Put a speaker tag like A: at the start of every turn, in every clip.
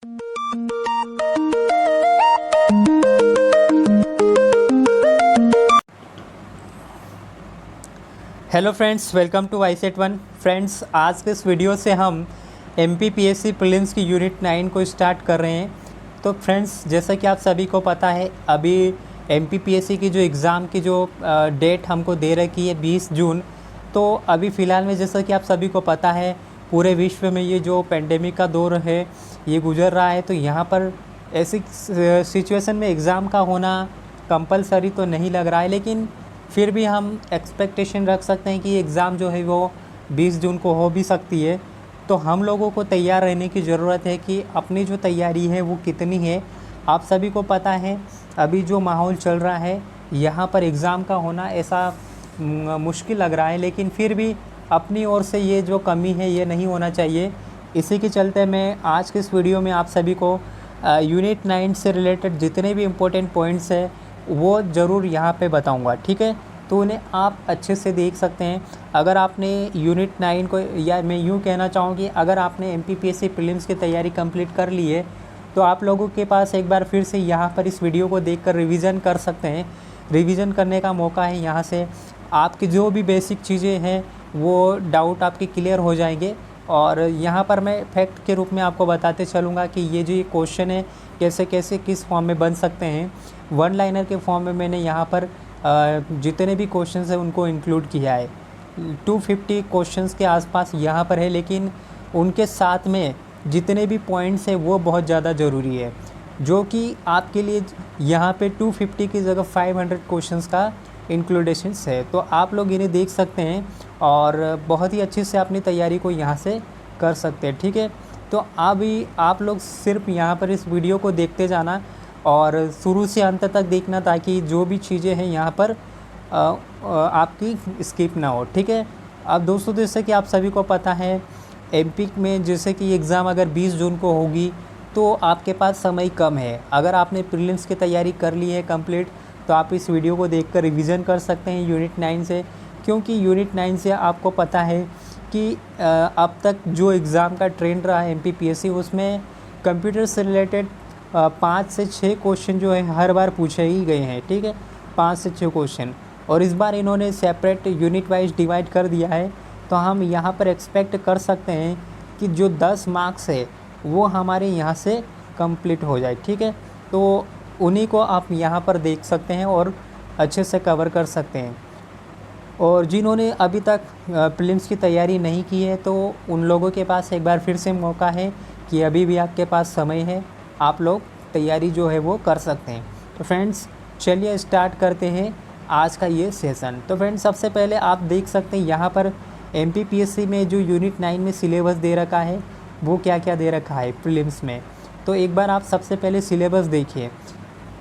A: Hello friends, welcome to ICET one. Friends, आज के इस वीडियो से हम एमपीपीएससी प्रीलिम्स की यूनिट 9 को स्टार्ट कर रहे हैं। तो फ्रेंड्स, जैसा कि आप सभी को पता है, अभी एमपीपीएससी की जो एग्ज़ाम की जो डेट हमको दे रखी है 20 जून। तो अभी फ़िलहाल में जैसा कि आप सभी को पता है, पूरे विश्व में ये जो पेंडेमिक का दौर है ये गुजर रहा है। तो यहाँ पर ऐसी सिचुएशन में एग्ज़ाम का होना कंपलसरी तो नहीं लग रहा है, लेकिन फिर भी हम एक्सपेक्टेशन रख सकते हैं कि एग्ज़ाम जो है वो 20 जून को हो भी सकती है। तो हम लोगों को तैयार रहने की ज़रूरत है कि अपनी जो तैयारी है वो कितनी है। आप सभी को पता है, अभी जो माहौल चल रहा है यहाँ पर एग्ज़ाम का होना ऐसा मुश्किल लग रहा है, लेकिन फिर भी अपनी ओर से ये जो कमी है ये नहीं होना चाहिए। इसी के चलते मैं आज के इस वीडियो में आप सभी को यूनिट 9 से रिलेटेड जितने भी इम्पोर्टेंट पॉइंट्स हैं वो ज़रूर यहाँ पे बताऊँगा, ठीक है। तो उन्हें आप अच्छे से देख सकते हैं। अगर आपने यूनिट 9 को, या मैं यूँ कहना चाहूँ कि अगर आपने एमपीपीएससी प्रीलिम्स की तैयारी कंप्लीट कर ली है, तो आप लोगों के पास एक बार फिर से यहाँ पर इस वीडियो को देखकर रिवीजन कर सकते हैं। रिवीजन करने का मौका है। यहाँ से आपकी जो भी बेसिक चीज़ें हैं वो डाउट आपके क्लियर हो जाएंगे। और यहाँ पर मैं फैक्ट के रूप में आपको बताते चलूँगा कि ये जो क्वेश्चन है कैसे कैसे किस फॉर्म में बन सकते हैं। वन लाइनर के फॉर्म में मैंने यहाँ पर जितने भी क्वेश्चंस हैं उनको इंक्लूड किया है। 250 क्वेश्चंस के आसपास यहाँ पर है, लेकिन उनके साथ में जितने भी पॉइंट्स हैं वो बहुत ज़्यादा ज़रूरी है, जो कि आपके लिए यहाँ पे 250 की जगह 500 क्वेश्चंस का इंक्लूडेशंस है। तो आप लोग इन्हें देख सकते हैं और बहुत ही अच्छे से अपनी तैयारी को यहाँ से कर सकते हैं, ठीक है। तो अभी आप लोग सिर्फ यहाँ पर इस वीडियो को देखते जाना और शुरू से अंत तक देखना, ताकि जो भी चीज़ें हैं यहाँ पर आपकी स्किप ना हो, ठीक है। अब दोस्तों, जैसे कि आप सभी को पता है, एमपी में जैसे कि एग्ज़ाम अगर 20 जून को होगी तो आपके पास समय कम है। अगर आपने प्रीलिम्स की तैयारी कर ली है कंप्लीट, तो आप इस वीडियो को देखकर रिवीजन कर सकते हैं यूनिट 9 से, क्योंकि यूनिट 9 से आपको पता है कि अब तक जो एग्ज़ाम का ट्रेंड रहा है एमपीपीएससी, उसमें कंप्यूटर से रिलेटेड 5 से 6 क्वेश्चन जो है हर बार पूछे ही गए हैं, ठीक है। 5 से 6 क्वेश्चन, और इस बार इन्होंने सेपरेट यूनिट वाइज डिवाइड कर दिया है। तो हम यहाँ पर एक्सपेक्ट कर सकते हैं कि जो 10 मार्क्स है वो हमारे यहाँ से कंप्लीट हो जाए, ठीक है। तो उन्हीं को आप यहाँ पर देख सकते हैं और अच्छे से कवर कर सकते हैं। और जिन्होंने अभी तक प्रीलिम्स की तैयारी नहीं की है, तो उन लोगों के पास एक बार फिर से मौका है कि अभी भी आपके पास समय है, आप लोग तैयारी जो है वो कर सकते हैं। तो फ्रेंड्स, चलिए स्टार्ट करते हैं आज का ये सेशन। तो फ्रेंड्स, सबसे पहले आप देख सकते हैं यहाँ पर एमपीपीएससी में जो यूनिट 9 में सिलेबस दे रखा है वो क्या क्या दे रखा है प्रीलिम्स में। तो एक बार आप सबसे पहले सिलेबस देखिए।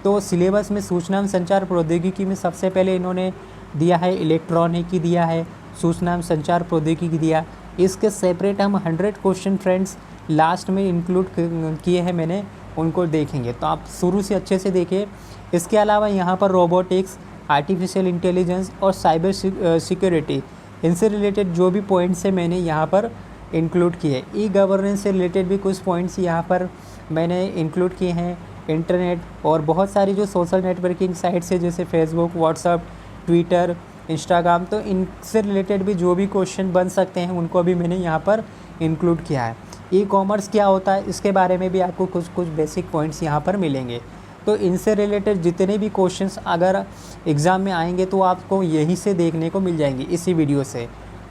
A: तो सिलेबस में सूचना एवं संचार प्रौद्योगिकी में सबसे पहले इन्होंने दिया है इलेक्ट्रॉनिकी, दिया है सूचना एवं संचार प्रौद्योगिकी दिया। इसके सेपरेट हम 100 क्वेश्चन फ्रेंड्स लास्ट में इंक्लूड किए हैं मैंने, उनको देखेंगे। तो आप शुरू से अच्छे से देखिए। इसके अलावा यहाँ पर रोबोटिक्स, आर्टिफिशियल इंटेलिजेंस और साइबर सिक्योरिटी, इनसे रिलेटेड जो भी पॉइंट्स हैं मैंने यहाँ पर इंक्लूड किए। ई गवर्नेंस से रिलेटेड भी कुछ पॉइंट्स यहाँ पर मैंने इंक्लूड किए हैं। इंटरनेट और बहुत सारी जो सोशल नेटवर्किंग साइट्स है, जैसे फेसबुक, व्हाट्सअप, ट्विटर, इंस्टाग्राम, तो इनसे रिलेटेड भी जो भी क्वेश्चन बन सकते हैं उनको भी मैंने यहाँ पर इंक्लूड किया है। ई कॉमर्स क्या होता है इसके बारे में भी आपको कुछ कुछ बेसिक पॉइंट्स यहाँ पर मिलेंगे। तो इनसे रिलेटेड जितने भी क्वेश्चंस अगर एग्ज़ाम में आएंगे तो आपको यहीं से देखने को मिल जाएंगे इसी वीडियो से,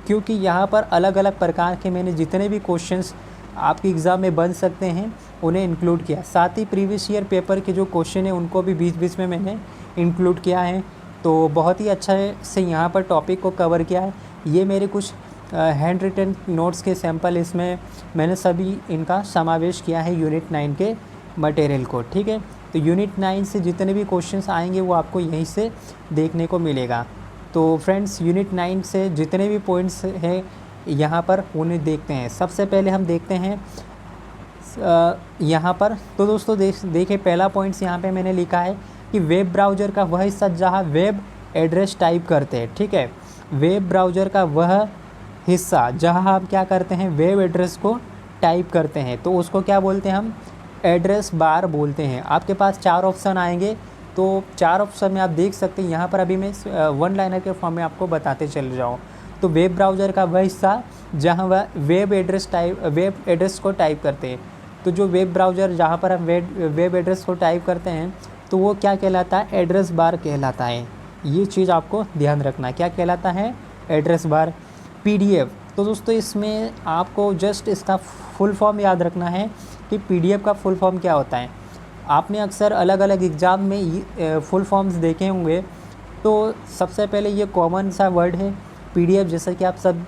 A: क्योंकि यहाँ पर अलग अलग प्रकार के मैंने जितने भी क्वेश्चंस आपके एग्ज़ाम में बन सकते हैं उन्हें इंक्लूड किया। साथ ही प्रीवियस ईयर पेपर के जो क्वेश्चन हैं उनको भी बीच बीच में मैंने इंक्लूड किया है। तो बहुत ही अच्छा से यहाँ पर टॉपिक को कवर किया है। ये मेरे कुछ हैंड रिटन नोट्स के सैंपल, इसमें मैंने सभी इनका समावेश किया है यूनिट 9 के मटेरियल को, ठीक है। तो यूनिट 9 से जितने भी क्वेश्चंस आएंगे वो आपको यहीं से देखने को मिलेगा। तो फ्रेंड्स, यूनिट 9 से जितने भी पॉइंट्स हैं यहाँ पर उन्हें देखते हैं। सबसे पहले हम देखते हैं यहाँ पर। तो दोस्तों देखिए, पहला पॉइंट्स यहाँ पे मैंने लिखा है कि वेब ब्राउज़र का वह हिस्सा जहाँ वेब एड्रेस टाइप करते हैं, ठीक है। वेब ब्राउज़र का वह हिस्सा जहाँ हम क्या करते हैं, वेब एड्रेस को टाइप करते हैं, तो उसको क्या बोलते हैं हम, एड्रेस बार बोलते हैं। आपके पास 4 ऑप्शन आएंगे, तो 4 ऑप्शन में आप देख सकते हैं। यहाँ पर अभी मैं वन लाइनर के फॉर्म में आपको बताते चल जाऊँ। तो वेब ब्राउज़र का वह हिस्सा जहाँ वह वेब एड्रेस को टाइप करते हैं। तो जो वेब ब्राउज़र जहाँ पर हम वेब एड्रेस को टाइप करते हैं तो वो क्या कहलाता है, एड्रेस बार कहलाता है। ये चीज़ आपको ध्यान रखना, क्या कहलाता है, एड्रेस बार। PDF, तो दोस्तों इसमें आपको जस्ट इसका फुल फॉर्म याद रखना है कि PDF का फुल फॉर्म क्या होता है। आपने अक्सर अलग अलग एग्ज़ाम में फुल फॉर्म्स देखे होंगे। तो सबसे पहले ये कॉमन सा वर्ड है PDF, जैसे कि आप सब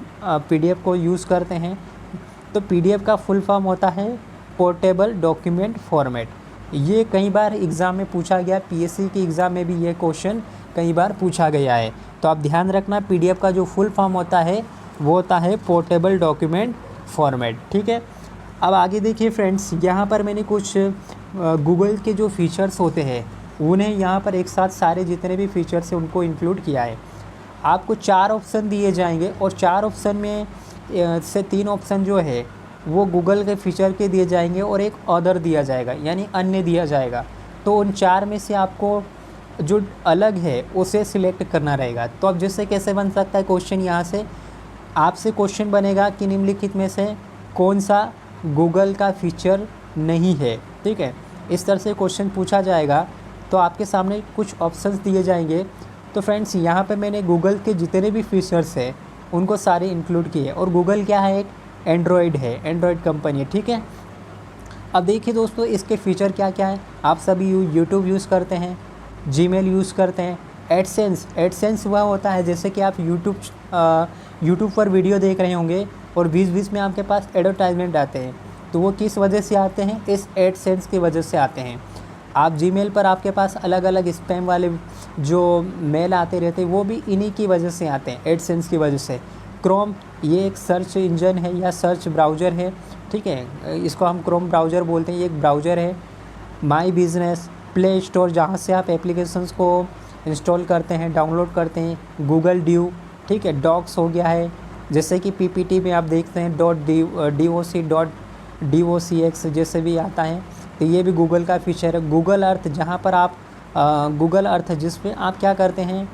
A: PDF को यूज़ करते हैं। तो PDF का फुल फॉर्म होता है पोर्टेबल डॉक्यूमेंट फॉर्मेट। ये कई बार एग्ज़ाम में पूछा गया, PSC के एग्ज़ाम में भी ये क्वेश्चन कई बार पूछा गया है। तो आप ध्यान रखना, PDF का जो फुल फॉर्म होता है वो होता है पोर्टेबल डॉक्यूमेंट फॉर्मेट। ठीक है, अब आगे देखिए फ्रेंड्स, यहाँ पर मैंने कुछ गूगल के जो फीचर्स होते हैं उन्हें यहाँ पर एक साथ सारे जितने भी फीचर्स हैं उनको इंक्लूड किया है। आपको 4 ऑप्शन दिए जाएंगे और 4 ऑप्शन में से 3 ऑप्शन जो है वो गूगल के फीचर के दिए जाएंगे और एक अदर दिया जाएगा, यानी अन्य दिया जाएगा। तो उन 4 में से आपको जो अलग है उसे सिलेक्ट करना रहेगा। तो अब जैसे कैसे बन सकता है क्वेश्चन, यहाँ से आपसे क्वेश्चन बनेगा कि निम्नलिखित में से कौन सा गूगल का फीचर नहीं है। ठीक है, इस तरह से क्वेश्चन पूछा जाएगा। तो आपके सामने कुछ ऑप्शंस दिए जाएंगे। तो फ्रेंड्स यहाँ पे मैंने गूगल के जितने भी फीचर्स हैं उनको सारे इंक्लूड किए। और गूगल क्या है, एक एंड्रॉयड है, एंड्रॉयड कंपनी है। ठीक है, अब देखिए दोस्तों इसके फ़ीचर क्या क्या है। आप सभी यूट्यूब यूज़ करते हैं, जीमेल यूज़ करते हैं। एडसेंस वह होता है जैसे कि आप यूट्यूब पर वीडियो देख रहे होंगे और बीच बीच में आपके पास एडवर्टाइजमेंट आते हैं, तो वो किस वजह से आते हैं, इस एडसेंस की वजह से आते हैं। आप जीमेल पर आपके पास अलग अलग स्पैम वाले जो मेल आते रहते हैं वो भी इन्हीं की वजह से आते हैं, एडसेंस की वजह से। क्रोम, ये एक सर्च इंजन है या सर्च ब्राउज़र है। ठीक है, इसको हम क्रोम ब्राउज़र बोलते हैं, ये एक ब्राउज़र है। माई बिज़नेस, प्ले स्टोर जहाँ से आप एप्लीकेशंस को इंस्टॉल करते हैं, डाउनलोड करते हैं। गूगल ड्यू, ठीक है, डॉक्स हो गया है, जैसे कि PPT में आप देखते हैं .docx जैसे भी आता है, तो ये भी गूगल का फीचर है। गूगल अर्थ, जहाँ पर आप गूगल अर्थ जिसमें आप क्या करते हैं,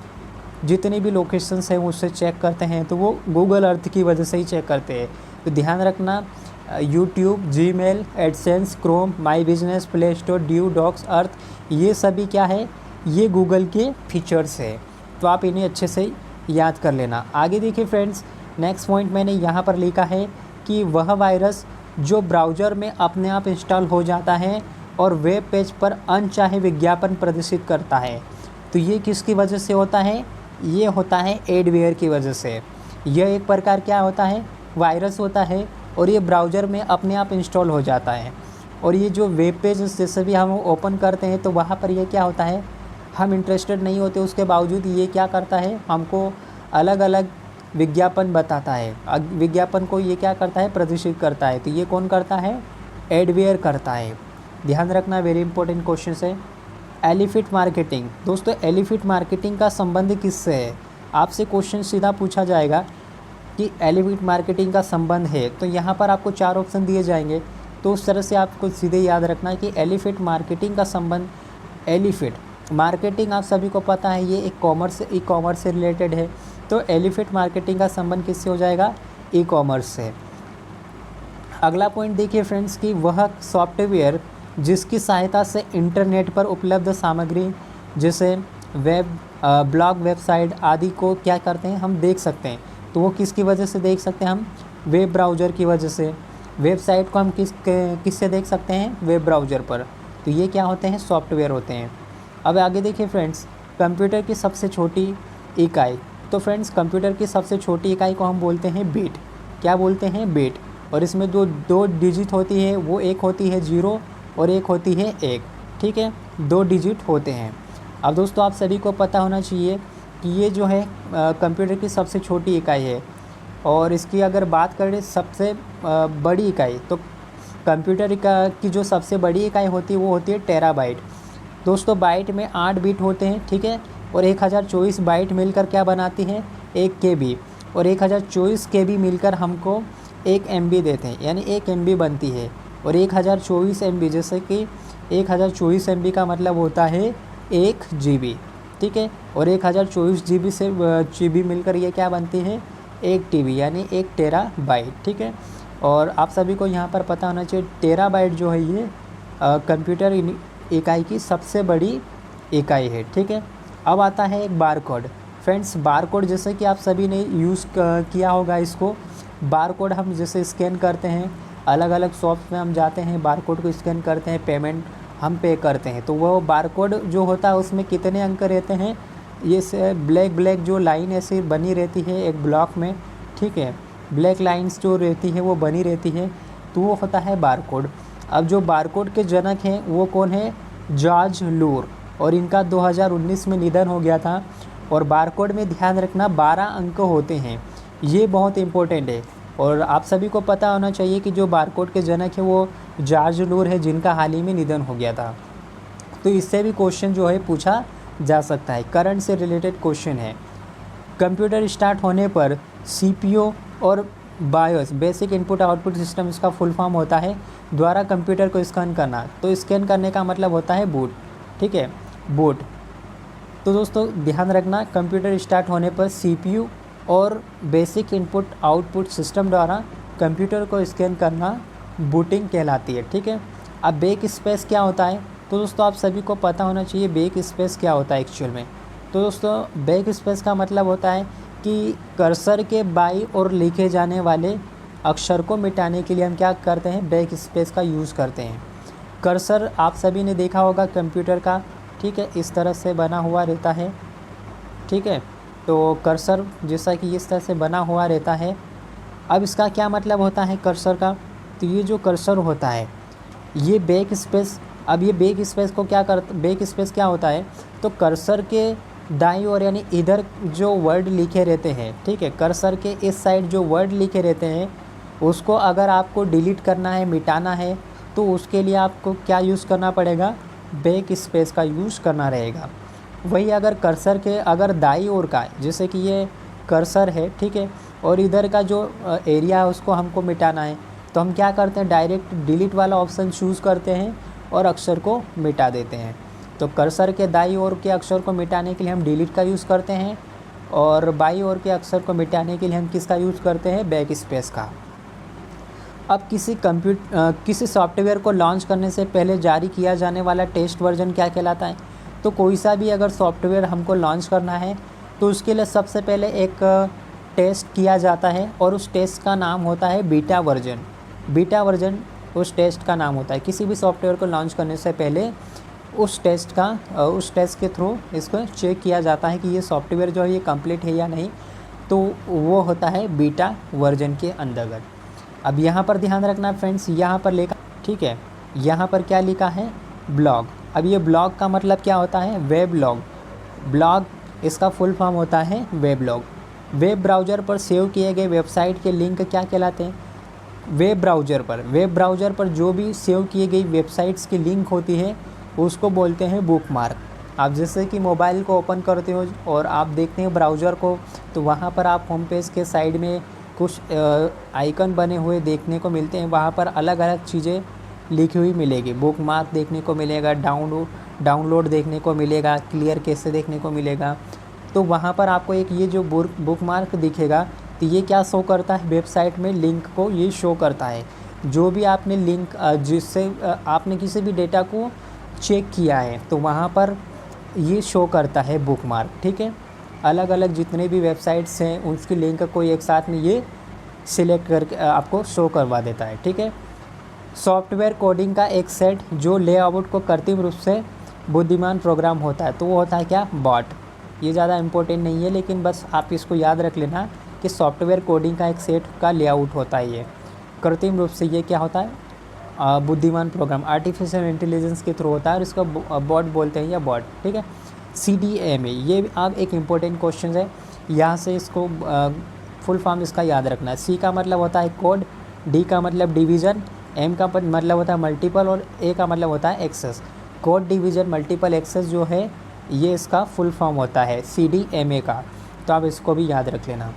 A: जितनी भी लोकेशंस हैं उससे चेक करते हैं, तो वो गूगल अर्थ की वजह से ही चेक करते हैं। तो ध्यान रखना, YouTube, Gmail, AdSense, Chrome, my business, play store, Duo, docs, earth, ये सभी क्या है, ये गूगल के फीचर्स है। तो आप इन्हें अच्छे से याद कर लेना। आगे देखिए फ्रेंड्स, नेक्स्ट पॉइंट मैंने यहाँ पर लिखा है कि वह वायरस जो ब्राउज़र में अपने आप इंस्टॉल हो जाता है और वेब पेज पर अनचाहे विज्ञापन प्रदर्शित करता है। तो ये किसकी वजह से होता है, ये होता है एडवेयर की वजह से। यह एक प्रकार क्या होता है, वायरस होता है और ये ब्राउज़र में अपने आप इंस्टॉल हो जाता है। और ये जो वेब पेज जैसे भी हम ओपन करते हैं तो वहाँ पर ये क्या होता है, हम इंटरेस्टेड नहीं होते, उसके बावजूद ये क्या करता है, हमको अलग अलग विज्ञापन बताता है। विज्ञापन को ये क्या करता है, प्रदर्शित करता है। तो ये कौन करता है, एडवेयर करता है। ध्यान रखना, वेरी इंपॉर्टेंट क्वेश्चन है। एलिफिट मार्केटिंग, दोस्तों एलिफिट मार्केटिंग का संबंध किससे है, आपसे क्वेश्चन सीधा पूछा जाएगा कि एलिफिट मार्केटिंग का संबंध है। तो यहाँ पर आपको 4 ऑप्शन दिए जाएंगे, तो उस तरह से आपको सीधे याद रखना है कि एलिफिट मार्केटिंग का संबंध, एलिफिट मार्केटिंग आप सभी को पता है ये एक ई कॉमर्स से रिलेटेड है। तो एलिफिट मार्केटिंग का संबंध किससे हो जाएगा, ई कॉमर्स से। अगला पॉइंट देखिए फ्रेंड्स कि वह सॉफ्टवेयर जिसकी सहायता से इंटरनेट पर उपलब्ध सामग्री जैसे ब्लॉग, वेबसाइट आदि को क्या करते हैं, हम देख सकते हैं। तो वो किसकी वजह से देख सकते हैं, हम वेब ब्राउज़र की वजह से। वेबसाइट को हम किससे देख सकते हैं, वेब ब्राउज़र पर। तो ये क्या होते हैं, सॉफ्टवेयर होते हैं। अब आगे देखिए फ्रेंड्स, कंप्यूटर की सबसे छोटी इकाई। तो फ्रेंड्स कंप्यूटर की सबसे छोटी इकाई को हम बोलते हैं बिट। क्या बोलते हैं, बिट। और इसमें जो 2 डिजिट होती है वो एक होती है 0 और एक होती है 1। ठीक है, 2 डिजिट होते हैं। अब दोस्तों आप सभी को पता होना चाहिए कि ये जो है कंप्यूटर की सबसे छोटी इकाई है। और इसकी अगर बात करें सबसे बड़ी इकाई, तो कंप्यूटर की जो सबसे बड़ी इकाई होती है वो होती है टेराबाइट। दोस्तों बाइट में 8 बिट होते हैं, ठीक है, और 1024 बाइट मिलकर क्या बनाती है, 1 KB। और 1024 KB मिलकर हमको 1 MB देते हैं, यानी 1 MB बनती है। और 1024 MB, जैसे कि 1024 MB का मतलब होता है 1 GB, ठीक है। और 1024 GB से GB मिलकर ये क्या बनती है, 1 TB यानी 1 टेराबाइट, ठीक है। और आप सभी को यहाँ पर पता होना चाहिए टेराबाइट जो है ये कंप्यूटर इकाई की सबसे बड़ी इकाई है, ठीक है। अब आता है एक bar code. Friends bar code जैसे कि आप सभी ने यूज़ किया होगा इसको। बार कोड हम जैसे स्कैन करते हैं, अलग अलग शॉप्स में हम जाते हैं, बार कोड को स्कैन करते हैं, पेमेंट हम पे करते हैं, तो वो बार कोड जो होता है उसमें कितने अंक रहते हैं, ये से ब्लैक जो लाइन ऐसी बनी रहती है एक ब्लॉक में, ठीक है, ब्लैक लाइंस जो रहती है वो बनी रहती है, तो वो होता है बार कोड। अब जो बार कोड के जनक हैं वो कौन है, जॉर्ज लूर, और इनका 2019 में निधन हो गया था। और बार कोड में ध्यान रखना 12 अंक होते हैं, ये बहुत इंपॉर्टेंट है। और आप सभी को पता होना चाहिए कि जो बार कोड के जनक है वो जॉर्ज लूर है, जिनका हाल ही में निधन हो गया था। तो इससे भी क्वेश्चन जो है पूछा जा सकता है, करंट से रिलेटेड क्वेश्चन है। कंप्यूटर स्टार्ट होने पर CPU और BIOS, basic input output system इसका फुल फॉर्म होता है, द्वारा कंप्यूटर को स्कैन करना। तो स्कैन करने का मतलब होता है बूट, ठीक है, बूट। तो दोस्तों ध्यान रखना कंप्यूटर स्टार्ट होने पर CPU और बेसिक इनपुट आउटपुट सिस्टम द्वारा कंप्यूटर को स्कैन करना बूटिंग कहलाती है, ठीक है। अब बैक स्पेस क्या होता है, तो दोस्तों आप सभी को पता होना चाहिए बैक स्पेस क्या होता है एक्चुअल में। तो दोस्तों बैक स्पेस का मतलब होता है कि कर्सर के बाईं ओर लिखे जाने वाले अक्षर को मिटाने के लिए हम क्या करते हैं, बैक स्पेस का यूज़ करते हैं। कर्सर आप सभी ने देखा होगा कंप्यूटर का, ठीक है, इस तरह से बना हुआ रहता है, ठीक है। तो कर्सर जैसा कि इस तरह से बना हुआ रहता है। अब इसका क्या मतलब होता है कर्सर का, तो ये जो कर्सर होता है ये बैक स्पेस, अब ये बैक स्पेस को क्या कर, बैक स्पेस क्या होता है, तो कर्सर के दाईं ओर यानी इधर जो वर्ड लिखे रहते हैं, ठीक है, कर्सर के इस साइड जो वर्ड लिखे रहते हैं उसको अगर आपको डिलीट करना है, मिटाना है, तो उसके लिए आपको क्या यूज़ करना पड़ेगा, बैक स्पेस का यूज़ करना रहेगा। वही अगर कर्सर के अगर दाईं ओर का, जैसे कि ये कर्सर है, ठीक है, और इधर का जो एरिया है उसको हमको मिटाना है, तो हम क्या करते हैं, डायरेक्ट डिलीट वाला ऑप्शन चूज़ करते हैं और अक्षर को मिटा देते हैं। तो कर्सर के दाईं ओर के अक्षर को मिटाने के लिए हम डिलीट का यूज़ करते हैं, और बाईं ओर के अक्षर को मिटाने के लिए हम किसका यूज़ करते हैं, बैक स्पेस का। अब किसी सॉफ्टवेयर को लॉन्च करने से पहले जारी किया जाने वाला टेस्ट वर्जन क्या कहलाता है, तो कोई सा भी अगर सॉफ्टवेयर हमको लॉन्च करना है तो उसके लिए सबसे पहले एक टेस्ट किया जाता है, और उस टेस्ट का नाम होता है बीटा वर्जन। बीटा वर्जन उस टेस्ट का नाम होता है। किसी भी सॉफ्टवेयर को लॉन्च करने से पहले उस टेस्ट के थ्रू इसको चेक किया जाता है कि ये सॉफ्टवेयर जो है ये कंप्लीट है या नहीं, तो वो होता है बीटा वर्जन के अंतर्गत। अब यहाँ पर ध्यान रखना फ्रेंड्स, यहाँ पर लिखा, ठीक है, यहाँ पर क्या लिखा है, ब्लॉग। अब ये ब्लॉग का मतलब क्या होता है, वेब लॉग। ब्लॉग इसका फुल फॉर्म होता है वेब लॉग। वेब ब्राउज़र पर सेव किए गए वेबसाइट के लिंक क्या कहलाते हैं, वेब ब्राउज़र पर जो भी सेव किए गई वेबसाइट्स की लिंक होती है उसको बोलते हैं बुकमार्क। आप जैसे कि मोबाइल को ओपन करते हो और आप देखते हैं ब्राउज़र को, तो वहाँ पर आप होम पेज के साइड में कुछ आइकन बने हुए देखने को मिलते हैं, वहाँ पर अलग अलग चीज़ें लिखी हुई मिलेगी। बुकमार्क देखने को मिलेगा, डाउनलोड देखने को मिलेगा, क्लियर कैसे देखने को मिलेगा। तो वहाँ पर आपको एक ये जो बुकमार्क दिखेगा, तो ये क्या शो करता है, वेबसाइट में लिंक को ये शो करता है। जो भी आपने लिंक जिससे आपने किसी भी डेटा को चेक किया है, तो वहाँ पर ये शो करता है बुकमार्क, ठीक है। अलग अलग जितने भी वेबसाइट्स हैं उसकी लिंक को एक साथ में ये सिलेक्ट करके आपको शो करवा देता है, ठीक है। सॉफ्टवेयर कोडिंग का एक सेट जो लेआउट को कृत्रिम रूप से बुद्धिमान प्रोग्राम होता है, तो वो होता है क्या, बॉट। ये ज़्यादा इम्पोर्टेंट नहीं है, लेकिन बस आप इसको याद रख लेना कि सॉफ्टवेयर कोडिंग का एक सेट का लेआउट होता है ये कृत्रिम रूप से, ये क्या होता है, बुद्धिमान प्रोग्राम आर्टिफिशियल इंटेलिजेंस के थ्रू होता है, और इसको बॉट बोलते हैं या बॉट, ठीक है। CDMA ये आप एक इम्पोर्टेंट क्वेश्चन है, यहाँ से इसको फुल फॉर्म इसका याद रखना है। C का मतलब होता है कोड, D का मतलब डिवीज़न, M का मतलब होता है मल्टीपल, और A का मतलब होता है access. Code division multiple access जो है ये इसका फुल फॉर्म होता है CDMA का, तो आप इसको भी याद रख लेना।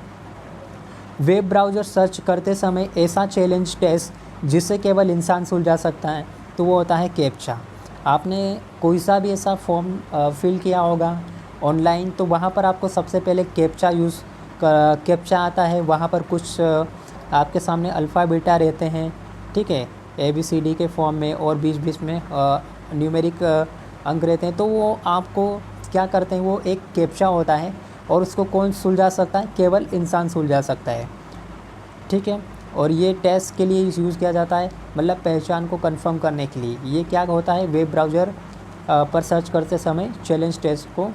A: वेब ब्राउज़र सर्च करते समय ऐसा चैलेंज टेस्ट जिसे केवल इंसान सुलझा सकता है, तो वो होता है कैप्चा। आपने कोई सा भी ऐसा फॉर्म फिल किया होगा ऑनलाइन, तो वहाँ पर आपको सबसे पहले कैप्चा आता है। वहाँ पर कुछ आपके सामने अल्फ़ा बीटा रहते हैं, ठीक है, ABCD के फॉर्म में, और बीच बीच में न्यूमेरिक अंक रहते हैं। तो वो आपको क्या करते हैं, वो एक कैप्चा होता है, और उसको कौन सुलझा सकता है, केवल इंसान सुलझा सकता है, ठीक है। और ये टेस्ट के लिए यूज़ किया जाता है, मतलब पहचान को कंफर्म करने के लिए। ये क्या होता है, वेब ब्राउज़र पर सर्च करते समय चैलेंज टेस्ट को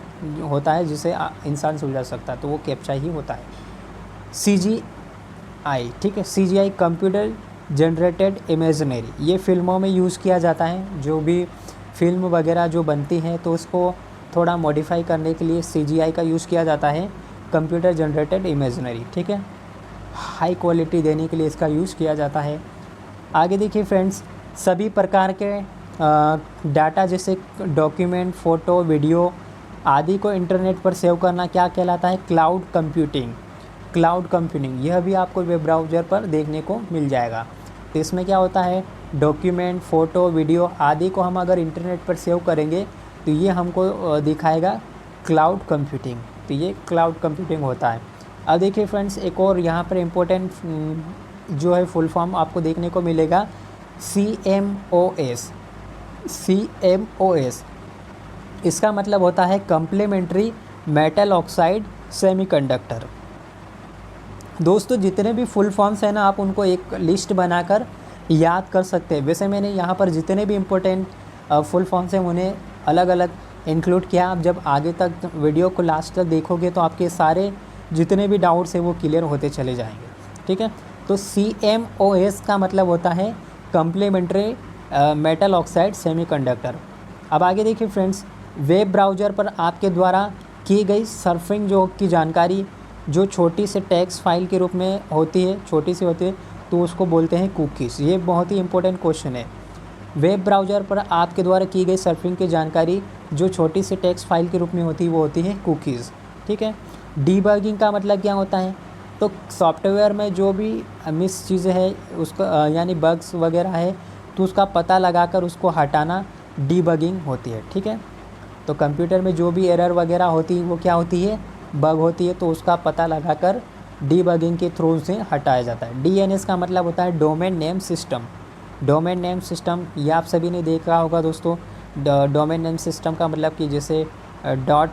A: होता है, जिसे इंसान सुलझा सकता है, तो वो कैप्चा ही होता है। CGI, ठीक है, CGI कंप्यूटर जनरेटेड इमेजिनरी, ये फिल्मों में यूज़ किया जाता है। जो भी फिल्म वगैरह जो बनती हैं, तो उसको थोड़ा मॉडिफाई करने के लिए CGI का यूज़ किया जाता है, कंप्यूटर जनरेटेड इमेजिनरी, ठीक है। हाई क्वालिटी देने के लिए इसका यूज़ किया जाता है। आगे देखिए फ्रेंड्स, सभी प्रकार के डाटा जैसे डॉक्यूमेंट, फ़ोटो, वीडियो आदि को इंटरनेट पर सेव करना क्या कहलाता है, क्लाउड कंप्यूटिंग। क्लाउड कंप्यूटिंग यह भी आपको वेब ब्राउज़र पर देखने को मिल जाएगा। तो इसमें क्या होता है, डॉक्यूमेंट, फ़ोटो, वीडियो आदि को हम अगर इंटरनेट पर सेव करेंगे, तो ये हमको दिखाएगा क्लाउड कंप्यूटिंग। तो ये क्लाउड कंप्यूटिंग होता है। अब देखिए फ्रेंड्स, एक और यहाँ पर इम्पोर्टेंट जो है फुल फॉर्म आपको देखने को मिलेगा, CMOS। CMOS इसका मतलब होता है कम्प्लीमेंट्री मेटल ऑक्साइड सेमीकंडक्टर। दोस्तों, जितने भी फुल फॉर्म्स हैं ना, आप उनको एक लिस्ट बनाकर याद कर सकते हैं। वैसे मैंने यहाँ पर जितने भी इम्पोर्टेंट फुल फॉर्म्स हैं उन्हें अलग अलग इंक्लूड किया। आप जब आगे तक वीडियो को लास्ट तक देखोगे, तो आपके सारे जितने भी डाउट्स हैं वो क्लियर होते चले जाएंगे, ठीक है। तो CMOS का मतलब होता है कम्प्लीमेंट्री मेटल ऑक्साइड सेमीकंडक्टर। अब आगे देखिए फ्रेंड्स, वेब ब्राउज़र पर आपके द्वारा की गई सर्फिंग जो की जानकारी जो छोटी से टेक्स्ट फाइल के रूप में होती है, छोटी सी होती है, तो उसको बोलते हैं कुकीज़। ये बहुत ही इंपॉर्टेंट क्वेश्चन है। वेब ब्राउज़र पर आपके द्वारा की गई सर्फिंग की जानकारी जो छोटी सी टेक्स्ट फाइल के रूप में होती है, वो होती है कुकीज़, ठीक है। डीबगिंग का मतलब क्या होता है, तो सॉफ्टवेयर में जो भी मिस चीज़ें हैं उसको यानी बग्स वगैरह है, तो उसका पता लगाकर उसको हटाना डीबगिंग होती है, ठीक है। तो कंप्यूटर में जो भी एरर वगैरह होती है वो क्या होती है, बग होती है, तो उसका पता लगाकर डीबगिंग के थ्रू से हटाया जाता है। DNS का मतलब होता है domain name system. Domain name system ये आप सभी ने देखा होगा दोस्तों। डोमेन नेम सिस्टम का मतलब कि जैसे .doc,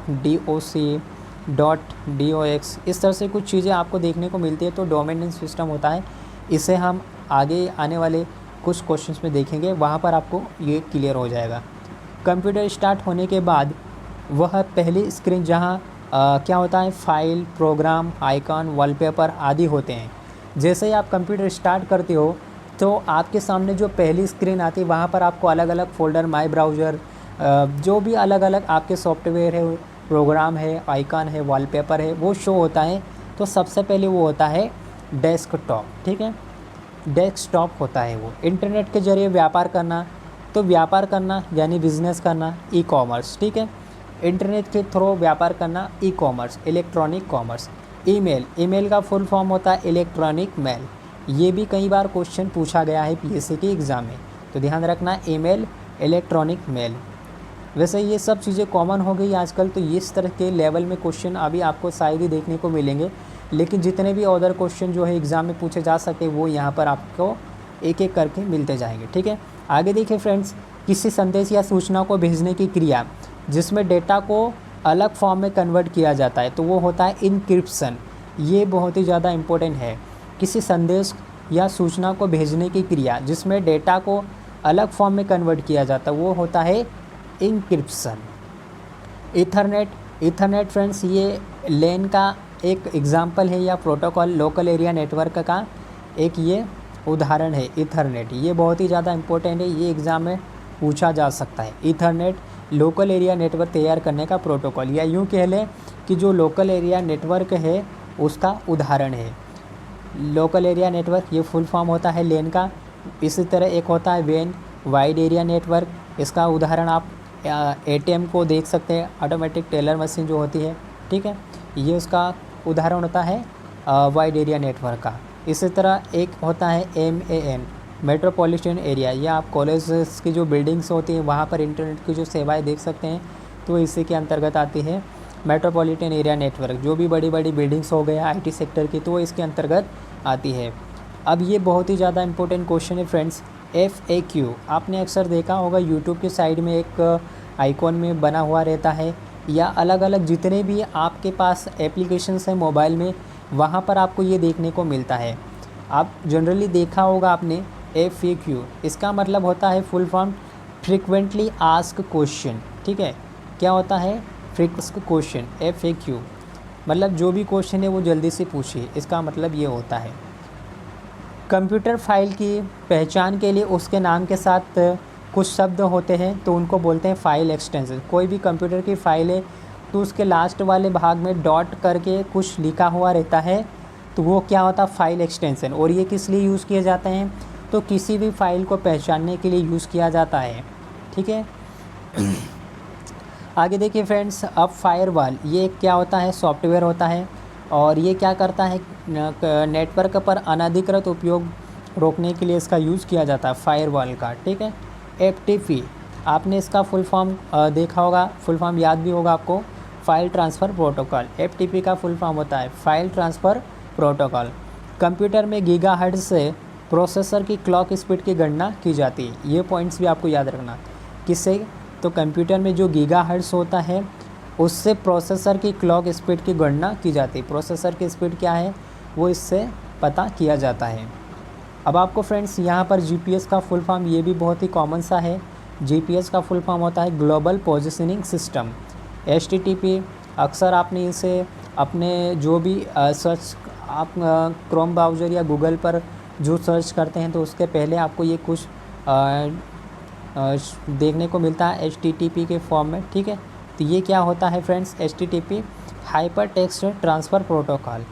A: .dox, इस तरह से कुछ चीज़ें आपको देखने को मिलती है, तो डोमेन नेम सिस्टम होता है। इसे हम आगे आने वाले कुछ क्वेश्चंस में देखेंगे, वहाँ पर आपको ये क्लियर हो जाएगा। कंप्यूटर स्टार्ट होने के बाद वह पहली स्क्रीन जहाँ क्या होता है, फाइल, प्रोग्राम, आइकन, वॉलपेपर आदि होते हैं। जैसे ही आप कंप्यूटर स्टार्ट करते हो, तो आपके सामने जो पहली स्क्रीन आती है, वहाँ पर आपको अलग अलग फ़ोल्डर, माई ब्राउज़र, जो भी अलग अलग आपके सॉफ्टवेयर है, प्रोग्राम है, आइकन है, वॉलपेपर है, वो शो होता है। तो सबसे पहले वो होता है डेस्कटॉप, ठीक है। डेस्कटॉप होता है वो। इंटरनेट के ज़रिए व्यापार करना, तो व्यापार करना यानी बिजनेस करना, ई-कॉमर्स, ठीक है। इंटरनेट के थ्रू व्यापार करना, ई-कॉमर्स, इलेक्ट्रॉनिक कॉमर्स। ईमेल का फुल फॉर्म होता है इलेक्ट्रॉनिक मेल। ये भी कई बार क्वेश्चन पूछा गया है PSC के एग्ज़ाम में, तो ध्यान रखना, ईमेल, इलेक्ट्रॉनिक मेल। वैसे ये सब चीज़ें कॉमन हो गई आजकल, तो इस तरह के लेवल में क्वेश्चन अभी आपको शायद ही देखने को मिलेंगे, लेकिन जितने भी अदर क्वेश्चन जो है एग्ज़ाम में पूछे जा सकते वो यहाँ पर आपको एक एक करके मिलते जाएंगे, ठीक है। आगे देखिए फ्रेंड्स, किसी संदेश या सूचना को भेजने की क्रिया जिसमें डेटा को अलग फॉर्म में कन्वर्ट किया जाता है, तो वो होता है इनक्रिप्शन। ये बहुत ही ज़्यादा इम्पोर्टेंट है। किसी संदेश या सूचना को भेजने की क्रिया जिसमें डेटा को अलग फॉर्म में कन्वर्ट किया जाता है, वो होता है इंक्रिप्शन। ईथरनेट फ्रेंड्स, ये लेन का एक एग्जाम्पल है, या प्रोटोकॉल लोकल एरिया नेटवर्क का एक ये उदाहरण है। ईथरनेट ये बहुत ही ज़्यादा इम्पोर्टेंट है, ये एग्ज़ाम में पूछा जा सकता है। ईथरनेट लोकल एरिया नेटवर्क तैयार करने का प्रोटोकॉल, या यूँ कह लें कि जो लोकल एरिया नेटवर्क है उसका उदाहरण है। लोकल एरिया नेटवर्क ये फुल फॉर्म होता है लेन का। इसी तरह एक होता है वैन, वाइड एरिया नेटवर्क। इसका उदाहरण आप ATM को देख सकते हैं, ऑटोमेटिक टेलर मशीन जो होती है, ठीक है, ये उसका उदाहरण होता है वाइड एरिया नेटवर्क का। इसी तरह एक होता है MAN, मेट्रोपॉलिटन एरिया, या आप कॉलेजेस की जो बिल्डिंग्स होती हैं वहाँ पर इंटरनेट की जो सेवाएं देख सकते हैं, तो इसी के अंतर्गत आती है। मेट्रोपॉलिटन एरिया नेटवर्क, जो भी बड़ी बड़ी बिल्डिंग्स हो गए आईटी सेक्टर की, तो वो इसके अंतर्गत आती है। अब ये बहुत ही ज़्यादा इंपॉर्टेंट क्वेश्चन है फ्रेंड्स, FAQ। आपने अक्सर देखा होगा यूट्यूब के साइड में एक आइकॉन में बना हुआ रहता है, या अलग अलग जितने भी आपके पास एप्लीकेशंस हैं मोबाइल में, वहाँ पर आपको ये देखने को मिलता है। आप जनरली देखा होगा आपने FAQ, इसका मतलब होता है full form frequently ask question. ठीक है, क्या होता है फ्रीक्वेंट क्वेश्चन, FAQ मतलब जो भी क्वेश्चन है वो जल्दी से पूछिए, इसका मतलब ये होता है। कंप्यूटर फाइल की पहचान के लिए उसके नाम के साथ कुछ शब्द होते हैं, तो उनको बोलते हैं फाइल एक्सटेंशन। कोई भी कंप्यूटर की फाइल है तो उसके लास्ट वाले भाग में डॉट करके कुछ लिखा हुआ रहता है, तो वो क्या होता है फाइल एक्सटेंशन। और ये किस लिए यूज़ किए जाते हैं, तो किसी भी फाइल को पहचानने के लिए यूज़ किया जाता है। ठीक है, आगे देखिए फ्रेंड्स, अब फायरवॉल ये क्या होता है, सॉफ्टवेयर होता है, और ये क्या करता है नेटवर्क पर अनधिकृत उपयोग रोकने के लिए इसका यूज़ किया जाता है फायरवॉल का। ठीक है, FTP आपने इसका फुल फॉर्म देखा होगा, फुल फॉर्म याद भी होगा आपको, फाइल ट्रांसफ़र प्रोटोकॉल। FTP का फुल फॉर्म होता है फाइल ट्रांसफ़र प्रोटोकॉल। कंप्यूटर में गीगाहर्ट्ज़ से प्रोसेसर की क्लॉक स्पीड की गणना की जाती है। ये पॉइंट्स भी आपको याद रखना, किससे, तो कंप्यूटर में जो गीगाहर्ट्ज़ होता है उससे प्रोसेसर की क्लॉक स्पीड की गणना की जाती है। प्रोसेसर की स्पीड क्या है वो इससे पता किया जाता है। अब आपको फ्रेंड्स यहाँ पर GPS का फुल फॉर्म, ये भी बहुत ही कॉमन सा है। GPS का फुल फॉर्म होता है ग्लोबल पोजिशनिंग सिस्टम। HTTP अक्सर आपने इसे अपने जो भी सर्च, आप क्रोम ब्राउज़र या गूगल पर जो सर्च करते हैं तो उसके पहले आपको ये कुछ देखने को मिलता है HTTP के फॉर्म में। ठीक है, तो ये क्या होता है friends, HTTP hyper text transfer protocol.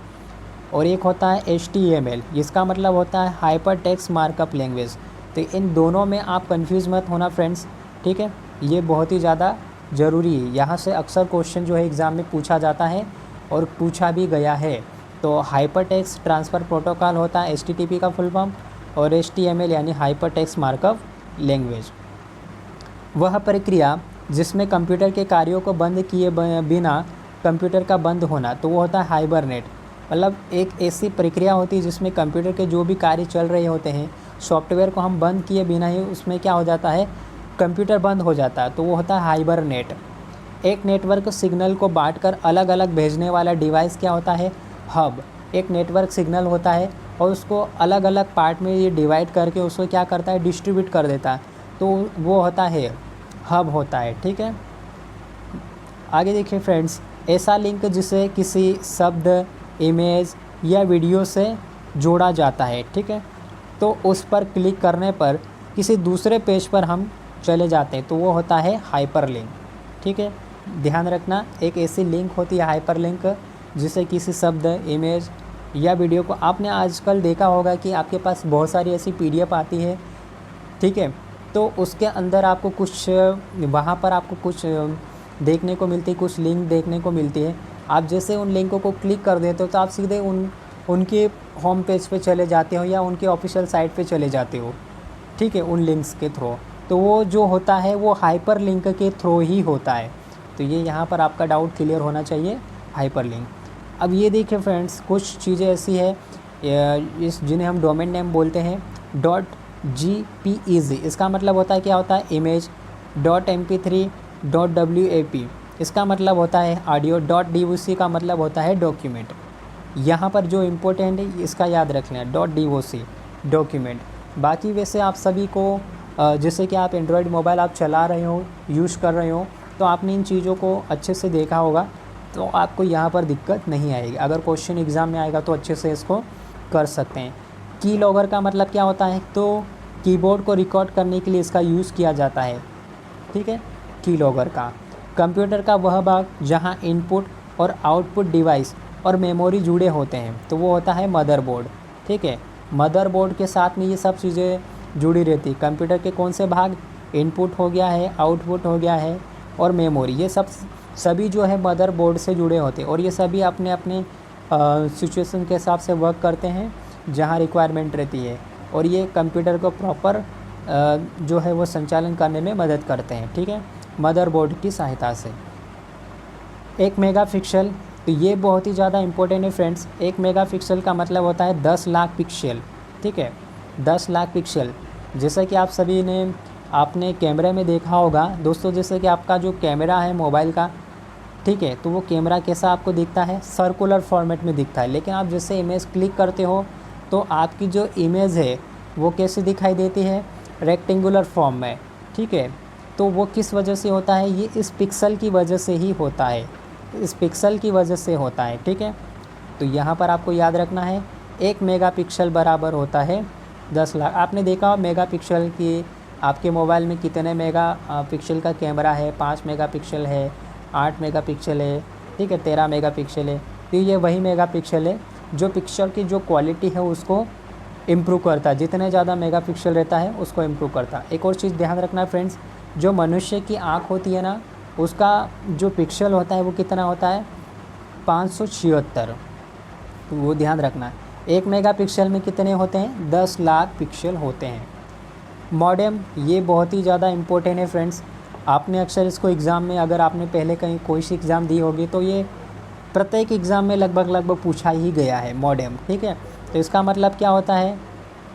A: और एक होता है HTML, जिसका मतलब होता है हाइपर टेक्स्ट मार्कअप लैंग्वेज। तो इन दोनों में आप कंफ्यूज मत होना फ्रेंड्स। ठीक है, ये बहुत ही ज़्यादा ज़रूरी है, यहाँ से अक्सर क्वेश्चन जो है एग्ज़ाम में पूछा जाता है और पूछा भी गया है। तो हाइपर टेक्स्ट ट्रांसफ़र प्रोटोकॉल होता है HTTP का फुल फॉर्म, और HTML यानी हाइपर टेक्स्ट मार्कअप लैंग्वेज वह प्रक्रिया जिसमें कंप्यूटर के कार्यों को बंद किए बिना कंप्यूटर का बंद होना, तो वो होता है हाइबरनेट। मतलब एक ऐसी प्रक्रिया होती है जिसमें कंप्यूटर के जो भी कार्य चल रहे होते हैं, सॉफ्टवेयर को हम बंद किए बिना ही उसमें क्या हो जाता है, कंप्यूटर बंद हो जाता है, तो वो होता है हाइबरनेट। एक नेटवर्क सिग्नल को बांटकर अलग अलग भेजने वाला डिवाइस क्या होता है, हब। एक नेटवर्क सिग्नल होता है और उसको अलग अलग पार्ट में ये डिवाइड करके उसको क्या करता है, डिस्ट्रीब्यूट कर देता है, तो वो होता है हब होता है। ठीक है, आगे देखिए फ्रेंड्स, ऐसा लिंक जिसे किसी शब्द, इमेज या वीडियो से जोड़ा जाता है। ठीक है, तो उस पर क्लिक करने पर किसी दूसरे पेज पर हम चले जाते हैं, तो वो होता है हाइपरलिंक। ठीक है, ध्यान रखना, एक ऐसी लिंक होती है हाइपरलिंक जिसे किसी शब्द, इमेज या वीडियो को, आपने आजकल देखा होगा कि आपके पास बहुत सारी ऐसी PDF आती है। ठीक है, तो उसके अंदर आपको कुछ, वहाँ पर आपको कुछ देखने को मिलती है, कुछ लिंक देखने को मिलती है। आप जैसे उन लिंकों को क्लिक कर देते हो तो आप सीधे उनके होम पेज पे चले जाते हो या उनके ऑफिशियल साइट पे चले जाते हो। ठीक है, उन लिंक्स के थ्रू, तो वो जो होता है वो हाइपर लिंक के थ्रू ही होता है। तो ये यहाँ पर आपका डाउट क्लियर होना चाहिए, हाइपर लिंक। अब ये देखिए फ्रेंड्स, कुछ चीज़ें ऐसी है जिन्हें हम डोमेन नेम बोलते हैं। .gpeg इसका मतलब होता है, क्या होता है, इमेज। .mp3, .wap इसका मतलब होता है ऑडियो। .doc का मतलब होता है डॉक्यूमेंट। यहाँ पर जो इम्पोर्टेंट है इसका याद रख लें, .doc डॉक्यूमेंट। बाकी वैसे आप सभी को जैसे कि आप एंड्रॉयड मोबाइल आप चला रहे हो, यूज़ कर रहे हो, तो आपने इन चीज़ों को अच्छे से देखा होगा, तो आपको यहाँ पर दिक्कत नहीं आएगी। अगर क्वेश्चन एग्ज़ाम में आएगा तो अच्छे से इसको कर सकते हैं। की लॉगर का मतलब क्या होता है, तो कीबोर्ड को रिकॉर्ड करने के लिए इसका यूज़ किया जाता है। ठीक है, की लॉगर का। कंप्यूटर का वह भाग जहाँ इनपुट और आउटपुट डिवाइस और मेमोरी जुड़े होते हैं, तो वो होता है मदरबोर्ड। ठीक है, मदरबोर्ड के साथ में ये सब चीज़ें जुड़ी रहती। कंप्यूटर के कौन से भाग, इनपुट हो गया है, आउटपुट हो गया है और मेमोरी, ये सभी जो है मदरबोर्ड से जुड़े होते हैं। और ये सभी अपने अपने सिचुएशन के हिसाब से वर्क करते हैं जहाँ रिक्वायरमेंट रहती है। और ये कंप्यूटर को प्रॉपर जो है वो संचालन करने में मदद करते हैं, ठीक है, मदरबोर्ड की सहायता से। 1 मेगापिक्सल, तो ये बहुत ही ज़्यादा इम्पोर्टेंट है फ्रेंड्स। 1 मेगापिक्सल का मतलब होता है 10 लाख पिक्सल, ठीक है, 10 लाख पिक्सल। जैसा कि आप सभी ने आपने कैमरे में देखा होगा दोस्तों, जैसे कि आपका जो कैमरा है मोबाइल का, ठीक है, तो वो कैमरा कैसा आपको दिखता है, सर्कुलर फॉर्मेट में दिखता है। लेकिन आप जैसे इमेज क्लिक करते हो तो आपकी जो इमेज है वो कैसे दिखाई देती है, रेक्टेंगुलर फॉर्म में, ठीक है। तो वो किस वजह से होता है, ये इस पिक्सल की वजह से ही होता है, इस पिक्सल की वजह से होता है, ठीक है। तो यहाँ पर आपको याद रखना है 1 मेगापिक्सल बराबर होता है 10 लाख। आपने देखा हो मेगापिक्सल की आपके मोबाइल में कितने पिक्सल का कैमरा है, 5 मेगापिक्सल है, 8 मेगापिक्सल है, ठीक है, 13 मेगापिक्सल है। तो ये वही मेगापिक्सल है जो पिक्चर की जो क्वालिटी है उसको इम्प्रूव करता है, जितने ज़्यादा मेगापिक्सल रहता है उसको इम्प्रूव करता है। एक और चीज़ ध्यान रखना है फ्रेंड्स, जो मनुष्य की आँख होती है ना, उसका जो पिक्सल होता है वो कितना होता है, 576। तो वो ध्यान रखना है। 1 मेगापिक्सल में कितने होते हैं, 10 लाख पिक्सल होते हैं। मॉडेम, ये बहुत ही ज़्यादा इम्पोर्टेंट है फ्रेंड्स। आपने अक्सर इसको एग्ज़ाम में, अगर आपने पहले कहीं कोई सी एग्ज़ाम दी होगी तो ये प्रत्येक एग्ज़ाम में लगभग पूछा ही गया है मॉडेम, ठीक है। तो इसका मतलब क्या होता है,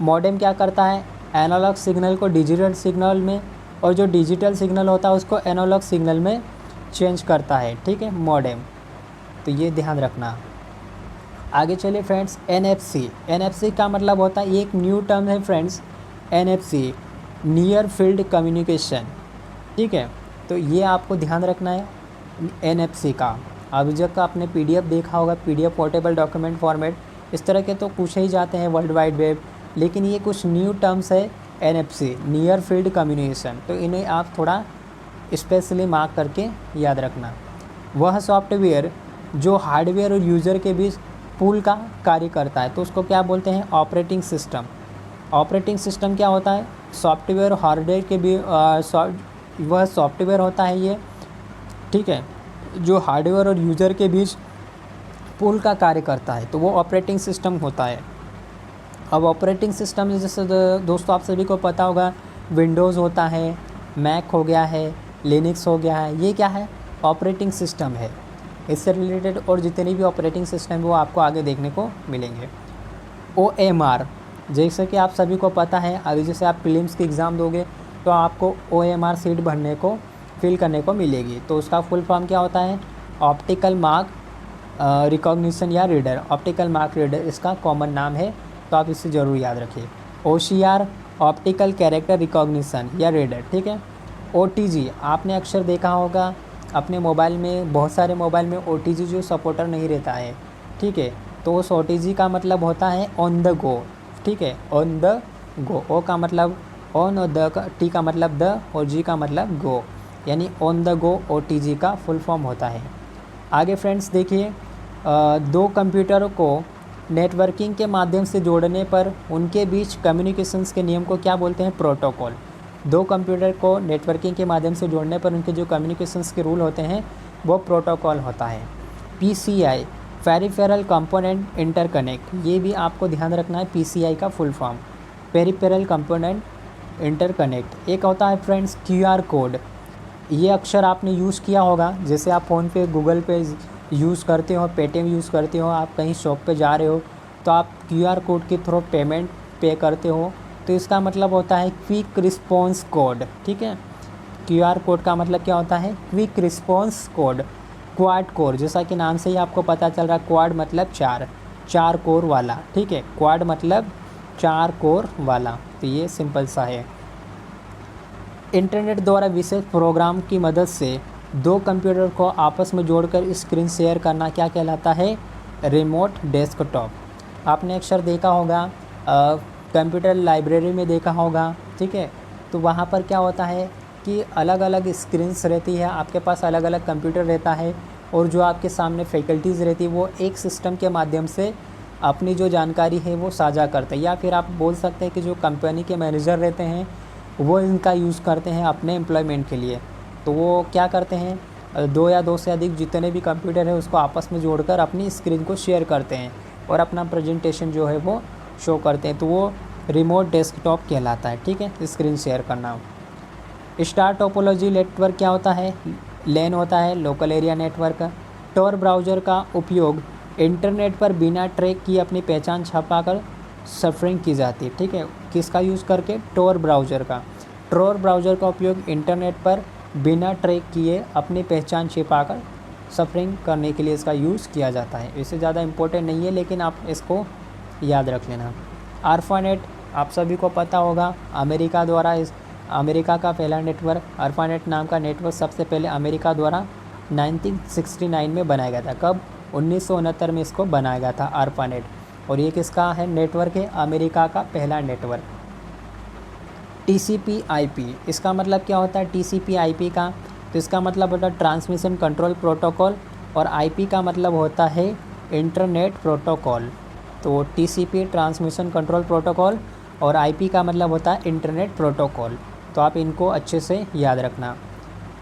A: मॉडेम क्या करता है, एनालॉग सिग्नल को डिजिटल सिग्नल में, और जो डिजिटल सिग्नल होता है उसको एनालॉग सिग्नल में चेंज करता है, ठीक है, मॉडेम। तो ये ध्यान रखना। आगे चलिए फ्रेंड्स, NFC। NFC का मतलब होता है, ये एक न्यू टर्म है friends, NFC, near field communication, ठीक है। तो ये आपको ध्यान रखना है NFC का। अभी जब का आपने PDF देखा होगा, PDF पोर्टेबल डॉक्यूमेंट फॉर्मेट, इस तरह के तो पूछे ही जाते हैं वर्ल्ड वाइड वेब, लेकिन ये कुछ न्यू टर्म्स है NFC, नियर फील्ड कम्युनिकेशन। तो इन्हें आप थोड़ा स्पेशली मार्क करके याद रखना। वह सॉफ्टवेयर जो हार्डवेयर और यूज़र के बीच पुल का कार्य करता है, तो उसको क्या बोलते हैं, ऑपरेटिंग सिस्टम। ऑपरेटिंग सिस्टम क्या होता है, सॉफ्टवेयर और हार्डवेयर के भी वह सॉफ्टवेयर होता है ये, ठीक है, जो हार्डवेयर और यूज़र के बीच पुल का कार्य करता है, तो वो ऑपरेटिंग सिस्टम होता है। अब ऑपरेटिंग सिस्टम जैसे दोस्तों आप सभी को पता होगा, विंडोज़ होता है, मैक हो गया है, लिनक्स हो गया है, ये क्या है, ऑपरेटिंग सिस्टम है। इससे रिलेटेड और जितनी भी ऑपरेटिंग सिस्टम वो आपको आगे देखने को मिलेंगे। OMR, जैसे कि आप सभी को पता है, अभी जैसे आप प्रीलिम्स की एग्ज़ाम दोगे तो आपको OMR सीट भरने को फिल करने को मिलेगी। तो उसका फुल फॉर्म क्या होता है, ऑप्टिकल मार्क रिकॉग्निशन या रीडर, ऑप्टिकल मार्क रीडर इसका कॉमन नाम है, तो आप इसे ज़रूर याद रखिए। OCR, ऑप्टिकल कैरेक्टर रिकॉग्निशन या रीडर, ठीक है। OTG, आपने अक्सर देखा होगा अपने मोबाइल में, बहुत सारे मोबाइल में OTG जो सपोर्टर नहीं रहता है, ठीक है, तो उस OTG का मतलब होता है ऑन द गो, ठीक है, ऑन द गो। O का मतलब ऑन और T का मतलब द और G का मतलब गो, यानी ऑन द गो OTG का फुल फॉर्म होता है। आगे फ्रेंड्स देखिए, दो कंप्यूटरों को नेटवर्किंग के माध्यम से जोड़ने पर उनके बीच कम्युनिकेशंस के नियम को क्या बोलते हैं, प्रोटोकॉल। दो कंप्यूटर को नेटवर्किंग के माध्यम से जोड़ने पर उनके जो कम्युनिकेशंस के रूल होते हैं वो प्रोटोकॉल होता है। PCI, पेरिफेरल कंपोनेंट इंटरकनेक्ट, ये भी आपको ध्यान रखना है, PCI का full form peripheral component interconnect. एक होता है फ्रेंड्स QR कोड, ये अक्सर आपने यूज़ किया होगा, जैसे आप फ़ोन पे, गूगल पे यूज़ करते हो, पेटीएम यूज़ करते हो, आप कहीं शॉप पे जा रहे हो तो आप QR कोड के थ्रू पेमेंट पे करते हो, तो इसका मतलब होता है क्विक रिस्पॉन्स कोड, ठीक है। QR कोड का मतलब क्या होता है, quick response code. Quad core, जैसा कि नाम से ही आपको पता चल रहा है, क्वाड मतलब चार कोर वाला, ठीक है, क्वाड मतलब 4 कोर वाला, तो ये सिंपल सा है। इंटरनेट द्वारा विशेष प्रोग्राम की मदद से दो कंप्यूटर को आपस में जोड़कर स्क्रीन शेयर करना क्या कहलाता है, रिमोट डेस्कटॉप। आपने अक्सर देखा होगा, कंप्यूटर लाइब्रेरी में देखा होगा, ठीक है, तो वहाँ पर क्या होता है कि अलग अलग स्क्रीन्स रहती है, आपके पास अलग अलग कंप्यूटर रहता है, और जो आपके सामने फैकल्टीज़ रहती है वो एक सिस्टम के माध्यम से अपनी जो जानकारी है वो साझा करते हैं, या फिर आप बोल सकते हैं कि जो कंपनी के मैनेजर रहते हैं वो इनका यूज़ करते हैं अपने एम्प्लॉयमेंट के लिए। तो वो क्या करते हैं, 2 या 2 से अधिक जितने भी कंप्यूटर है उसको आपस में जोड़कर अपनी स्क्रीन को शेयर करते हैं और अपना प्रेजेंटेशन जो है वो शो करते हैं। तो वो रिमोट डेस्कटॉप कहलाता है, ठीक है, स्क्रीन शेयर करना। स्टार टोपोलॉजी नेटवर्क क्या होता है, लैन होता है, local area network. Tor browser का उपयोग इंटरनेट पर बिना ट्रैक किए अपनी पहचान छुपाकर सर्फिंग की जाती है, ठीक है, किसका यूज़ करके, टॉर ब्राउज़र का। टॉर ब्राउज़र का उपयोग इंटरनेट पर बिना ट्रैक किए अपनी पहचान छिपाकर सर्फिंग करने के लिए इसका यूज़ किया जाता है। इससे ज़्यादा इम्पोर्टेंट नहीं है, लेकिन आप इसको याद रख लेना। आर्पानेट आप सभी को पता होगा, अमेरिका का पहला नेटवर्क। आर्पानेट नाम का नेटवर्क सबसे पहले अमेरिका द्वारा 1969 में बनाया गया था। कब, 1969 में इसको बनाया गया था आर्पानेट। और ये किसका है नेटवर्क है, अमेरिका का पहला नेटवर्क। TCP/IP, इसका मतलब क्या होता है TCP/IP का, तो इसका मतलब होता है ट्रांसमिशन कंट्रोल प्रोटोकॉल, और IP का मतलब होता है इंटरनेट प्रोटोकॉल। तो TCP ट्रांसमिशन कंट्रोल प्रोटोकॉल और IP का मतलब होता है इंटरनेट प्रोटोकॉल। तो आप इनको अच्छे से याद रखना।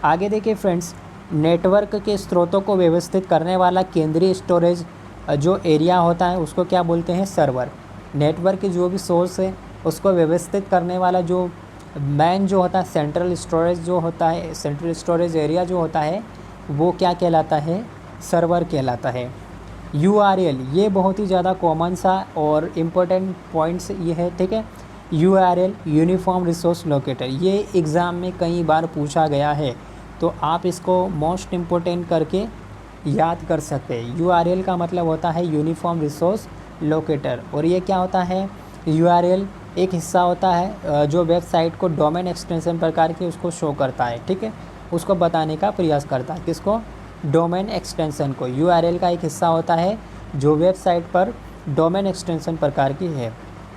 A: आगे देखिए फ्रेंड्स, नेटवर्क के स्रोतों को व्यवस्थित करने वाला केंद्रीय स्टोरेज जो एरिया होता है उसको क्या बोलते हैं, सर्वर। नेटवर्क के जो भी सोर्स है उसको व्यवस्थित करने वाला जो मैन जो होता है, सेंट्रल स्टोरेज जो होता है, सेंट्रल स्टोरेज एरिया जो होता है वो क्या कहलाता है, सर्वर कहलाता है। URL, ये बहुत ही ज़्यादा कॉमन सा और इम्पोर्टेंट पॉइंट्स ये है, ठीक है। URL यूनिफॉर्म रिसोर्स लोकेटर, ये एग्ज़ाम में कई बार पूछा गया है, तो आप इसको मोस्ट इम्पोर्टेंट करके याद कर सकते हैं। URL का मतलब होता है यूनिफॉर्म रिसोर्स लोकेटर। और ये क्या होता है, URL एक हिस्सा होता है जो वेबसाइट को डोमेन एक्सटेंशन प्रकार के उसको शो करता है, ठीक है, उसको बताने का प्रयास करता है, किसको, डोमेन एक्सटेंशन को। URL का एक हिस्सा होता है जो वेबसाइट पर डोमेन एक्सटेंशन प्रकार की है।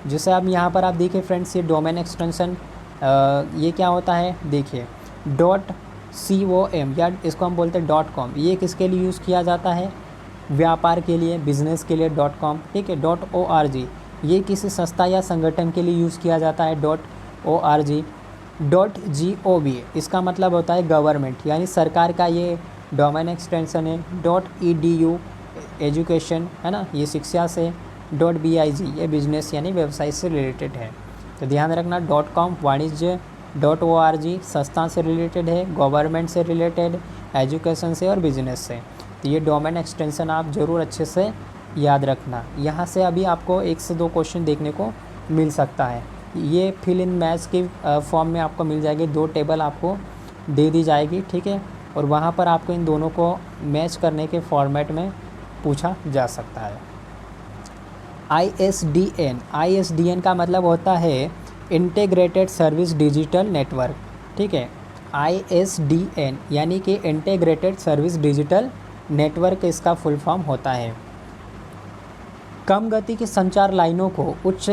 A: जैसे अब यहाँ पर आप देखिए फ्रेंड्स, ये डोमेन एक्सटेंशन ये क्या होता है, देखिए .com या इसको हम बोलते हैं .com, ये किसके लिए यूज़ किया जाता है, व्यापार के लिए, बिजनेस के लिए .com, ठीक है। .org ये किसी संस्था या संगठन के लिए यूज़ किया जाता है .org। .gov इसका मतलब होता है गवर्नमेंट यानी सरकार का ये डोमेन एक्सटेंशन है। .edu एजुकेशन है ना, ये शिक्षा से। .big ये बिजनेस यानी व्यवसाय से रिलेटेड है। तो ध्यान रखना, .com वाणिज्य, .org संस्था से रिलेटेड है, गवर्नमेंट से रिलेटेड, एजुकेशन से और बिजनेस से। तो ये डोमेन एक्सटेंशन आप ज़रूर अच्छे से याद रखना। यहाँ से अभी आपको 1 से 2 क्वेश्चन देखने को मिल सकता है। ये फिल इन मैच के फॉर्म में आपको मिल जाएगी, 2 टेबल आपको दे दी जाएगी, ठीक है, और वहाँ पर आपको इन दोनों को मैच करने के फॉर्मेट में पूछा जा सकता है। ISDN का मतलब होता है इंटीग्रेटेड सर्विस डिजिटल नेटवर्क, ठीक है। ISDN यानी कि इंटीग्रेटेड सर्विस डिजिटल नेटवर्क इसका फुल फॉर्म होता है। कम गति की संचार लाइनों को उच्च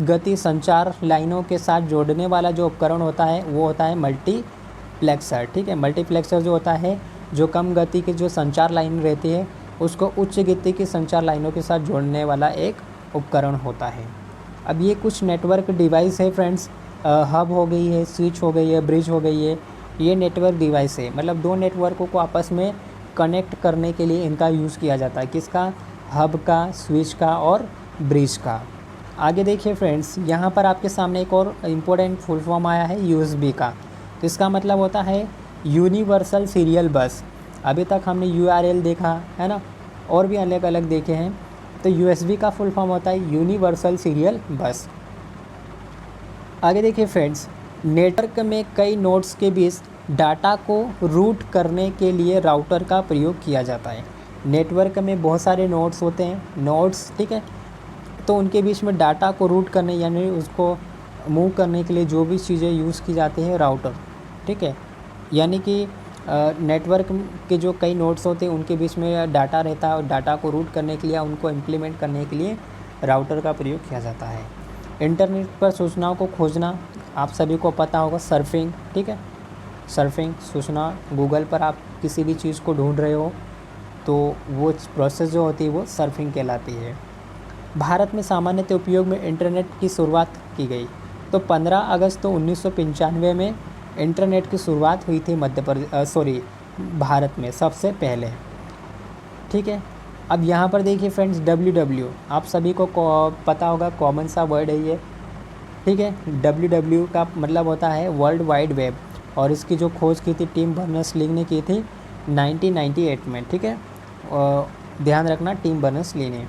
A: गति संचार लाइनों के साथ जोड़ने वाला जो उपकरण होता है वो होता है मल्टीप्लेक्सर, ठीक है। मल्टीप्लेक्सर जो होता है, जो कम गति की जो संचार लाइन रहती है उसको उच्च गति की संचार लाइनों के साथ जोड़ने वाला एक उपकरण होता है। अब ये कुछ नेटवर्क डिवाइस है फ्रेंड्स, हब हो गई है, स्विच हो गई है, ब्रिज हो गई है, ये नेटवर्क डिवाइस है। मतलब 2 नेटवर्कों को आपस में कनेक्ट करने के लिए इनका यूज़ किया जाता है, किसका, हब का, स्विच का और ब्रिज का। आगे देखिए फ्रेंड्स, यहाँ पर आपके सामने एक और इम्पोर्टेंट फुल फॉर्म आया है USB का। तो इसका मतलब होता है यूनिवर्सल सीरियल बस। अभी तक हमने URL देखा है ना, और भी अलग अलग देखे हैं। तो USB का फुल फॉर्म होता है यूनिवर्सल सीरियल बस। आगे देखिए फ्रेंड्स, नेटवर्क में कई नोड्स के बीच डाटा को रूट करने के लिए राउटर का प्रयोग किया जाता है। नेटवर्क में बहुत सारे नोड्स होते हैं, नोड्स, ठीक है, तो उनके बीच में डाटा को रूट करने यानी उसको मूव करने के लिए जो भी चीज़ें यूज़ की जाती है, राउटर, ठीक है। यानी कि नेटवर्क के जो कई नोड्स होते हैं उनके बीच में डाटा रहता है और डाटा को रूट करने के लिए, उनको इम्प्लीमेंट करने के लिए राउटर का प्रयोग किया जाता है। इंटरनेट पर सूचनाओं को खोजना आप सभी को पता होगा, सर्फिंग, ठीक है। सर्फिंग सूचना, गूगल पर आप किसी भी चीज़ को ढूंढ रहे हो तो वो प्रोसेस जो होती है वो सर्फिंग कहलाती है। भारत में सामान्यतः उपयोग में इंटरनेट की शुरुआत की गई। तो 15 अगस्त तो 1995 में इंटरनेट की शुरुआत हुई थी भारत में सबसे पहले, ठीक है। अब यहाँ पर देखिए फ्रेंड्स, www आप सभी को पता होगा, कॉमन सा वर्ड है ये, ठीक है। WW का मतलब होता है वर्ल्ड वाइड वेब, और इसकी जो खोज की थी टिम बर्नर्स-ली ने की थी 1998 में, ठीक है। और ध्यान रखना टिम बर्नर्स-ली ने।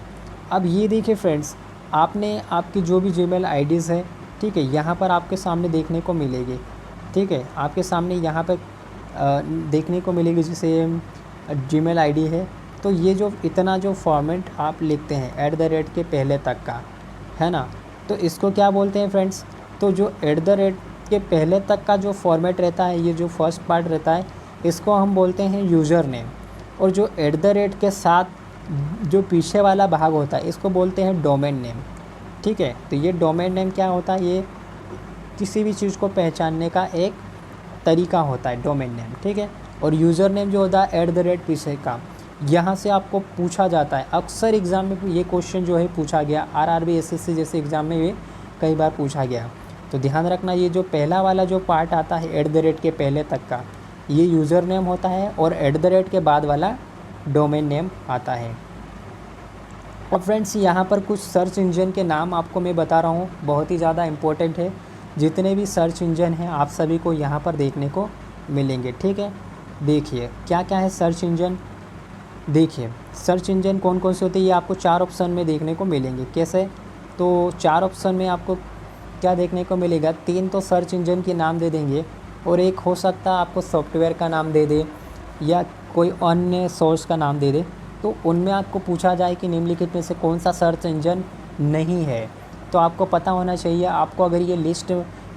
A: अब ये देखिए फ्रेंड्स, आपने आपकी जो भी जीमेल आईडीज़ है, ठीक है, यहाँ पर आपके सामने देखने को मिलेगी, ठीक है। आपके सामने यहाँ पर देखने को मिलेगी जैसे जीमेल आईडी है, तो ये जो इतना जो फॉर्मेट आप लिखते हैं @ के पहले तक का, है ना, तो इसको क्या बोलते हैं फ्रेंड्स? तो जो @ के पहले तक का जो फॉर्मेट रहता है, ये जो फर्स्ट पार्ट रहता है, इसको हम बोलते हैं यूज़र नेम। और जो @ के साथ जो पीछे वाला भाग होता है, इसको बोलते हैं डोमेन नेम, ठीक है। तो ये डोमेन नेम क्या होता है? ये किसी भी चीज़ को पहचानने का एक तरीका होता है, डोमेन नेम, ठीक है। और यूज़र नेम जो होता है @ पीछे का, यहाँ से आपको पूछा जाता है। अक्सर एग्ज़ाम में ये क्वेश्चन जो है पूछा गया, RRB SSC जैसे एग्ज़ाम में ये कई बार पूछा गया। तो ध्यान रखना, ये जो पहला वाला जो पार्ट आता है @ के पहले तक का, ये यूज़र नेम होता है, और @ के बाद वाला डोमेन नेम आता है। और फ्रेंड्स, यहाँ पर कुछ सर्च इंजन के नाम आपको मैं बता रहा हूँ, बहुत ही ज़्यादा इम्पोर्टेंट है। जितने भी सर्च इंजन हैं आप सभी को यहाँ पर देखने को मिलेंगे, ठीक है। देखिए क्या क्या है सर्च इंजन। देखिए सर्च इंजन कौन कौन से होते हैं, ये आपको 4 ऑप्शन में देखने को मिलेंगे। कैसे? तो 4 ऑप्शन में आपको क्या देखने को मिलेगा? 3 तो सर्च इंजन के नाम दे देंगे, और एक हो सकता है आपको सॉफ्टवेयर का नाम दे दे, या कोई अन्य सोर्स का नाम दे दे। तो उनमें आपको पूछा जाए कि निम्नलिखित में से कौन सा सर्च इंजन नहीं है, तो आपको पता होना चाहिए। आपको अगर ये लिस्ट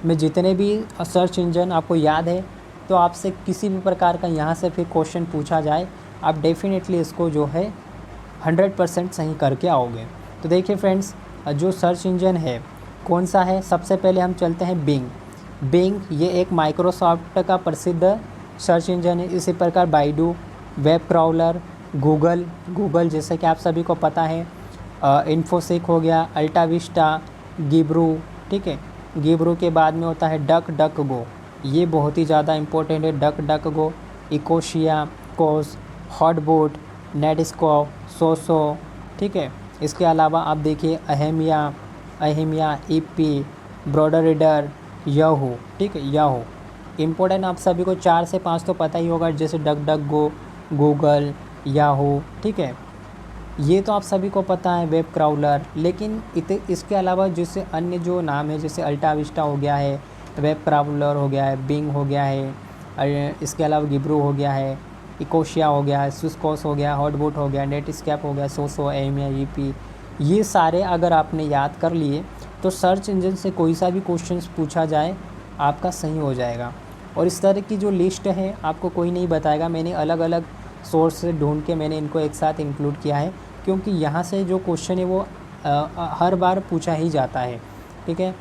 A: में जितने भी सर्च इंजन आपको याद है, तो आपसे किसी भी प्रकार का यहाँ से फिर क्वेश्चन पूछा जाए, आप डेफिनेटली इसको जो है 100% सही करके आओगे। तो देखिए फ्रेंड्स, जो सर्च इंजन है कौन सा है, सबसे पहले हम चलते हैं बिंग। बिंग ये एक माइक्रोसॉफ्ट का प्रसिद्ध सर्च इंजन है। इसी प्रकार बाइडू, वेब क्राउलर, गूगल जैसे कि आप सभी को पता है, इन्फोसिक हो गया, अल्टा विस्टा, गिब्रू, ठीक है। गिब्रू के बाद में होता है डक गो, ये बहुत ही ज़्यादा इम्पोर्टेंट है। डक गो, इकोशिया, कोस, हॉटबॉट, नेटस्कोप, सोसो, ठीक है। इसके अलावा आप देखिए अहिमिया, ईपी, ब्रॉडर रीडर, याहू, ठीक है। याहू इम्पोर्टेंट, आप सभी को 4 से 5 तो पता ही होगा, जैसे डक गो, गूगल, याहू, ठीक है। ये तो आप सभी को पता है, वेब क्राउलर। लेकिन इसके अलावा जैसे अन्य जो नाम है, जैसे अल्टा विस्टा हो गया है, वेब क्राउलर हो गया है, बिंग हो गया है, इसके अलावा गिब्रू हो गया है, इकोशिया हो गया है, स्विसकोस हो गया, हॉटबॉट हो गया, नेटस्केप हो गया, सोसो, एमिया, ईपी, ये सारे अगर आपने याद कर लिए, तो सर्च इंजन से कोई सा भी क्वेश्चन पूछा जाए आपका सही हो जाएगा। और इस तरह की जो लिस्ट है आपको कोई नहीं बताएगा, मैंने अलग अलग सोर्स से ढूंढ के मैंने इनको एक साथ इंक्लूड किया है, क्योंकि यहाँ से जो क्वेश्चन है वो हर बार पूछा ही जाता है, ठीक है।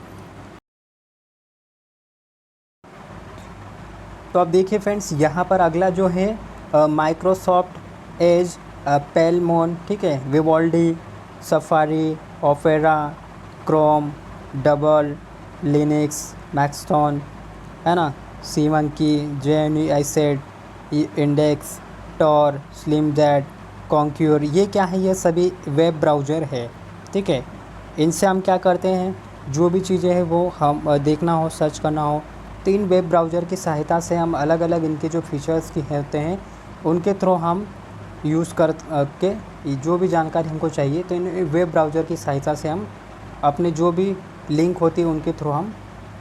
A: तो अब देखिए फ्रेंड्स, यहाँ पर अगला जो है माइक्रोसॉफ्ट एज, पेलमोन, ठीक है, Vivaldi, Safari, Opera, Chrome, double, Linux, Maxthon, है ना, सीमंकी, जेएनयू आईसेट, इंडेक्स, टॉर, स्लिमजेट, कॉन्क्यूर, ये क्या है? ये सभी वेब ब्राउज़र है, ठीक है। इनसे हम क्या करते हैं, जो भी चीज़ें हैं वो हम देखना हो, सर्च करना हो, तो इन वेब ब्राउज़र की सहायता से हम अलग अलग इनके जो फीचर्स की होते हैं उनके थ्रू हम यूज़ कर के जो भी जानकारी हमको चाहिए, तो इन वेब ब्राउज़र की सहायता से हम अपने जो भी लिंक होती है उनके थ्रू हम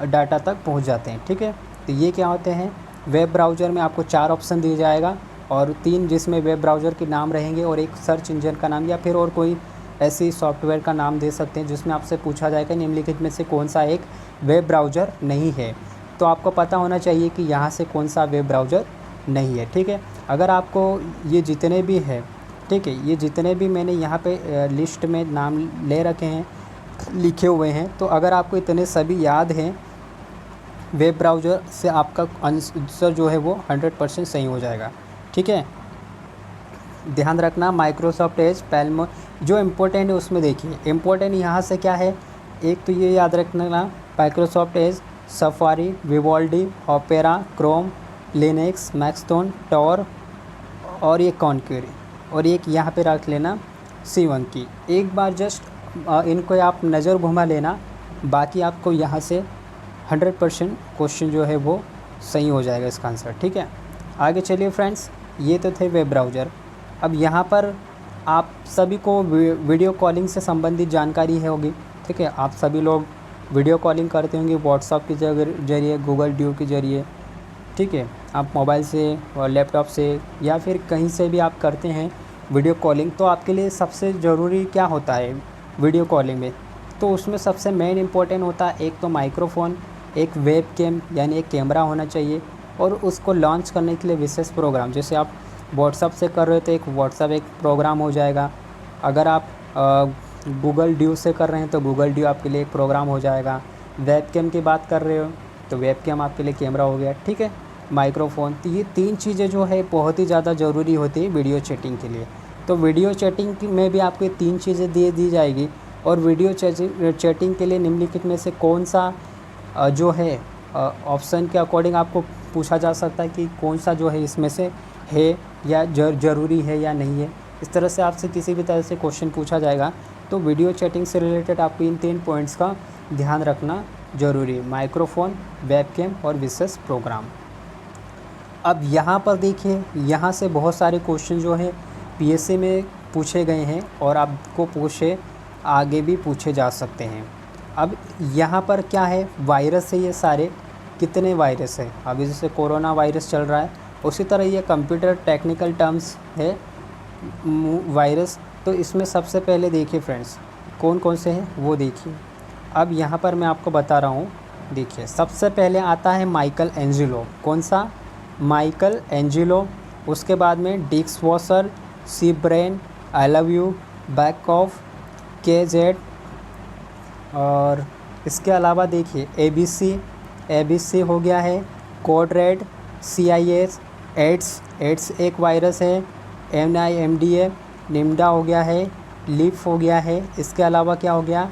A: डाटा तक पहुंच जाते हैं, ठीक है। तो ये क्या होते हैं, वेब ब्राउज़र में आपको 4 ऑप्शन दिया जाएगा, और 3 जिसमें वेब ब्राउज़र के नाम रहेंगे, और एक सर्च इंजन का नाम, या फिर और कोई ऐसी सॉफ्टवेयर का नाम दे सकते हैं जिसमें आपसे पूछा जाएगा निम्नलिखित में से कौन सा एक वेब ब्राउज़र नहीं है। तो आपको पता होना चाहिए कि यहाँ से कौन सा वेब ब्राउज़र नहीं है, ठीक है। अगर आपको ये जितने भी है, ठीक है, ये जितने भी मैंने यहाँ पे लिस्ट में नाम ले रखे हैं, लिखे हुए हैं, तो अगर आपको इतने सभी याद हैं वेब ब्राउज़र से, आपका आंसर जो है वो 100% सही हो जाएगा, ठीक है। ध्यान रखना, माइक्रोसॉफ्ट एज, पेलमोन, जो इम्पोर्टेंट है उसमें देखिए, इम्पोर्टेंट यहाँ से क्या है, एक तो ये याद रखना, Microsoft Edge, Safari, Vivaldi, Opera, Chrome, Linux, Maxthon, Tor, और ये कॉन्क्यूर, और एक यहाँ पे रख लेना सीमंकी। एक बार जस्ट इनको आप नज़र घुमा लेना, बाकी आपको यहाँ से 100% क्वेश्चन जो है वो सही हो जाएगा इसका आंसर, ठीक है। आगे चलिए फ्रेंड्स, ये तो थे वेब ब्राउज़र। अब यहाँ पर आप सभी को वीडियो कॉलिंग से संबंधित जानकारी है होगी, ठीक है। आप सभी लोग वीडियो कॉलिंग करते होंगे व्हाट्सअप के जरिए, गूगल ड्यू के ज़रिए, ठीक है। आप मोबाइल से और लैपटॉप से या फिर कहीं से भी आप करते हैं वीडियो कॉलिंग। तो आपके लिए सबसे ज़रूरी क्या होता है वीडियो कॉलिंग में? तो उसमें सबसे मेन इम्पोर्टेंट होता है एक तो माइक्रोफ़ोन, एक वेब कैम यानी एक कैमरा होना चाहिए, और उसको लॉन्च करने के लिए विशेष प्रोग्राम। जैसे आप व्हाट्सअप से कर रहे हो तो एक व्हाट्सअप एक प्रोग्राम हो जाएगा। अगर आप गूगल ड्यू से कर रहे हैं तो गूगल ड्यू आपके लिए एक प्रोग्राम हो जाएगा। वेब कैम की बात कर रहे हो तो वेब कैम आपके लिए कैमरा हो गया, ठीक है। माइक्रोफ़ोन, तो ये 3 चीज़ें जो है बहुत ही ज़्यादा ज़रूरी होती है वीडियो चैटिंग के लिए। तो वीडियो चैटिंग में भी आपको ये 3 चीज़ें दी जाएगी। और वीडियो चैटिंग के लिए निम्नलिखित में से कौन सा जो है ऑप्शन के अकॉर्डिंग आपको पूछा जा सकता है कि कौन सा जो है इसमें से है या ज़रूरी है या नहीं है। इस तरह से आपसे किसी भी तरह से क्वेश्चन पूछा जाएगा तो वीडियो चैटिंग से रिलेटेड आपको इन 3 पॉइंट्स का ध्यान रखना ज़रूरी है, माइक्रोफ़ोन, वेबकैम और विशेष प्रोग्राम। अब यहाँ पर देखिए, यहाँ से बहुत सारे क्वेश्चन जो है पीएससी में पूछे गए हैं और आपको आगे भी पूछे जा सकते हैं। अब यहाँ पर क्या है, वायरस है ये सारे। कितने वायरस है? अभी जैसे कोरोना वायरस चल रहा है, उसी तरह ये कंप्यूटर टेक्निकल टर्म्स है वायरस। तो इसमें सबसे पहले देखिए फ्रेंड्स कौन कौन से हैं वो देखिए। अब यहाँ पर मैं आपको बता रहा हूँ, देखिए सबसे पहले आता है माइकल एंजेलो। कौन सा? Michael Angelo. उसके बाद में डिक्स washer, C brain, I love you, back off, KZ, और इसके अलावा देखिए ABC हो गया है, कोड रेड, CIS, एड्स एक वायरस है, NIMDA, निम्डा हो गया है, लीफ हो गया है। इसके अलावा क्या हो गया?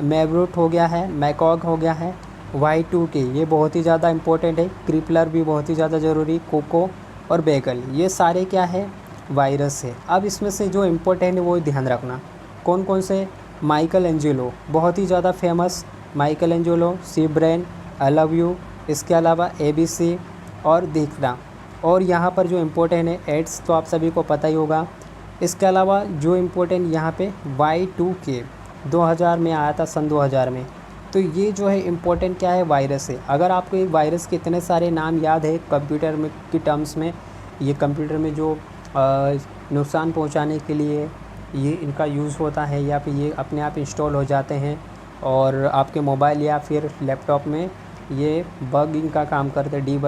A: मैब्रूट हो गया है, मैकॉग हो गया है, Y2K ये बहुत ही ज़्यादा इंपॉर्टेंट है, क्रिपलर भी बहुत ही ज़्यादा ज़रूरी, कोको और बेगल, ये सारे क्या है? वायरस है। अब इसमें से जो इम्पोर्टेंट है वो ध्यान रखना। कौन कौन से? माइकल एंजेलो बहुत ही ज़्यादा famous, Michael Angelo, C brain, I love you, इसके अलावा ABC और देखना। और यहाँ पर जो इम्पोर्टेंट है एड्स, तो आप सभी को पता ही होगा। इसके अलावा जो इम्पोर्टेंट यहाँ पे Y2K 2000 में आया था, सन 2000 में। तो ये जो है इम्पोर्टेंट क्या है? वायरस है। अगर आपको ये वायरस के इतने सारे नाम याद है कंप्यूटर में की टर्म्स में, ये कंप्यूटर में जो नुकसान पहुंचाने के लिए ये इनका यूज़ होता है या फिर ये अपने आप इंस्टॉल हो जाते हैं और आपके मोबाइल या फिर लैपटॉप में ये बगिंग का काम करते हैं,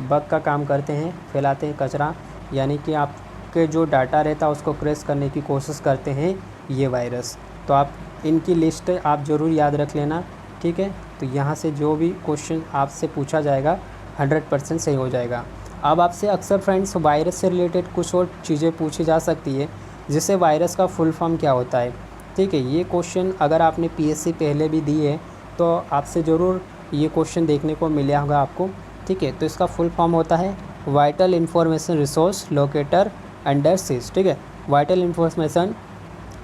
A: बग का काम करते हैं, फैलाते हैं कचरा, यानी कि आपके जो डाटा रहता है उसको क्रैश करने की कोशिश करते हैं ये वायरस। तो आप इनकी लिस्ट आप ज़रूर याद रख लेना, ठीक है। तो यहाँ से जो भी क्वेश्चन आपसे पूछा जाएगा 100% सही हो जाएगा। अब आपसे अक्सर फ्रेंड्स वायरस से रिलेटेड कुछ और चीज़ें पूछी जा सकती है, जैसे वायरस का फुल फॉर्म क्या होता है, ठीक है। ये क्वेश्चन अगर आपने PSC पहले भी दी है तो आपसे ज़रूर ये क्वेश्चन देखने को मिला होगा आपको, ठीक है। तो इसका फुल फॉर्म होता है vital information resource locator under seize, ठीक है। Vital information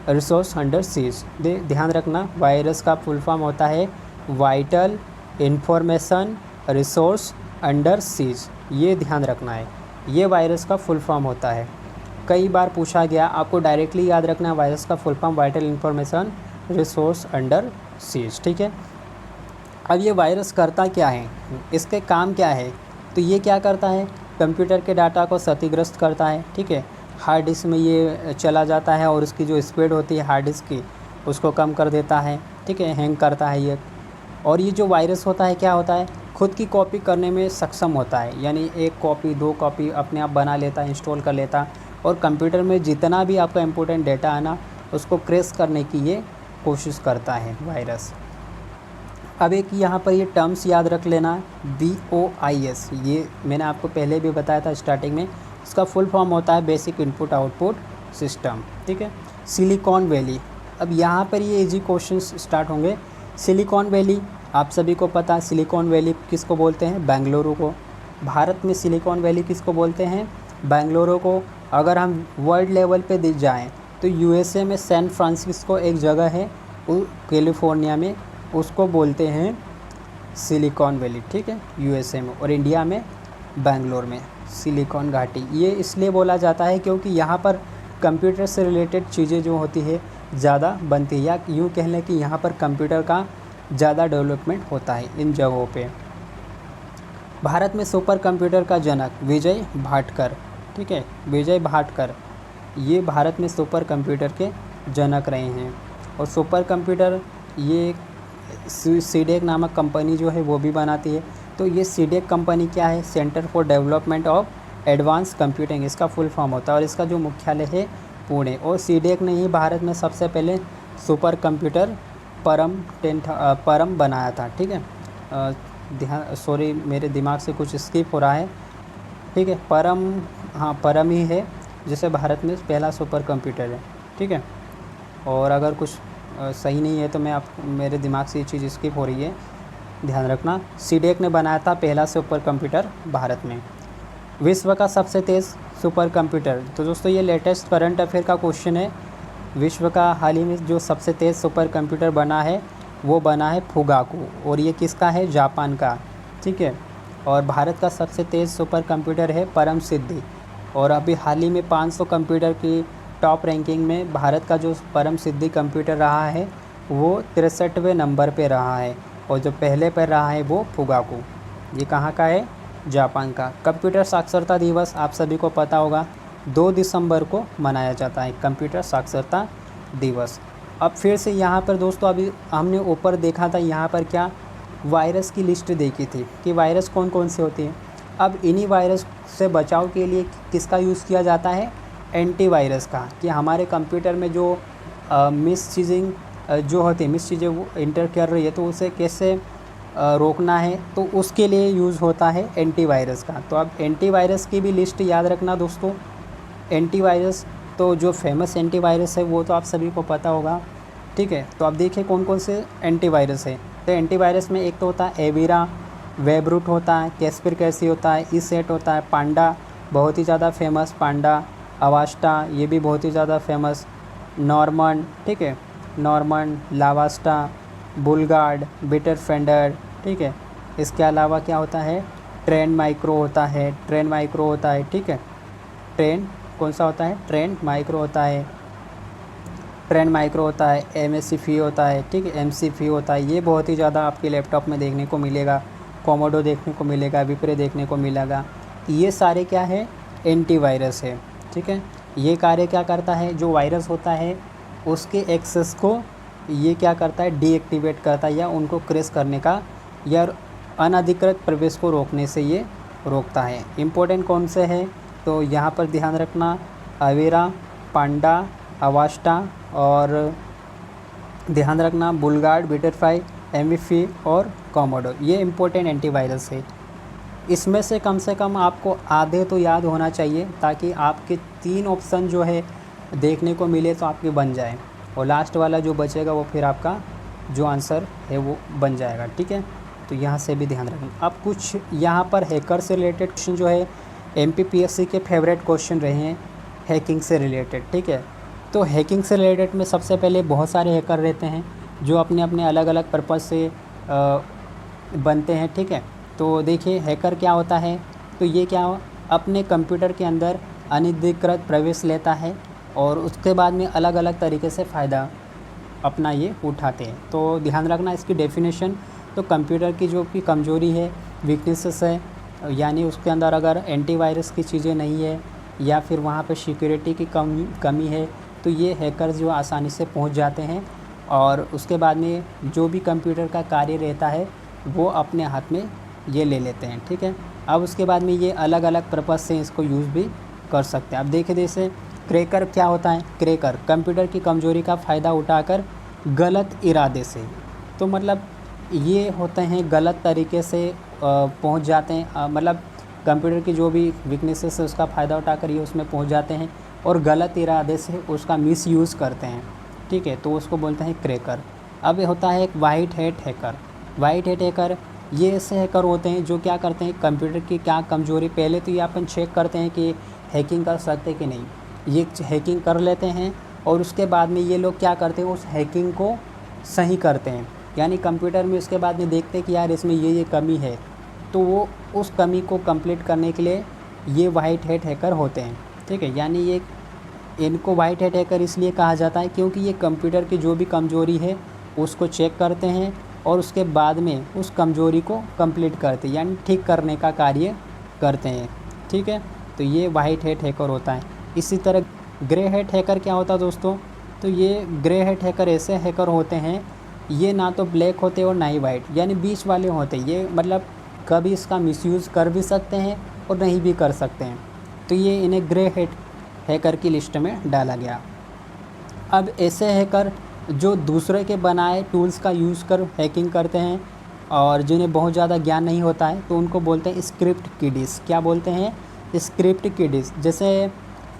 A: resource under seize, ध्यान रखना, वायरस का फुल फॉर्म होता है vital information resource under seize, ये ध्यान रखना है, ये वायरस का फुल फॉर्म होता है। कई बार पूछा गया, आपको डायरेक्टली याद रखना है वायरस का full form vital information resource under seize, ठीक है। अब ये वायरस करता क्या है, इसके काम क्या है? तो ये क्या करता है? कंप्यूटर के डाटा को क्षतिग्रस्त करता है, ठीक है। हार्ड डिस्क में ये चला जाता है और उसकी जो स्पीड होती है हार्ड डिस्क की उसको कम कर देता है, ठीक है, हैंग करता है ये। और ये जो वायरस होता है क्या होता है? खुद की कॉपी करने में सक्षम होता है, यानी 1 कॉपी 2 कॉपी अपने आप बना लेता है, इंस्टॉल कर लेता है, और कंप्यूटर में जितना भी आपका इम्पोर्टेंट डाटा है ना उसको क्रैश करने की ये कोशिश करता है वायरस। अब एक यहाँ पर ये टर्म्स याद रख लेना, BOIS, ये मैंने आपको पहले भी बताया था स्टार्टिंग में, इसका फुल फॉर्म होता है बेसिक इनपुट आउटपुट सिस्टम, ठीक है। सिलिकॉन वैली, अब यहाँ पर ये इजी क्वेश्चन स्टार्ट होंगे। सिलिकॉन वैली आप सभी को पता है, सिलिकॉन वैली किसको बोलते हैं? बेंगलुरु को। भारत में सिलिकॉन वैली किसको बोलते हैं? बेंगलुरु को। अगर हम वर्ल्ड लेवल पे जाएं तो USA में सैन फ्रांसिस्को एक जगह है कैलिफोर्निया में, उसको बोलते हैं सिलिकॉन वैली, ठीक है, यूएसए में। और इंडिया में बेंगलोर में सिलिकॉन घाटी। ये इसलिए बोला जाता है क्योंकि यहाँ पर कंप्यूटर से रिलेटेड चीज़ें जो होती है ज़्यादा बनती है, या यूँ कह लें कि यहाँ पर कंप्यूटर का ज़्यादा डेवलपमेंट होता है इन जगहों पे। भारत में सुपर कंप्यूटर का जनक विजय भाटकर, ठीक है, विजय भाटकर, ये भारत में सुपर कंप्यूटर के जनक रहे हैं। और सुपर कंप्यूटर ये सीडेक नामक कंपनी जो है वो भी बनाती है। तो ये सीडेक कंपनी क्या है? Centre for development of advance computing, इसका फुल फॉर्म होता है। और इसका जो मुख्यालय है पुणे। और सीडेक ने ही भारत में सबसे पहले सुपर कंप्यूटर परम बनाया था, ठीक है। ध्यान, सॉरी मेरे दिमाग से कुछ स्किप हो रहा है, ठीक है। परम, हाँ परम ही है, जैसे भारत में पहला सुपर कंप्यूटर है, ठीक है। और अगर कुछ सही नहीं है तो मैं मेरे दिमाग से ये चीज़ स्किप हो रही है, ध्यान रखना। सीडेक ने बनाया था पहला सुपर कंप्यूटर भारत में। विश्व का सबसे तेज़ सुपर कंप्यूटर, तो दोस्तों ये लेटेस्ट करंट अफेयर का क्वेश्चन है। विश्व का हाल ही में जो सबसे तेज़ सुपर कंप्यूटर बना है वो बना है फुगाकू, और ये किसका है? जापान का, ठीक है। और भारत का सबसे तेज़ सुपर कंप्यूटर है परम सिद्धि। और अभी हाल ही में 500 कंप्यूटर की टॉप रैंकिंग में भारत का जो परम सिद्धि कंप्यूटर रहा है वो 63वें नंबर पे रहा है। और जो पहले पर रहा है वो फुगाकू। ये कहाँ का है? जापान का। कंप्यूटर साक्षरता दिवस आप सभी को पता होगा 2 दिसंबर को मनाया जाता है, कंप्यूटर साक्षरता दिवस। अब फिर से यहाँ पर दोस्तों, अभी हमने ऊपर देखा था यहाँ पर क्या, वायरस की लिस्ट देखी थी कि वायरस कौन कौन से होते हैं। अब इन्हीं वायरस से बचाव के लिए किसका यूज़ किया जाता है? एंटीवायरस का। कि हमारे कंप्यूटर में जो मिस चीज़ें जो होती है, मिस चीज़ें वो इंटर कर रही है, तो उसे कैसे रोकना है, तो उसके लिए यूज़ होता है एंटीवायरस का। तो अब एंटीवायरस की भी लिस्ट याद रखना दोस्तों। एंटीवायरस, तो जो फेमस एंटीवायरस है वो तो आप सभी को पता होगा, ठीक है। तो अब देखिए कौन कौन से एंटीवायरस है। तो एंटीवायरस में एक तो होता है एविरा, वेबरूट होता है, कैस्परकैसी होता है, ईसेट होता है, पांडा बहुत ही ज़्यादा फेमस, पांडा, अवास्टा ये भी बहुत ही ज़्यादा फेमस, नॉर्मन, ठीक है, नॉर्मन, लावास्टा, बुलगार्ड, बिटरफेंडर, ठीक है। इसके अलावा क्या होता है? ट्रेंड माइक्रो होता है, ट्रेंड माइक्रो होता है, ठीक है। ट्रेंड कौन सा होता है? ट्रेंड माइक्रो होता है, ट्रेंड माइक्रो होता है, एमएससी होता है, ठीक है, एमसी होता है। ये बहुत ही ज़्यादा आपके लैपटॉप में देखने को मिलेगा, कोमोडो देखने को मिलेगा, विप्रे देखने को मिलेगा। ये सारे क्या है? एंटीवायरस है, ठीक है। ये कार्य क्या करता है? जो वायरस होता है उसके एक्सेस को ये क्या करता है? डीएक्टिवेट करता है, या उनको क्रैश करने का या अनधिकृत प्रवेश को रोकने से ये रोकता है। इम्पोर्टेंट कौन से हैं? तो यहाँ पर ध्यान रखना, अवेरा, पांडा, अवास्टा, और ध्यान रखना बुलगार्ड, बिटरफ्लाई, एमवीफी और कोमोडो, ये इम्पोर्टेंट एंटीवायरस है। इसमें से कम आपको आधे तो याद होना चाहिए, ताकि आपके 3 ऑप्शन जो है देखने को मिले तो आपके बन जाए, और लास्ट वाला जो बचेगा वो फिर आपका जो आंसर है वो बन जाएगा, ठीक है। तो यहाँ से भी ध्यान रखें। अब कुछ यहाँ पर हैकर से रिलेटेड क्वेश्चन जो है एमपीपीएससी के फेवरेट क्वेश्चन रहे हैं, हैकिंग से रिलेटेड, ठीक है। तो हैकिंग से रिलेटेड में सबसे पहले बहुत सारे हैकर रहते हैं जो अपने अपने अलग अलग पर्पज़ से बनते हैं, ठीक है। तो देखिए हैकर क्या होता है, तो ये क्या अपने कंप्यूटर के अंदर अनधिकृत प्रवेश लेता है और उसके बाद में अलग अलग तरीके से फ़ायदा अपना ये उठाते हैं। तो ध्यान रखना इसकी डेफिनेशन। तो कंप्यूटर की जो भी कमज़ोरी है, वीकनेसेस है, यानी उसके अंदर अगर एंटीवायरस की चीज़ें नहीं है या फिर वहाँ पे सिक्योरिटी की कमी है, तो ये हैकर्स जो आसानी से पहुँच जाते हैं और उसके बाद में जो भी कंप्यूटर का कार्य रहता है वो अपने हाथ में ये ले लेते हैं, ठीक है। अब उसके बाद में ये अलग अलग पर्पज़ से इसको यूज़ भी कर सकते हैं। अब देखिए जैसे क्रैकर क्या होता है? क्रैकर कंप्यूटर की कमज़ोरी का फ़ायदा उठाकर गलत इरादे से, तो मतलब ये होते हैं गलत तरीके से पहुंच जाते हैं, मतलब कंप्यूटर की जो भी वीकनेसेस है उसका फ़ायदा उठाकर ये उसमें पहुंच जाते हैं और गलत इरादे से उसका मिसयूज़ करते हैं, ठीक है। तो उसको बोलते हैं क्रैकर। अब होता है एक white hat hacker. White hat hacker ये ऐसे हैकर होते हैं जो क्या करते हैं, कंप्यूटर की क्या कमज़ोरी, पहले तो ये अपन चेक करते हैं कि हैकिंग कर सकते कि नहीं, ये हैकिंग कर लेते हैं और उसके बाद में ये लोग क्या करते हैं, उस हैकिंग को
B: सही करते हैं, यानी कंप्यूटर में उसके बाद में देखते हैं कि यार इसमें ये कमी है, तो वो उस कमी को कंप्लीट करने के लिए ये वाइट हैट हैकर होते हैं। ठीक है, यानी ये इनको वाइट हैट हैकर इसलिए कहा जाता है क्योंकि ये कंप्यूटर की जो भी कमज़ोरी है उसको चेक करते हैं और उसके बाद में उस कमज़ोरी को कंप्लीट करते हैं, यानी ठीक करने का कार्य करते हैं। ठीक है, तो ये वाइट हैट हैकर होता है। इसी तरह ग्रे हैट हैकर क्या होता है दोस्तों, तो ये ग्रे हैट हैकर ऐसे हैकर होते हैं, ये ना तो ब्लैक होते और ना ही वाइट, यानी बीच वाले होते हैं। ये मतलब कभी इसका मिसयूज़ कर भी सकते हैं और नहीं भी कर सकते हैं, तो ये इन्हें ग्रे हैट हैकर की लिस्ट में डाला गया। अब ऐसे हैकर जो दूसरे के बनाए टूल्स का यूज़ कर हैकिंग करते हैं और जिन्हें बहुत ज़्यादा ज्ञान नहीं होता है, तो उनको बोलते हैं स्क्रिप्ट किडीज़। क्या बोलते हैं? स्क्रिप्ट किडीज़। जैसे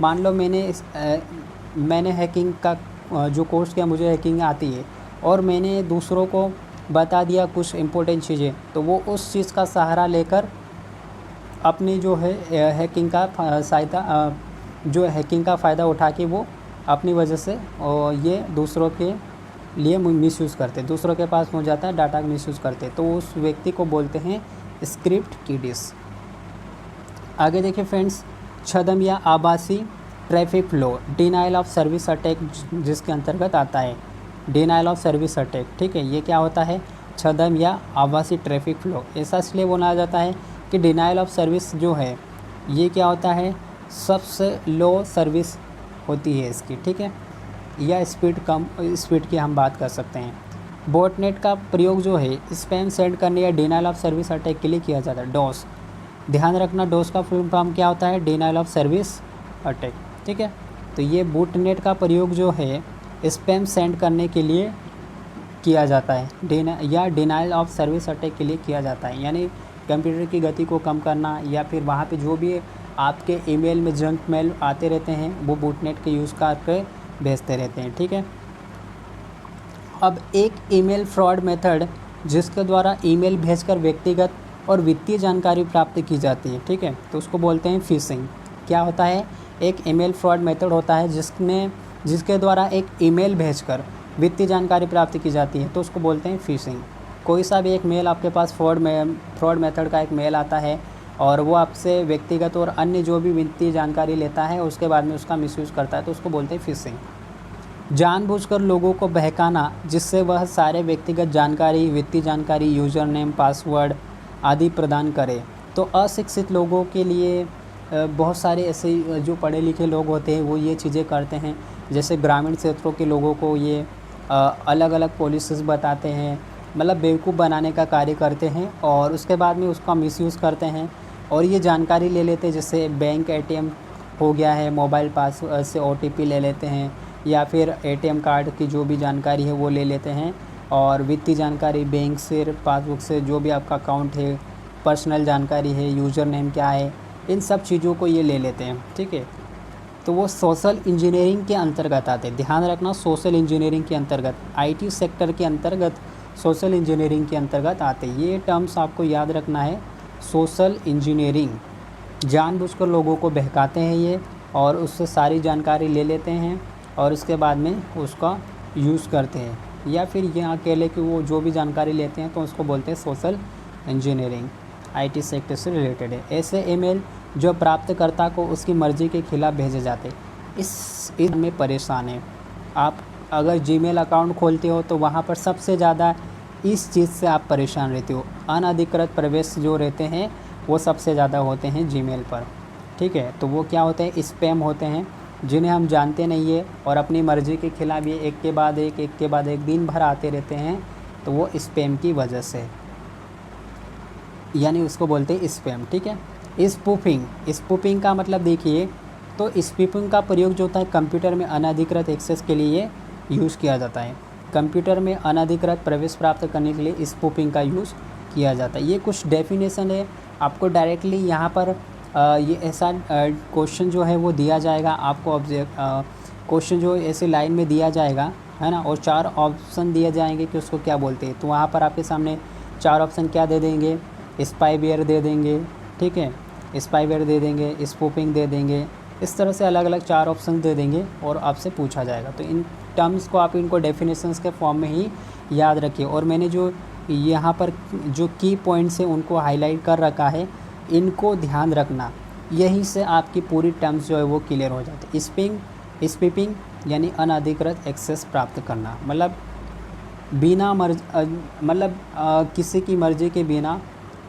B: मान लो मैंने हैकिंग का जो कोर्स किया, मुझे हैकिंग आती है और मैंने दूसरों को बता दिया कुछ इम्पोर्टेंट चीज़ें, तो वो उस चीज़ का सहारा लेकर अपनी जो है हैकिंग का फ़ायदा उठा के वो अपनी वजह से ये दूसरों के लिए मिसयूज़ करते, दूसरों के पास पहुंच जाता है डाटा का मिसयूज़ करते, तो उस व्यक्ति को बोलते हैं स्क्रिप्ट किडीज़। आगे देखिए फ्रेंड्स, छद्म या आभासी traffic flow, denial of service attack जिसके अंतर्गत आता है। डिनाइल ऑफ सर्विस अटैक, ठीक है, ये क्या होता है? छद्म या आभासी ट्रैफिक फ्लो। ऐसा इसलिए बोला जाता है कि डिनाइल ऑफ सर्विस जो है ये क्या होता है? सबसे लो सर्विस होती है इसकी, ठीक है, या स्पीड की हम बात कर सकते हैं। बॉटनेट का प्रयोग जो है स्पैम सेंड करने या डिनाइल ऑफ सर्विस अटैक के लिए किया जाता है। डॉस, ध्यान रखना, डॉस का फुल फॉर्म क्या होता है? Denial of service attack. ठीक है, तो ये बॉटनेट का प्रयोग जो है स्पैम सेंड करने के लिए किया जाता है, डिनाइल ऑफ सर्विस अटैक के लिए किया जाता है, यानी कंप्यूटर की गति को कम करना, या फिर वहाँ पे जो भी आपके ईमेल में जंक मेल आते रहते हैं वो बॉटनेट के यूज़ करके भेजते रहते हैं। ठीक है, अब एक ईमेल फ्रॉड मेथड जिसके द्वारा ईमेल भेजकर व्यक्तिगत और वित्तीय जानकारी प्राप्त की जाती है, ठीक है, तो उसको बोलते हैं फिशिंग। क्या होता है? एक ईमेल फ्रॉड मेथड होता है जिसके द्वारा एक ईमेल भेजकर वित्तीय जानकारी प्राप्त की जाती है, तो उसको बोलते हैं फिशिंग। कोई सा भी एक मेल आपके पास फ्रॉड मेथड का एक मेल आता है और वो आपसे व्यक्तिगत और अन्य जो भी वित्तीय जानकारी लेता है, उसके बाद में उसका मिसयूज़ करता है, तो उसको बोलते हैं फिशिंग। जानबूझकर लोगों को बहकाना जिससे वह सारे व्यक्तिगत जानकारी, वित्तीय जानकारी, यूज़र नेम, पासवर्ड आदि प्रदान करे। तो अशिक्षित लोगों के लिए बहुत सारे ऐसे जो पढ़े लिखे लोग होते हैं वो ये चीज़ें करते हैं। जैसे ग्रामीण क्षेत्रों के लोगों को ये अलग अलग पॉलिसीज़ बताते हैं, मतलब बेवकूफ़ बनाने का कार्य करते हैं और उसके बाद में उसका मिसयूज़ करते हैं और ये जानकारी ले लेते हैं। जैसे बैंक एटीएम हो गया है, मोबाइल पास से ओटीपी ले लेते हैं, या फिर एटीएम कार्ड की जो भी जानकारी है वो ले लेते हैं, और वित्तीय जानकारी बैंक से, पासबुक से, जो भी आपका अकाउंट है, पर्सनल जानकारी है, यूज़र नेम क्या है, इन सब चीज़ों को ये ले लेते हैं। ठीक है, तो वो सोशल इंजीनियरिंग के अंतर्गत आते हैं। ध्यान रखना, सोशल इंजीनियरिंग के अंतर्गत, आईटी सेक्टर के अंतर्गत सोशल इंजीनियरिंग के अंतर्गत आते हैं। ये टर्म्स आपको याद रखना है। सोशल इंजीनियरिंग, जानबूझकर लोगों को बहकाते हैं ये और उससे सारी जानकारी ले लेते हैं और उसके बाद में उसका यूज़ करते हैं, या फिर ये अकेले कि वो जो भी जानकारी लेते हैं तो उसको बोलते हैं सोशल इंजीनियरिंग। आईटी सेक्टर से रिलेटेड है। ऐसे ईमेल जो प्राप्तकर्ता को उसकी मर्ज़ी के खिलाफ भेजे जाते, इस में परेशान है। आप अगर जीमेल अकाउंट खोलते हो तो वहाँ पर सबसे ज़्यादा इस चीज़ से आप परेशान रहते हो। अनधिकृत प्रवेश जो रहते हैं वो सबसे ज़्यादा होते हैं जीमेल पर। ठीक है, तो वो क्या होते हैं? स्पैम होते हैं, जिन्हें हम जानते नहीं है और अपनी मर्ज़ी के खिलाफ ये एक के बाद एक दिन भर आते रहते हैं, तो वो स्पैम की वजह से, यानी उसको बोलते हैं स्पैम। ठीक है, स्पूफिंग का मतलब देखिए, तो स्पूफिंग का प्रयोग जो होता है कंप्यूटर में अनधिकृत एक्सेस के लिए यूज़ किया जाता है। कंप्यूटर में अनधिकृत प्रवेश प्राप्त करने के लिए स्पूफिंग का यूज़ किया जाता है। ये कुछ डेफिनेशन है, आपको डायरेक्टली यहाँ पर ये ऐसा क्वेश्चन जो है वो दिया जाएगा आपको। क्वेश्चन जो ऐसे लाइन में दिया जाएगा, है ना, और 4 ऑप्शन दिए जाएंगे कि उसको क्या बोलते हैं। तो वहाँ पर आपके सामने 4 ऑप्शन क्या दे देंगे? स्पाईवेयर दे देंगे, ठीक है, स्पाईवेयर दे देंगे, स्पूफिंग दे देंगे, इस तरह से अलग अलग 4 ऑप्शन दे देंगे और आपसे पूछा जाएगा। तो इन टर्म्स को आप इनको डेफिनेशंस के फॉर्म में ही याद रखिए। और मैंने जो यहाँ पर जो की पॉइंट्स हैं उनको हाईलाइट कर रखा है, इनको ध्यान रखना, यहीं से आपकी पूरी टर्म्स जो है वो क्लियर हो जाती है। स्पीपिंग यानी अनधिकृत एक्सेस प्राप्त करना, मतलब बिना किसी की मर्ज़ी के बिना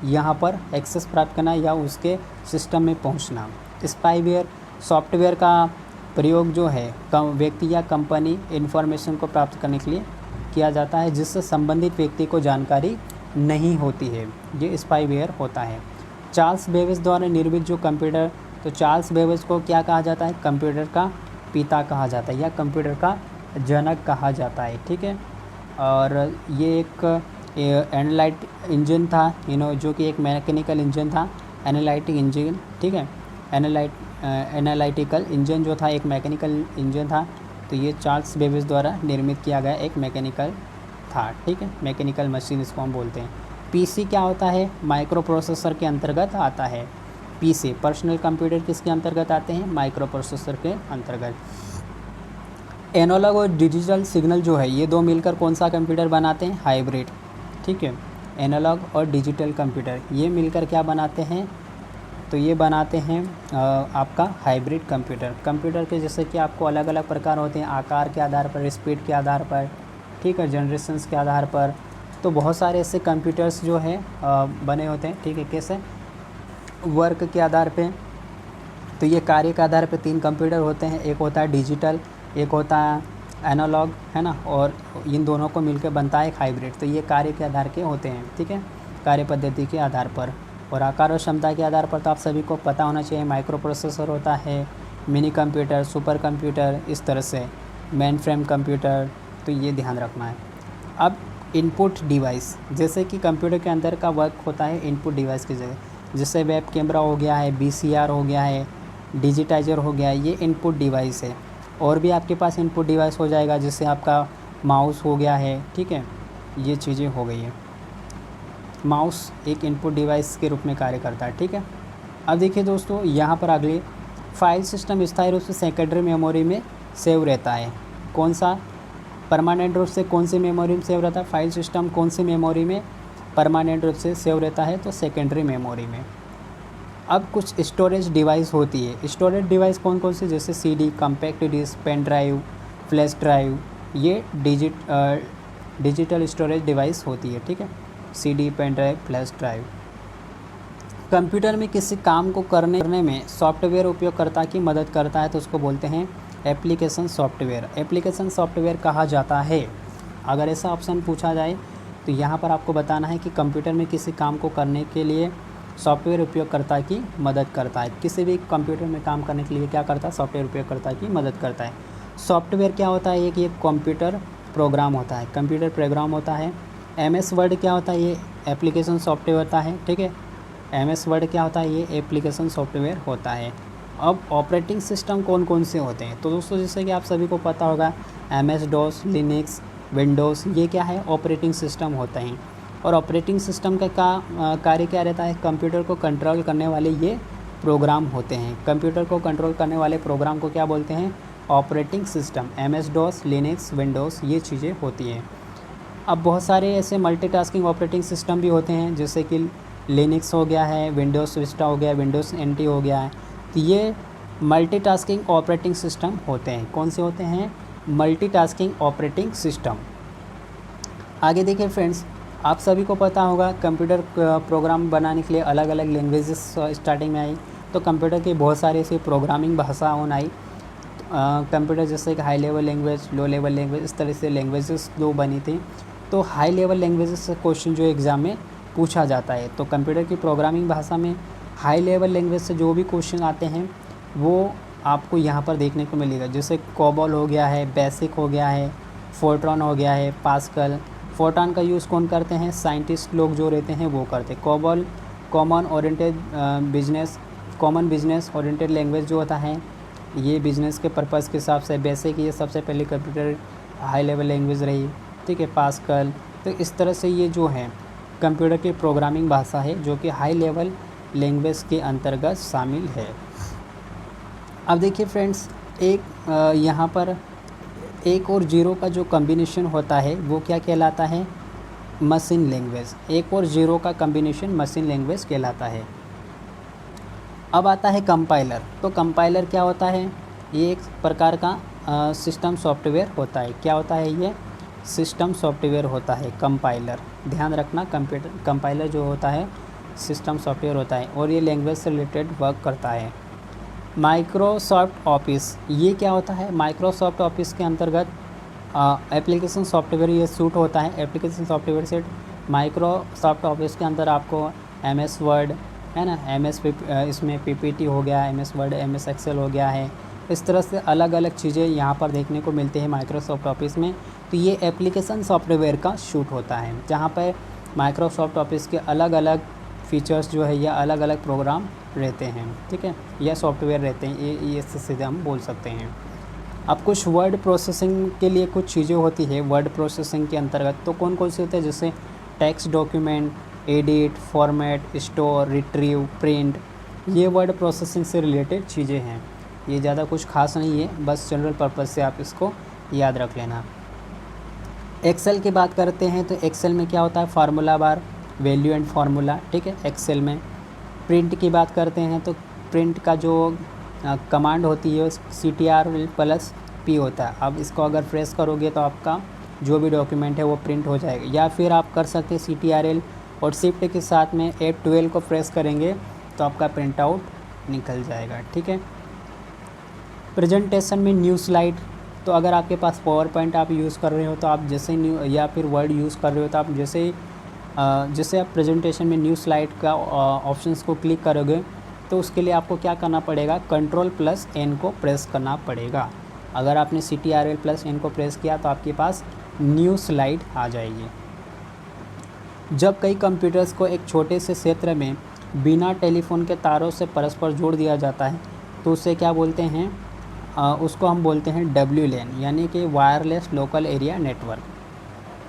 B: यहाँ पर एक्सेस प्राप्त करना या उसके सिस्टम में पहुँचना। स्पाईवेयर सॉफ्टवेयर का प्रयोग जो है व्यक्ति या कंपनी इन्फॉर्मेशन को प्राप्त करने के लिए किया जाता है जिससे संबंधित व्यक्ति को जानकारी नहीं होती है, ये स्पाईवेयर होता है। चार्ल्स बेबेज द्वारा निर्मित जो कंप्यूटर, तो चार्ल्स बेबेज को क्या कहा जाता है, कंप्यूटर का पिता कहा जाता है या कंप्यूटर का जनक कहा जाता है, ठीक है। और ये एक एनालाइट इंजन था, जो कि एक मैकेनिकल इंजन था, एनालाइटिक इंजन, ठीक है। एनालिटिकल इंजन जो था एक मैकेनिकल इंजन था, तो ये चार्ल्स बेबेज द्वारा निर्मित किया गया एक मैकेनिकल था, ठीक है, मैकेनिकल मशीन इसको हम बोलते हैं। पीसी क्या होता है, माइक्रो प्रोसेसर के अंतर्गत आता है। पीसी पर्सनल कंप्यूटर किसके अंतर्गत आते हैं, माइक्रो प्रोसेसर के अंतर्गत। एनालॉग और डिजिटल सिग्नल जो है ये दो मिलकर कौन सा कंप्यूटर बनाते हैं, हाइब्रिड, ठीक है। एनालॉग और डिजिटल कंप्यूटर ये मिलकर क्या बनाते हैं, तो ये बनाते हैं आपका हाइब्रिड कंप्यूटर। कंप्यूटर के जैसे कि आपको अलग अलग प्रकार होते हैं, आकार के आधार पर, स्पीड के आधार पर, ठीक है, जनरेशन्स के आधार पर। तो बहुत सारे ऐसे कंप्यूटर्स जो है बने होते हैं, ठीक है। कैसे, वर्क के आधार पे, तो ये कार्य के आधार पे 3 कंप्यूटर होते हैं, एक होता है डिजिटल, एक होता है एनालॉग, है ना, और इन दोनों को मिलकर बनता है एक हाइब्रिड। तो ये कार्य के आधार के होते हैं, ठीक है, कार्य पद्धति के आधार पर। और आकार और क्षमता के आधार पर तो आप सभी को पता होना चाहिए, माइक्रो प्रोसेसर होता है, मिनी कंप्यूटर, सुपर कंप्यूटर, इस तरह से मेन फ्रेम कंप्यूटर, तो ये ध्यान रखना है। अब इनपुट डिवाइस, जैसे कि कंप्यूटर के अंदर का वर्क होता है इनपुट डिवाइस की जगह, जैसे वेब कैमरा हो गया है, VCR हो गया है, डिजिटाइजर हो गया है, ये इनपुट डिवाइस है। और भी आपके पास इनपुट डिवाइस हो जाएगा, जैसे आपका माउस हो गया है, ठीक है, ये चीज़ें हो गई है। माउस एक इनपुट डिवाइस के रूप में कार्य करता है, ठीक है। अब देखिए दोस्तों, यहाँ पर अगले फाइल सिस्टम स्थायी रूप से सेकेंडरी मेमोरी में सेव रहता है। कौन सा, परमानेंट रूप से कौन सी मेमोरी में सेव रहता है, फाइल सिस्टम कौन सी मेमोरी में परमानेंट रूप से सेव रहता है, तो सेकेंडरी मेमोरी में। अब कुछ स्टोरेज डिवाइस होती है, स्टोरेज डिवाइस कौन कौन सी, जैसे CD, compact disc, pen drive, flash drive, ये डिजिटल स्टोरेज डिवाइस होती है, ठीक है। CD, pen drive, flash drive. Computer में किसी काम को करने में सॉफ्टवेयर उपयोगकर्ता की मदद करता है तो उसको बोलते हैं एप्लीकेशन सॉफ्टवेयर। एप्लीकेशन सॉफ्टवेयर कहा जाता है। अगर ऐसा ऑप्शन पूछा जाए तो यहाँ पर आपको बताना है कि कंप्यूटर में किसी काम को करने के लिए सॉफ्टवेयर उपयोगकर्ता की मदद करता है। किसी भी कंप्यूटर में काम करने के लिए क्या करता है, सॉफ्टवेयर उपयोगकर्ता की मदद करता है। सॉफ्टवेयर क्या होता है, ये कंप्यूटर प्रोग्राम होता है, कंप्यूटर प्रोग्राम होता है। MS वर्ड क्या होता है, ये एप्लीकेशन सॉफ्टवेयर होता है, ठीक है। MS वर्ड क्या होता है, ये एप्लीकेशन सॉफ्टवेयर होता है। अब ऑपरेटिंग सिस्टम कौन कौन से होते हैं, तो दोस्तों जैसे कि आप सभी को पता होगा, MS-DOS, लिनक्स, विंडोज़, ये क्या है, ऑपरेटिंग सिस्टम होते हैं। और ऑपरेटिंग सिस्टम का कार्य क्या रहता है, कंप्यूटर को कंट्रोल करने वाले ये प्रोग्राम होते हैं। कंप्यूटर को कंट्रोल करने वाले प्रोग्राम को क्या बोलते हैं, operating system. MS-DOS, Linux, Windows, ये चीज़ें होती हैं। अब बहुत सारे ऐसे मल्टीटास्किंग ऑपरेटिंग सिस्टम भी होते हैं, जैसे कि लिनक्स हो गया है, विंडोज़ विस्टा हो गया, विंडोज़ NT हो गया है, तो ये मल्टीटास्किंग ऑपरेटिंग सिस्टम होते हैं। कौन से होते हैं, मल्टीटास्किंग ऑपरेटिंग सिस्टम। आगे देखिए फ्रेंड्स, आप सभी को पता होगा कंप्यूटर प्रोग्राम बनाने के लिए अलग अलग लैंग्वेजेस स्टार्टिंग में आई। तो कंप्यूटर की बहुत सारी ऐसी प्रोग्रामिंग भाषाओं आई। कंप्यूटर जैसे कि high level language, low level language, इस तरह से लैंग्वेजेस दो बनी थी। तो हाई लेवल लैंग्वेजेस से क्वेश्चन जो एग्ज़ाम में पूछा जाता है, तो कंप्यूटर की प्रोग्रामिंग भाषा में हाई लेवल लैंग्वेज से जो भी क्वेश्चन आते हैं वो आपको यहाँ पर देखने को मिलेगा। जैसे कोबॉल हो गया है, बेसिक हो गया है, फोर्ट्रॉन हो गया है, पास्कल। फोर्ट्रॉन का यूज़ कौन करते हैं, साइंटिस्ट लोग जो रहते हैं वो करते हैं। COBOL common business oriented language जो होता है, ये बिजनेस के पर्पज़ के हिसाब से। बेसिक ये सबसे पहले कंप्यूटर हाई लेवल लैंग्वेज रही, ठीक है, पास्कल। तो इस तरह से ये जो है कंप्यूटर की प्रोग्रामिंग भाषा है जो कि हाई लेवल लैंग्वेज के अंतर्गत शामिल है। अब देखिए फ्रेंड्स, एक यहाँ पर 1 और 0 का जो कम्बिनेशन होता है वो क्या कहलाता है? Machine language. 1 और 0 का कम्बिनेशन मशीन लैंग्वेज कहलाता है। अब आता है कंपाइलर। तो कंपाइलर क्या होता है? ये एक प्रकार का सिस्टम सॉफ्टवेयर होता है। क्या होता है ये? सिस्टम सॉफ्टवेयर होता है कंपाइलर। ध्यान रखना, कंपाइलर जो होता है सिस्टम सॉफ्टवेयर होता है और ये लैंग्वेज से रिलेटेड वर्क करता है। माइक्रोसॉफ्ट ऑफिस, ये क्या होता है? माइक्रोसॉफ्ट ऑफिस के अंतर्गत एप्लीकेशन सॉफ्टवेयर ये सूट होता है। एप्लीकेशन सॉफ्टवेयर से माइक्रोसॉफ्ट ऑफिस के अंदर आपको MS वर्ड है ना, इसमें PPT हो गया, MS वर्ड, MS एक्सेल हो गया है। इस तरह से अलग अलग चीज़ें यहाँ पर देखने को मिलती है माइक्रोसॉफ्ट ऑफिस में। तो ये एप्लीकेशन सॉफ्टवेयर का शूट होता है, जहाँ पर माइक्रोसॉफ्ट ऑफिस के अलग अलग फीचर्स जो है या अलग अलग प्रोग्राम रहते हैं, ठीक है, या सॉफ्टवेयर रहते हैं, ये इससे सीधे हम बोल सकते हैं। अब कुछ वर्ड प्रोसेसिंग के लिए कुछ चीज़ें होती है वर्ड प्रोसेसिंग के अंतर्गत। तो कौन कौन सी होते हैं? जैसे text document, edit, format, store, retrieve, print, ये वर्ड प्रोसेसिंग से रिलेटेड चीज़ें हैं। ये ज़्यादा कुछ खास नहीं है, बस जनरल पर्पज़ से आप इसको याद रख लेना। एक्सेल की बात करते हैं तो एक्सेल में क्या होता है? Formula bar, value and formula, ठीक है, एक्सेल में। प्रिंट की बात करते हैं तो प्रिंट का जो कमांड होती है CTRL+P होता है। अब इसको अगर प्रेस करोगे तो आपका जो भी डॉक्यूमेंट है वो प्रिंट हो जाएगा। या फिर आप कर सकते हैं CTRL और शिफ्ट के साथ में F12 को प्रेस करेंगे तो आपका प्रिंट आउट निकल जाएगा, ठीक है। प्रेजेंटेशन में न्यू स्लाइड, तो अगर आपके पास पावर पॉइंट आप यूज़ कर रहे हो तो आप जैसे न्यू या फिर वर्ड यूज़ कर रहे हो तो आप जैसे आप प्रेजेंटेशन में न्यू स्लाइड का ऑप्शंस को क्लिक करोगे तो उसके लिए आपको क्या करना पड़ेगा? Ctrl+N को प्रेस करना पड़ेगा। अगर आपने CTRL+N को प्रेस किया तो आपके पास न्यू स्लाइड आ जाएगी। जब कई कंप्यूटर्स को एक छोटे से क्षेत्र में बिना टेलीफोन के तारों से परस्पर जोड़ दिया जाता है तो उसे क्या बोलते हैं? उसको हम बोलते हैं WLAN, यानी कि वायरलेस लोकल एरिया नेटवर्क।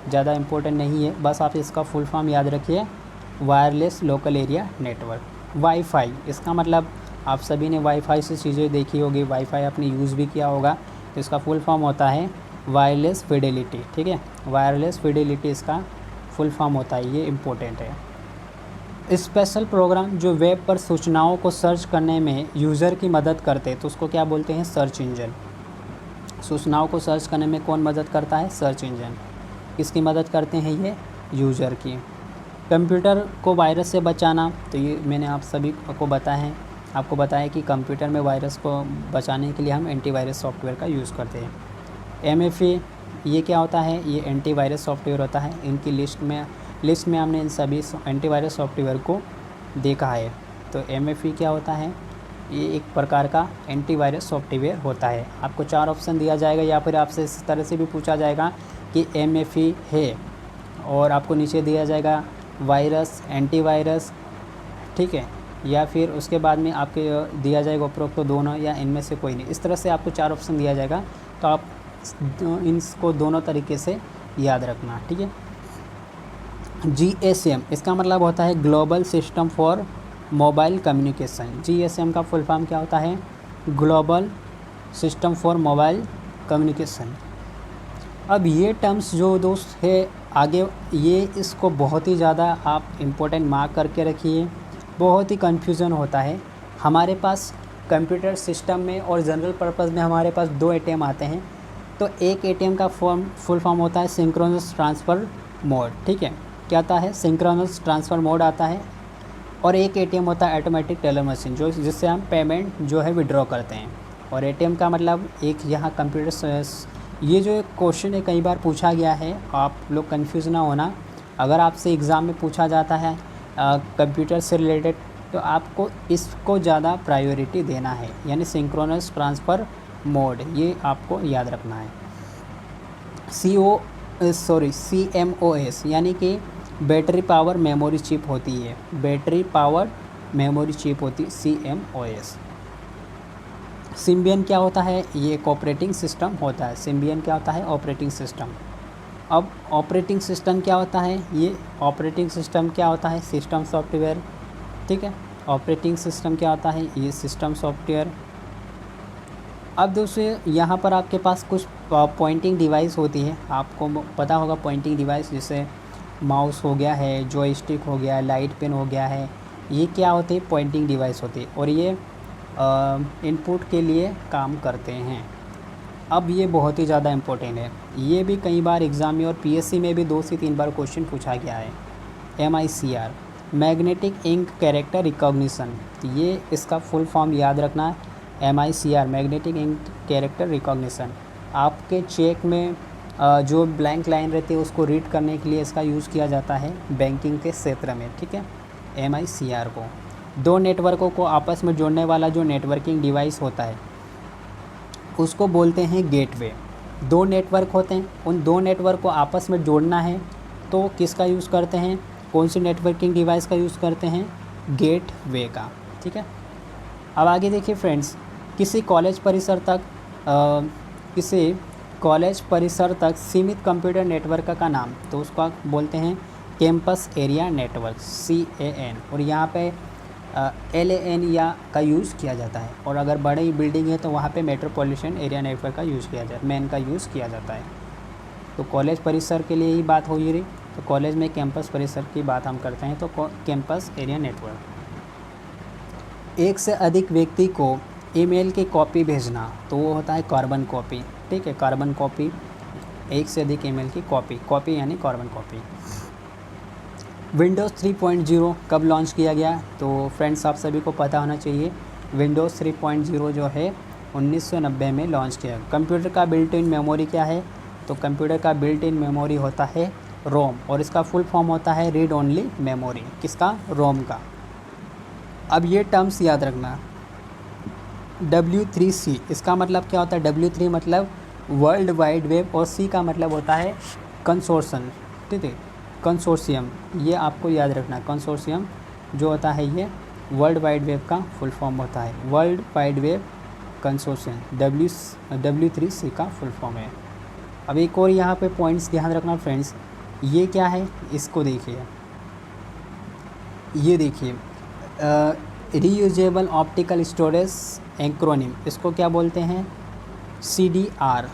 B: ज़्यादा इम्पोर्टेंट नहीं है, बस आप इसका फुल फॉर्म याद रखिए, wireless local area network. Wifi, इसका मतलब आप सभी ने वाईफाई से चीज़ें देखी होगी, वाईफाई आपने यूज़ भी किया होगा। तो इसका फुल फॉर्म होता है वायरलेस फिडेलिटी, ठीक है, वायरलेस फिडेलिटी इसका फुल फॉर्म होता है, ये इम्पोर्टेंट है। स्पेशल प्रोग्राम जो वेब पर सूचनाओं को सर्च करने में यूज़र की मदद करते तो उसको क्या बोलते हैं? Search engine. सूचनाओं को सर्च करने में कौन मदद करता है? Search engine. किसकी मदद करते हैं ये? यूज़र की। कंप्यूटर को वायरस से बचाना, तो ये मैंने आप सभी को आपको बताया कि कंप्यूटर में वायरस को बचाने के लिए हम एंटीवायरस सॉफ्टवेयर का यूज़ करते हैं। MFA, ये क्या होता है? ये एंटीवायरस सॉफ्टवेयर होता है। इनकी लिस्ट में हमने इन सभी एंटीवायरस सॉफ्टवेयर को देखा है। तो MFA क्या होता है? ये एक प्रकार का एंटीवायरस सॉफ्टवेयर होता है। आपको 4 ऑप्शन दिया जाएगा या फिर आपसे इस तरह से भी पूछा जाएगा कि MFA है, और आपको नीचे दिया जाएगा वायरस, एंटीवायरस, ठीक है, या फिर उसके बाद में आपके दिया जाएगा उपरोक्त तो दोनों या इनमें से कोई नहीं। इस तरह से आपको 4 ऑप्शन दिया जाएगा, तो आप इनको दोनों तरीके से याद रखना, ठीक है। GSM, इसका मतलब होता है global system for mobile communication. GSM का फुल फॉर्म क्या होता है? Global system for mobile communication. अब ये टर्म्स जो दोस्त है आगे, ये इसको बहुत ही ज़्यादा आप इम्पोर्टेंट मार्क करके रखिए, बहुत ही कन्फ्यूज़न होता है। हमारे पास कंप्यूटर सिस्टम में और जनरल पर्पज़ में हमारे पास 2 ATM आते हैं। तो एक ATM का फुल फॉर्म होता है सिंक्रोनस ट्रांसफ़र मोड, ठीक है, क्या आता है? सिंक्रोनस ट्रांसफ़र मोड आता है। और एक ATM होता है ऑटोमेटिक टेलर मशीन, जिससे हम पेमेंट जो है विड्रॉ करते हैं। और ATM का मतलब एक यहाँ कंप्यूटर, ये जो क्वेश्चन है कई बार पूछा गया है, आप लोग कंफ्यूज ना होना। अगर आपसे एग्ज़ाम में पूछा जाता है कंप्यूटर से रिलेटेड तो आपको इसको ज़्यादा प्रायोरिटी देना है, यानी सिंक्रोनस ट्रांसफ़र मोड, ये आपको याद रखना है। CMOS यानी कि बैटरी पावर मेमोरी चिप होती है, बैटरी पावर मेमोरी चिप होती है CMOS। सिम्बियन क्या होता है? ये एक ऑपरेटिंग सिस्टम होता है। सिम्बियन क्या होता है? Operating system. अब ऑपरेटिंग सिस्टम क्या होता है? ये ऑपरेटिंग सिस्टम क्या होता है? सिस्टम सॉफ्टवेयर, ठीक है। ऑपरेटिंग सिस्टम क्या होता है? ये सिस्टम सॉफ्टवेयर। अब दोस्तों यहाँ पर आपके पास कुछ पॉइंटिंग डिवाइस होती है, आपको पता होगा पॉइंटिंग डिवाइस, जैसे माउस हो गया है, जॉयस्टिक हो गया है, लाइट पेन हो गया है, ये क्या होते हैं, पॉइंटिंग डिवाइस होती है और ये इनपुट के लिए काम करते हैं। अब ये बहुत ही ज़्यादा इम्पोर्टेंट है, ये भी कई बार एग्ज़ाम में और पीएससी में भी 2 से 3 बार क्वेश्चन पूछा गया है। MICR, magnetic ink character recognition, ये इसका फुल फॉर्म याद रखना है। MICR, magnetic ink character recognition, आपके चेक में जो ब्लैंक लाइन रहती है उसको रीड करने के लिए इसका यूज़ किया जाता है बैंकिंग के क्षेत्र में, ठीक है। MICR को 2 नेटवर्कों को आपस में जोड़ने वाला जो नेटवर्किंग डिवाइस होता है उसको बोलते हैं गेटवे। 2 नेटवर्क होते हैं, उन 2 नेटवर्क को आपस में जोड़ना है तो किसका यूज़ करते हैं, कौन सी नेटवर्किंग डिवाइस का यूज़ करते हैं, गेटवे का, ठीक है। अब आगे देखिए फ्रेंड्स, किसी कॉलेज परिसर तक सीमित कंप्यूटर नेटवर्क का नाम, तो उसका बोलते हैं कैंपस एरिया नेटवर्क, CAN, और यहाँ पे LAN या का यूज़ किया जाता है। और अगर बड़ी बिल्डिंग है तो वहाँ पे मेट्रोपॉलिटन एरिया नेटवर्क का यूज़ किया जाता है, मैन का यूज़ किया जाता है। तो कॉलेज परिसर के लिए ही बात हो रही, तो कॉलेज में कैंपस परिसर की बात हम करते हैं, तो कैंपस एरिया नेटवर्क। एक से अधिक व्यक्ति को ईमेल की कॉपी भेजना, तो वो होता है कार्बन कॉपी, ठीक है, कार्बन कॉपी, एक से अधिक ईमेल की कॉपी यानी कार्बन कॉपी। विंडोज़ 3.0 कब लॉन्च किया गया, तो फ्रेंड्स आप सभी को पता होना चाहिए, विंडोज़ 3.0 जो है 1990 में लॉन्च किया। कंप्यूटर का बिल्ट इन मेमोरी क्या है, तो कंप्यूटर का बिल्ट इन मेमोरी होता है रोम, और इसका फुल फॉर्म होता है रीड ओनली मेमोरी, किसका, रोम का। अब ये टर्म्स याद रखना, W3C, इसका मतलब क्या होता है, W3 मतलब वर्ल्ड वाइड वेब और C का मतलब होता है कंसोर्शन, ठीक है, कंसोर्शियम, ये आपको याद रखना। कंसोर्शियम जो होता है ये वर्ल्ड वाइड वेब का फुल फॉर्म होता है, world wide web consortium, W3C का फुल फॉर्म है। अब एक और यहाँ पे पॉइंट्स ध्यान रखना फ्रेंड्स, ये क्या है, इसको देखिए, ये देखिए, रीयूजेबल ऑप्टिकल स्टोरेज एक्रोनिम, इसको क्या बोलते हैं, CDRW,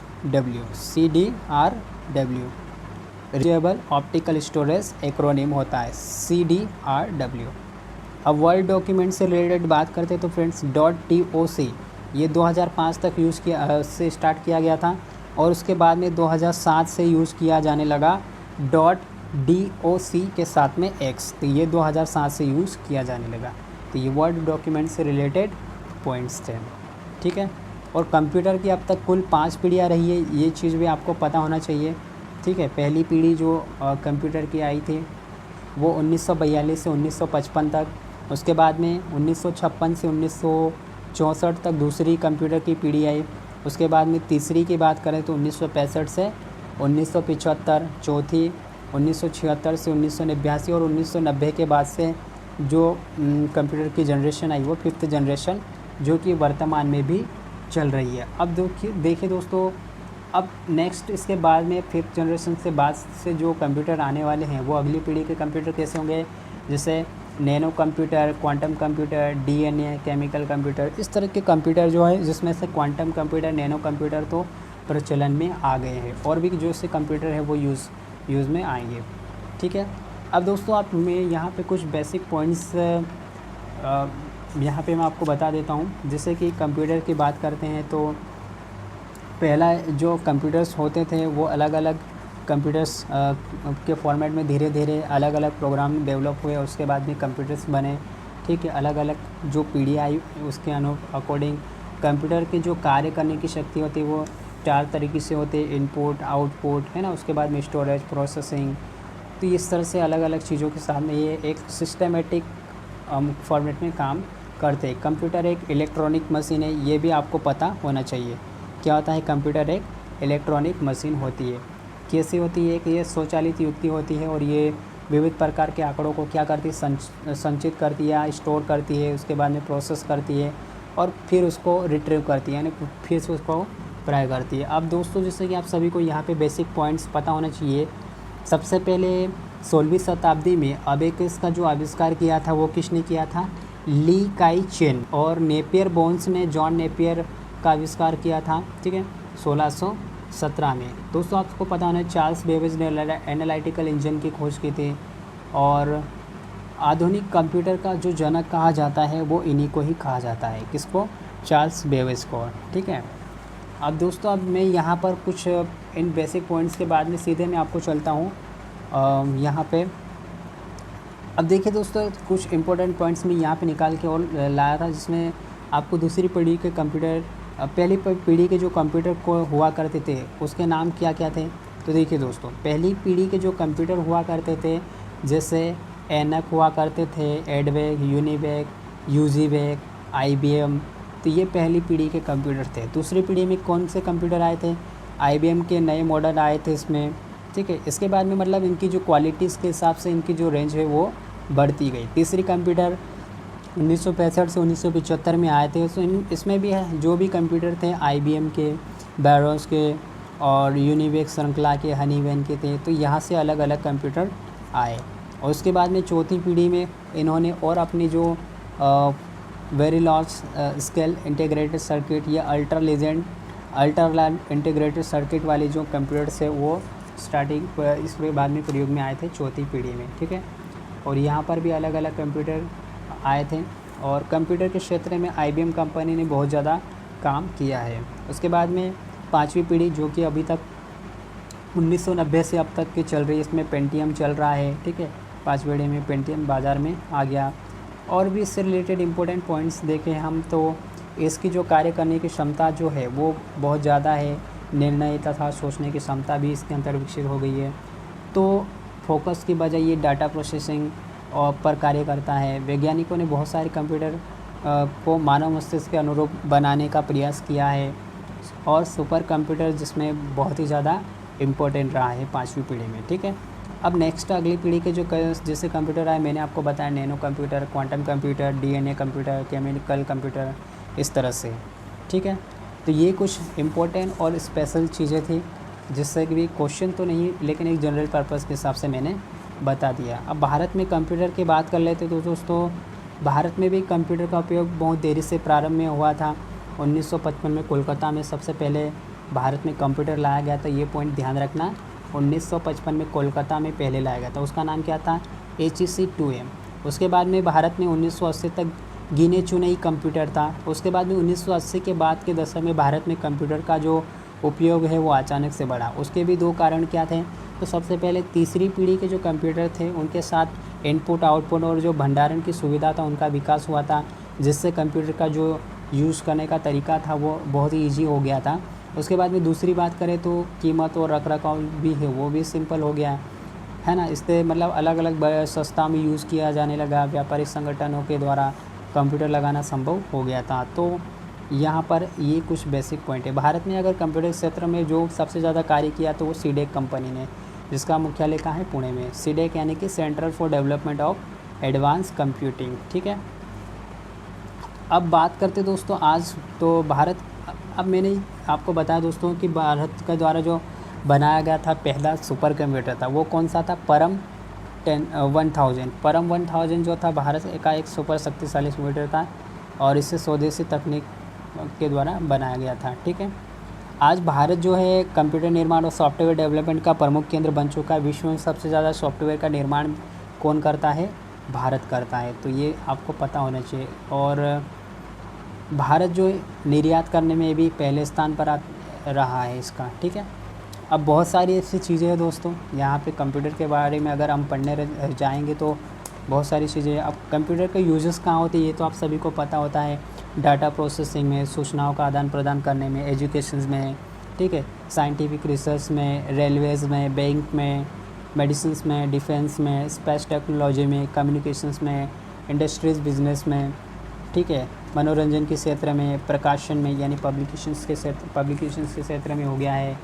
B: reusable optical storage acronym होता है CDRW। अब वर्ड डॉक्यूमेंट से रिलेटेड बात करते हैं तो फ्रेंड्स .doc, ये 2005 तक यूज़ किया से स्टार्ट किया गया था, और उसके बाद में 2007 से यूज़ किया जाने लगा .doc के साथ में X, तो ये 2007 से यूज़ किया जाने लगा। तो ये वर्ड डॉक्यूमेंट से रिलेटेड पॉइंट्स थे, ठीक है। और कंप्यूटर की अब तक कुल 5 पीढ़ियाँ रही है, ये चीज़ भी आपको पता होना चाहिए, ठीक है। पहली पीढ़ी जो कंप्यूटर की आई थी वो 1942 से 1955 तक, उसके बाद में 1956 से 1964 तक दूसरी कंप्यूटर की पीढ़ी आई, उसके बाद में तीसरी की बात करें तो 1965 से 1975, चौथी 1976 से 1989, और 1990 के बाद से जो कंप्यूटर की जनरेशन आई वो 5th जनरेशन, जो कि वर्तमान में भी चल रही है। अब देखिए दोस्तों, अब नेक्स्ट इसके बाद में 5th जनरेशन से बाद से जो कंप्यूटर आने वाले हैं वो अगली पीढ़ी के कंप्यूटर कैसे होंगे, जैसे nano computer, quantum computer, DNA, chemical computer, इस तरह के कंप्यूटर जो है, जिसमें से क्वांटम कंप्यूटर, नैनो कंप्यूटर तो प्रचलन में आ गए हैं, और भी जो से कंप्यूटर है वो यूज़ में आएंगे, ठीक है। अब दोस्तों आप मैं यहाँ पे कुछ बेसिक पॉइंट्स यहाँ पे मैं आपको बता देता हूँ। जैसे कि कंप्यूटर की बात करते हैं तो पहला जो कंप्यूटर्स होते थे वो अलग अलग कंप्यूटर्स के फॉर्मेट में धीरे धीरे अलग अलग प्रोग्राम डेवलप हुए, उसके बाद में कंप्यूटर्स बने, ठीक है। अलग अलग जो पीढ़ी आई उसके अकॉर्डिंग कंप्यूटर की जो कार्य करने की शक्ति होती है वो 4 तरीके से होते हैं, इनपुट, आउटपुट, है ना, उसके बाद में स्टोरेज, प्रोसेसिंग। तो इस तरह से अलग अलग चीज़ों के साथ में ये एक सिस्टमेटिक फॉर्मेट में काम करते हैं। कंप्यूटर एक इलेक्ट्रॉनिक मशीन है, ये भी आपको पता होना चाहिए। क्या होता है, कंप्यूटर एक इलेक्ट्रॉनिक मशीन होती है। कैसी होती है, कि ये स्वचालित युक्ति होती है, और ये विविध प्रकार के आंकड़ों को क्या करती है, संचित करती है या स्टोर करती है, उसके बाद में प्रोसेस करती है, और फिर उसको रिट्रीव करती है, यानी फिर से उसको प्राय करती है। अब दोस्तों जैसे कि आप सभी को यहाँ पे बेसिक पॉइंट्स पता होना चाहिए। सबसे पहले 16वीं शताब्दी में अबेकस का जो आविष्कार किया था वो किसने किया था, ली काई चेन, और नेपियर बोन्स ने, जॉन नेपियर का आविष्कार किया था, ठीक है, 1617 में। दोस्तों आपको पता होना, चार्ल्स बेबेज ने एनालिटिकल इंजन की खोज की थी, और आधुनिक कंप्यूटर का जो जनक कहा जाता है वो इन्हीं को ही कहा जाता है, किसको? चार्ल्स बेबेज को, ठीक है। अब दोस्तों अब मैं यहाँ पर कुछ इन बेसिक पॉइंट्स के बाद में सीधे मैं आपको चलता हूँ यहाँ पे। अब देखिए दोस्तों, कुछ इंपॉर्टेंट पॉइंट्स मैं यहाँ पे निकाल के और लाया था, जिसमें आपको दूसरी पीढ़ी के कंप्यूटर, पहली पीढ़ी के जो कंप्यूटर को हुआ करते थे उसके नाम क्या क्या थे। तो देखिए दोस्तों, पहली पीढ़ी के जो कंप्यूटर हुआ करते थे, जैसे एनक हुआ करते थे, एडवेक, यूनिवेक, यूजीवेक, IBM, तो ये पहली पीढ़ी के कंप्यूटर थे। दूसरी पीढ़ी में कौन से कंप्यूटर आए थे? IBM के नए मॉडल आए थे इसमें, ठीक है। इसके बाद में मतलब इनकी जो क्वालिटीज़ के हिसाब से इनकी जो रेंज है वो बढ़ती गई। तीसरी कंप्यूटर 1965 से 1975 में आए थे। तो इसमें भी है, जो भी कंप्यूटर थे IBM के, बैरोस के और यूनिवेक श्रृंखला के, हनीवेल के थे, तो यहाँ से अलग अलग कंप्यूटर आए। और उसके बाद में चौथी पीढ़ी में इन्होंने और अपनी जो very large scale integrated circuit या अल्ट्रा लार्ज इंटीग्रेटेड सर्किट वाले जो कंप्यूटर्स है वो स्टार्टिंग इसके बाद में प्रयोग में आए थे चौथी पीढ़ी में, ठीक है। और यहाँ पर भी अलग अलग कंप्यूटर आए थे, और कंप्यूटर के क्षेत्र में IBM कंपनी ने बहुत ज़्यादा काम किया है। उसके बाद में पाँचवीं पीढ़ी, जो कि अभी तक 1990 से अब तक की चल रही है, इसमें पेंटियम चल रहा है, ठीक है। पाँचवीं पीढ़ी में पेंटियम बाज़ार में आ गया। और भी इससे रिलेटेड इम्पोर्टेंट पॉइंट्स देखें हम तो इसकी जो कार्य करने की क्षमता जो है वो बहुत ज़्यादा है, निर्णय तथा सोचने की क्षमता भी इसके अंदर विकसित हो गई है। तो फोकस की बजाय ये डाटा प्रोसेसिंग और पर कार्य करता है। वैज्ञानिकों ने बहुत सारे कंप्यूटर को मानव मस्तिष्क के अनुरूप बनाने का प्रयास किया है, और सुपर कंप्यूटर जिसमें बहुत ही ज़्यादा इम्पोर्टेंट रहा है पाँचवीं पीढ़ी में, ठीक है। अब नेक्स्ट अगली पीढ़ी के जो जैसे कंप्यूटर आए, मैंने आपको बताया nano computer, quantum computer, DNA computer, chemical computer, इस तरह से, ठीक है। तो ये कुछ इम्पोर्टेंट और स्पेशल चीज़ें थी, जिससे कि भी क्वेश्चन तो नहीं, लेकिन एक जनरल पर्पज़ के हिसाब से मैंने बता दिया। अब भारत में कंप्यूटर की बात कर लेते तो दोस्तों, भारत में भी कंप्यूटर का उपयोग बहुत देरी से प्रारंभ में हुआ था। 1955 में कोलकाता में सबसे पहले भारत में कंप्यूटर लाया गया था। ये पॉइंट ध्यान रखना, 1955 में कोलकाता में पहले लाया गया था। उसका नाम क्या था? HEC 2M। उसके बाद में भारत में 1980 तक गिने चुने ही कंप्यूटर था। उसके बाद में 1980 के बाद के दशक में भारत में कंप्यूटर का जो उपयोग है वो अचानक से बढ़ा। उसके भी दो कारण क्या थे? तो सबसे पहले तीसरी पीढ़ी के जो कंप्यूटर थे उनके साथ इनपुट आउटपुट और जो भंडारण की सुविधा था उनका विकास हुआ था, जिससे कंप्यूटर का जो यूज़ करने का तरीका था वो बहुत ही ईजी हो गया था। उसके बाद में दूसरी बात करें तो कीमत और रखरखाव भी है वो भी सिंपल हो गया है ना। इससे मतलब अलग अलग सस्ता में यूज़ किया जाने लगा, व्यापारिक संगठनों के द्वारा कंप्यूटर लगाना संभव हो गया था। तो यहाँ पर ये कुछ बेसिक पॉइंट है। भारत में अगर कंप्यूटर क्षेत्र में जो सबसे ज़्यादा कार्य किया तो वो सीडेक कंपनी ने, जिसका मुख्यालय कहाँ है? पुणे में। सीडेक यानी कि centre for development of advance computing, ठीक है। अब बात करते दोस्तों आज तो भारत, अब मैंने आपको बताया दोस्तों कि भारत के द्वारा जो बनाया गया था पहला सुपर कंप्यूटर था वो कौन सा था? परम 1000। परम 1000 जो था भारत का एक सुपर शक्तिशाली कंप्यूटर था, और इसे स्वदेशी तकनीक के द्वारा बनाया गया था, ठीक है। आज भारत जो है कंप्यूटर निर्माण और सॉफ्टवेयर डेवलपमेंट का प्रमुख केंद्र बन चुका है। विश्व में सबसे ज़्यादा सॉफ्टवेयर का निर्माण कौन करता है? भारत करता है, तो ये आपको पता होना चाहिए। और भारत जो निर्यात करने में भी पहले स्थान पर रहा है इसका, ठीक है। अब बहुत सारी ऐसी चीज़ें हैं दोस्तों, यहाँ पे कंप्यूटर के बारे में अगर हम पढ़ने जाएंगे तो बहुत सारी चीज़ें। अब कंप्यूटर के यूजेस कहाँ होते हैं ये तो आप सभी को पता होता है। डाटा प्रोसेसिंग में, सूचनाओं का आदान प्रदान करने में, एजुकेशन में, ठीक है, साइंटिफिक रिसर्च में, रेलवेज़ में, बैंक में, मेडिसिन में, डिफेंस में, स्पेस टेक्नोलॉजी में, कम्युनिकेशंस में, इंडस्ट्रीज़ बिजनेस में, ठीक है, मनोरंजन के क्षेत्र में, प्रकाशन में यानी पब्लिकेशंस के क्षेत्र में हो गया है,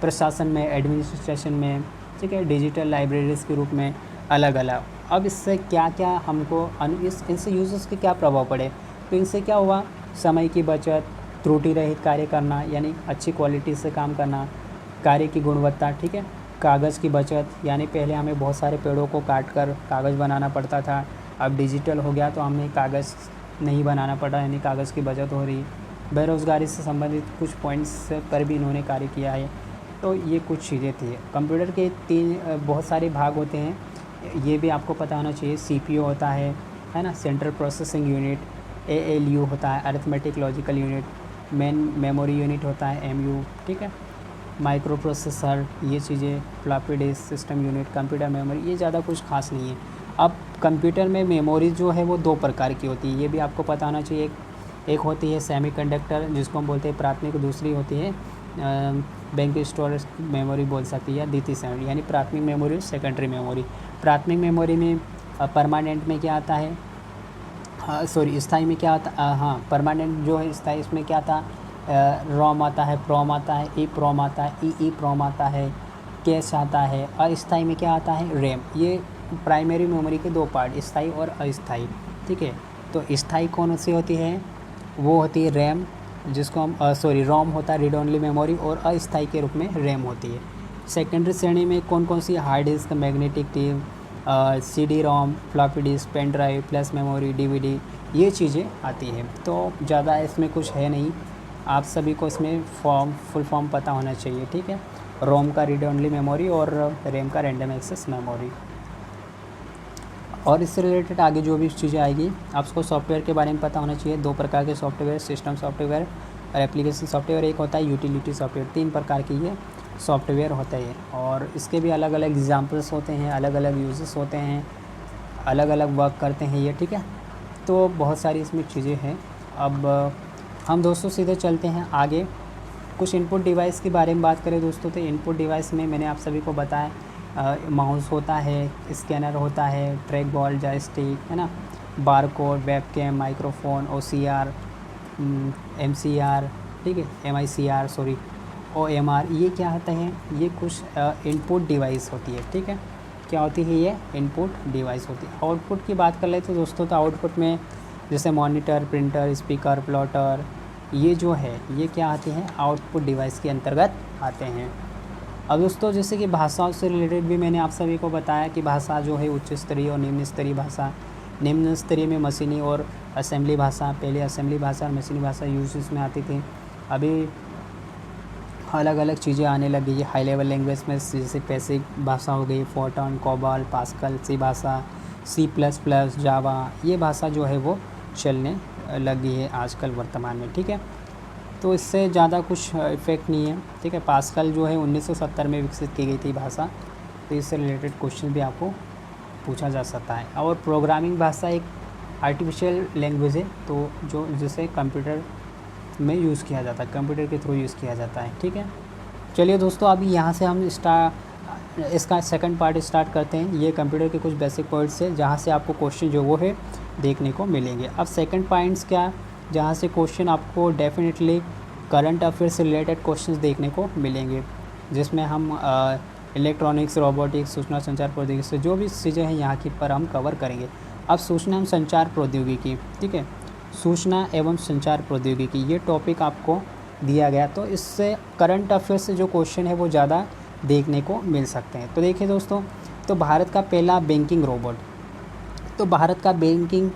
B: प्रशासन में, एडमिनिस्ट्रेशन में, ठीक है, डिजिटल लाइब्रेरीज़ के रूप में अलग अलग। अब इससे क्या क्या हमको इनसे यूजर्स के क्या प्रभाव पड़े? तो इनसे क्या हुआ? समय की बचत, त्रुटि रहित कार्य करना यानी अच्छी क्वालिटी से काम करना, कार्य की गुणवत्ता, ठीक है, कागज़ की बचत यानी पहले हमें बहुत सारे पेड़ों को काट कर कागज़ बनाना पड़ता था, अब डिजिटल हो गया तो हमें कागज़ नहीं बनाना पड़ा यानी कागज़ की बचत हो रही। बेरोज़गारी से संबंधित कुछ पॉइंट्स पर भी इन्होंने कार्य किया है। तो ये कुछ चीज़ें थी। कंप्यूटर के बहुत सारे भाग होते हैं, ये भी आपको पता होना चाहिए। CPU होता है ना, सेंट्रल प्रोसेसिंग यूनिट, ALU होता है, arithmetic logical unit, main memory unit होता है, MU, ठीक है, माइक्रो प्रोसेसर, ये चीज़ें, floppy disk system unit, computer memory, ये ज़्यादा कुछ खास नहीं है। अब कंप्यूटर में मेमोरी जो है वो 2 प्रकार की होती है, ये भी आपको पता होना चाहिए। एक होती है सेमीकंडक्टर, जिसको हम बोलते हैं प्राथमिक, दूसरी होती है बैंक स्टोरेज मेमोरी बोल सकती है, द्वितीय श्रेणी, यानी प्राथमिक मेमोरी, सेकेंडरी मेमोरी। प्राथमिक मेमोरी में परमानेंट में क्या आता है, स्थाई में क्या आता, परमानेंट जो है स्थाई, इसमें क्या आता, रोम आता है, प्रोम आता है, ई प्रोम आता है, ई प्रोम आता है, कैश आता है। अस्थाई में क्या आता है, रैम। ये प्राइमरी मेमोरी के 2 पार्ट, स्थाई और अस्थाई, ठीक है। तो स्थाई कौन सी होती है, वो होती है रैम, जिसको हम रोम होता है रीड ओनली मेमोरी, और अस्थाई के रूप में रैम होती है। सेकेंडरी श्रेणी में कौन कौन सी, hard disk, magnetic tape, CD-ROM, floppy disk, pen drive, flash memory, DVD, ये चीज़ें आती हैं। तो ज़्यादा इसमें कुछ है नहीं, आप सभी को इसमें फुल फॉर्म पता होना चाहिए, ठीक है। रोम का रीड ओनली मेमोरी और रैम का रैंडम एक्सेस मेमोरी। और इससे रिलेटेड आगे जो भी चीज़ें आएगी, आपको सॉफ्टवेयर के बारे में पता होना चाहिए। 2 प्रकार के सॉफ्टवेयर, सिस्टम सॉफ्टवेयर और एप्लीकेशन सॉफ्टवेयर। एक होता है यूटिलिटी सॉफ्टवेयर। 3 प्रकार की ये सॉफ्टवेयर होता है, और इसके भी अलग अलग एग्जाम्पल्स होते हैं, अलग अलग यूजेस होते हैं, अलग अलग वर्क करते हैं ये, ठीक है। तो बहुत सारी इसमें चीज़ें हैं। अब हम दोस्तों सीधे चलते हैं आगे। कुछ इनपुट डिवाइस के बारे में बात करें दोस्तों, तो इनपुट डिवाइस में मैंने आप सभी को बताया, माउस होता है, स्कैनर होता है, ट्रैक बॉल, जॉयस्टिक, है ना, barcode, webcam, microphone, OCR, MCR, ठीक है, MICR, सॉरी, OMR, ये क्या होता है, ये कुछ इनपुट डिवाइस होती है, ठीक है। क्या होती है, ये इनपुट डिवाइस होती है। आउटपुट की बात कर ले तो दोस्तों, तो आउटपुट में जैसे मॉनिटर, प्रिंटर, स्पीकर, प्लॉटर, ये जो है ये क्या आते हैं, आउटपुट डिवाइस के अंतर्गत आते हैं। अब दोस्तों, जैसे कि भाषाओं से रिलेटेड भी मैंने आप सभी को बताया कि भाषा जो है उच्च स्तरीय और निम्न स्तरीय भाषा। निम्न स्तरीय में मशीनी और असेंबली भाषा, पहले असेंबली भाषा और मशीनी भाषा यूज में आती थी। अभी अलग अलग चीज़ें आने लगी है हाई लेवल लैंग्वेज में, जैसे बेसिक भाषा हो गई, फोर्टन, कोबाल, पास्कल, सी भाषा, C++, जावा, ये भाषा जो है वो चलने लगी है आजकल वर्तमान में, ठीक है। तो इससे ज़्यादा कुछ इफ़ेक्ट नहीं है, ठीक है। पास्कल जो है 1970 में विकसित की गई थी भाषा, तो इससे रिलेटेड क्वेश्चन भी आपको पूछा जा सकता है। और प्रोग्रामिंग भाषा एक आर्टिफिशियल लैंग्वेज है, तो जो जिसे कंप्यूटर में यूज़ किया जाता है, कंप्यूटर के थ्रू यूज़ किया जाता है, ठीक है। चलिए दोस्तों, अभी यहाँ से हम इसका सेकंड पार्ट स्टार्ट करते हैं। ये कंप्यूटर के कुछ बेसिक पॉइंट्स है जहाँ से आपको क्वेश्चन जो वो है देखने को मिलेंगे। अब सेकंड पॉइंट्स क्या, जहाँ से क्वेश्चन आपको डेफिनेटली करंट अफेयर से रिलेटेड क्वेश्चंस देखने को मिलेंगे, जिसमें हम इलेक्ट्रॉनिक्स, रोबोटिक्स, सूचना संचार प्रौद्योगिकी से जो भी चीज़ें हैं यहाँ की पर हम कवर करेंगे। अब सूचना एवं संचार प्रौद्योगिकी, ठीक है, सूचना एवं संचार प्रौद्योगिकी, ये टॉपिक आपको दिया गया, तो इससे करंट अफेयर से जो क्वेश्चन है वो ज़्यादा देखने को मिल सकते हैं। तो देखिए दोस्तों, तो भारत का पहला बैंकिंग रोबोट, तो भारत का बैंकिंग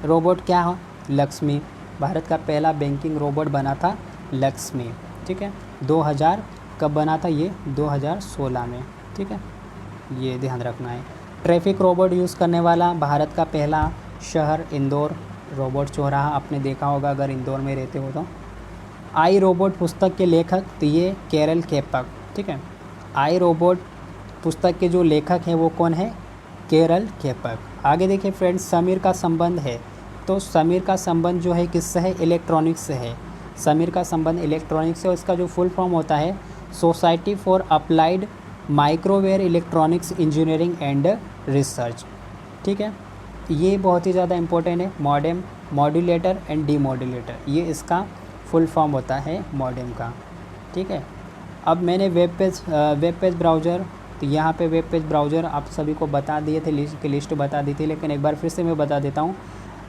B: रोबोट क्या है, लक्ष्मी। भारत का पहला बैंकिंग रोबोट बना था लक्ष्मी, ठीक है। 2000 कब बना था, ये 2016 में, ठीक है, ये ध्यान रखना है। ट्रैफिक रोबोट यूज़ करने वाला भारत का पहला शहर इंदौर, रोबोट चौराहा आपने देखा होगा अगर इंदौर में रहते हो तो। आई रोबोट पुस्तक के लेखक, तो ये केरल केपक, ठीक है। आई रोबोट पुस्तक के जो लेखक हैं वो कौन है, केरल केपक। आगे देखिए फ्रेंड्स, समीर का संबंध है, तो समीर का संबंध जो है किससे है, इलेक्ट्रॉनिक्स से है। समीर का संबंध इलेक्ट्रॉनिक्स से, इसका जो फुल फॉर्म होता है society for applied microwave electronics engineering and research, ठीक है। ये बहुत ही ज़्यादा इंपॉर्टेंट है। मॉडेम, मॉड्यूलेटर एंड डीमॉड्यूलेटर, ये इसका फुल फॉर्म होता है मॉडेम का, ठीक है। अब मैंने वेब पेज ब्राउज़र, तो यहाँ पे वेब पेज ब्राउज़र आप सभी को बता दिए थे, लिस्ट बता दी थी, लेकिन एक बार फिर से मैं बता देता हूँ।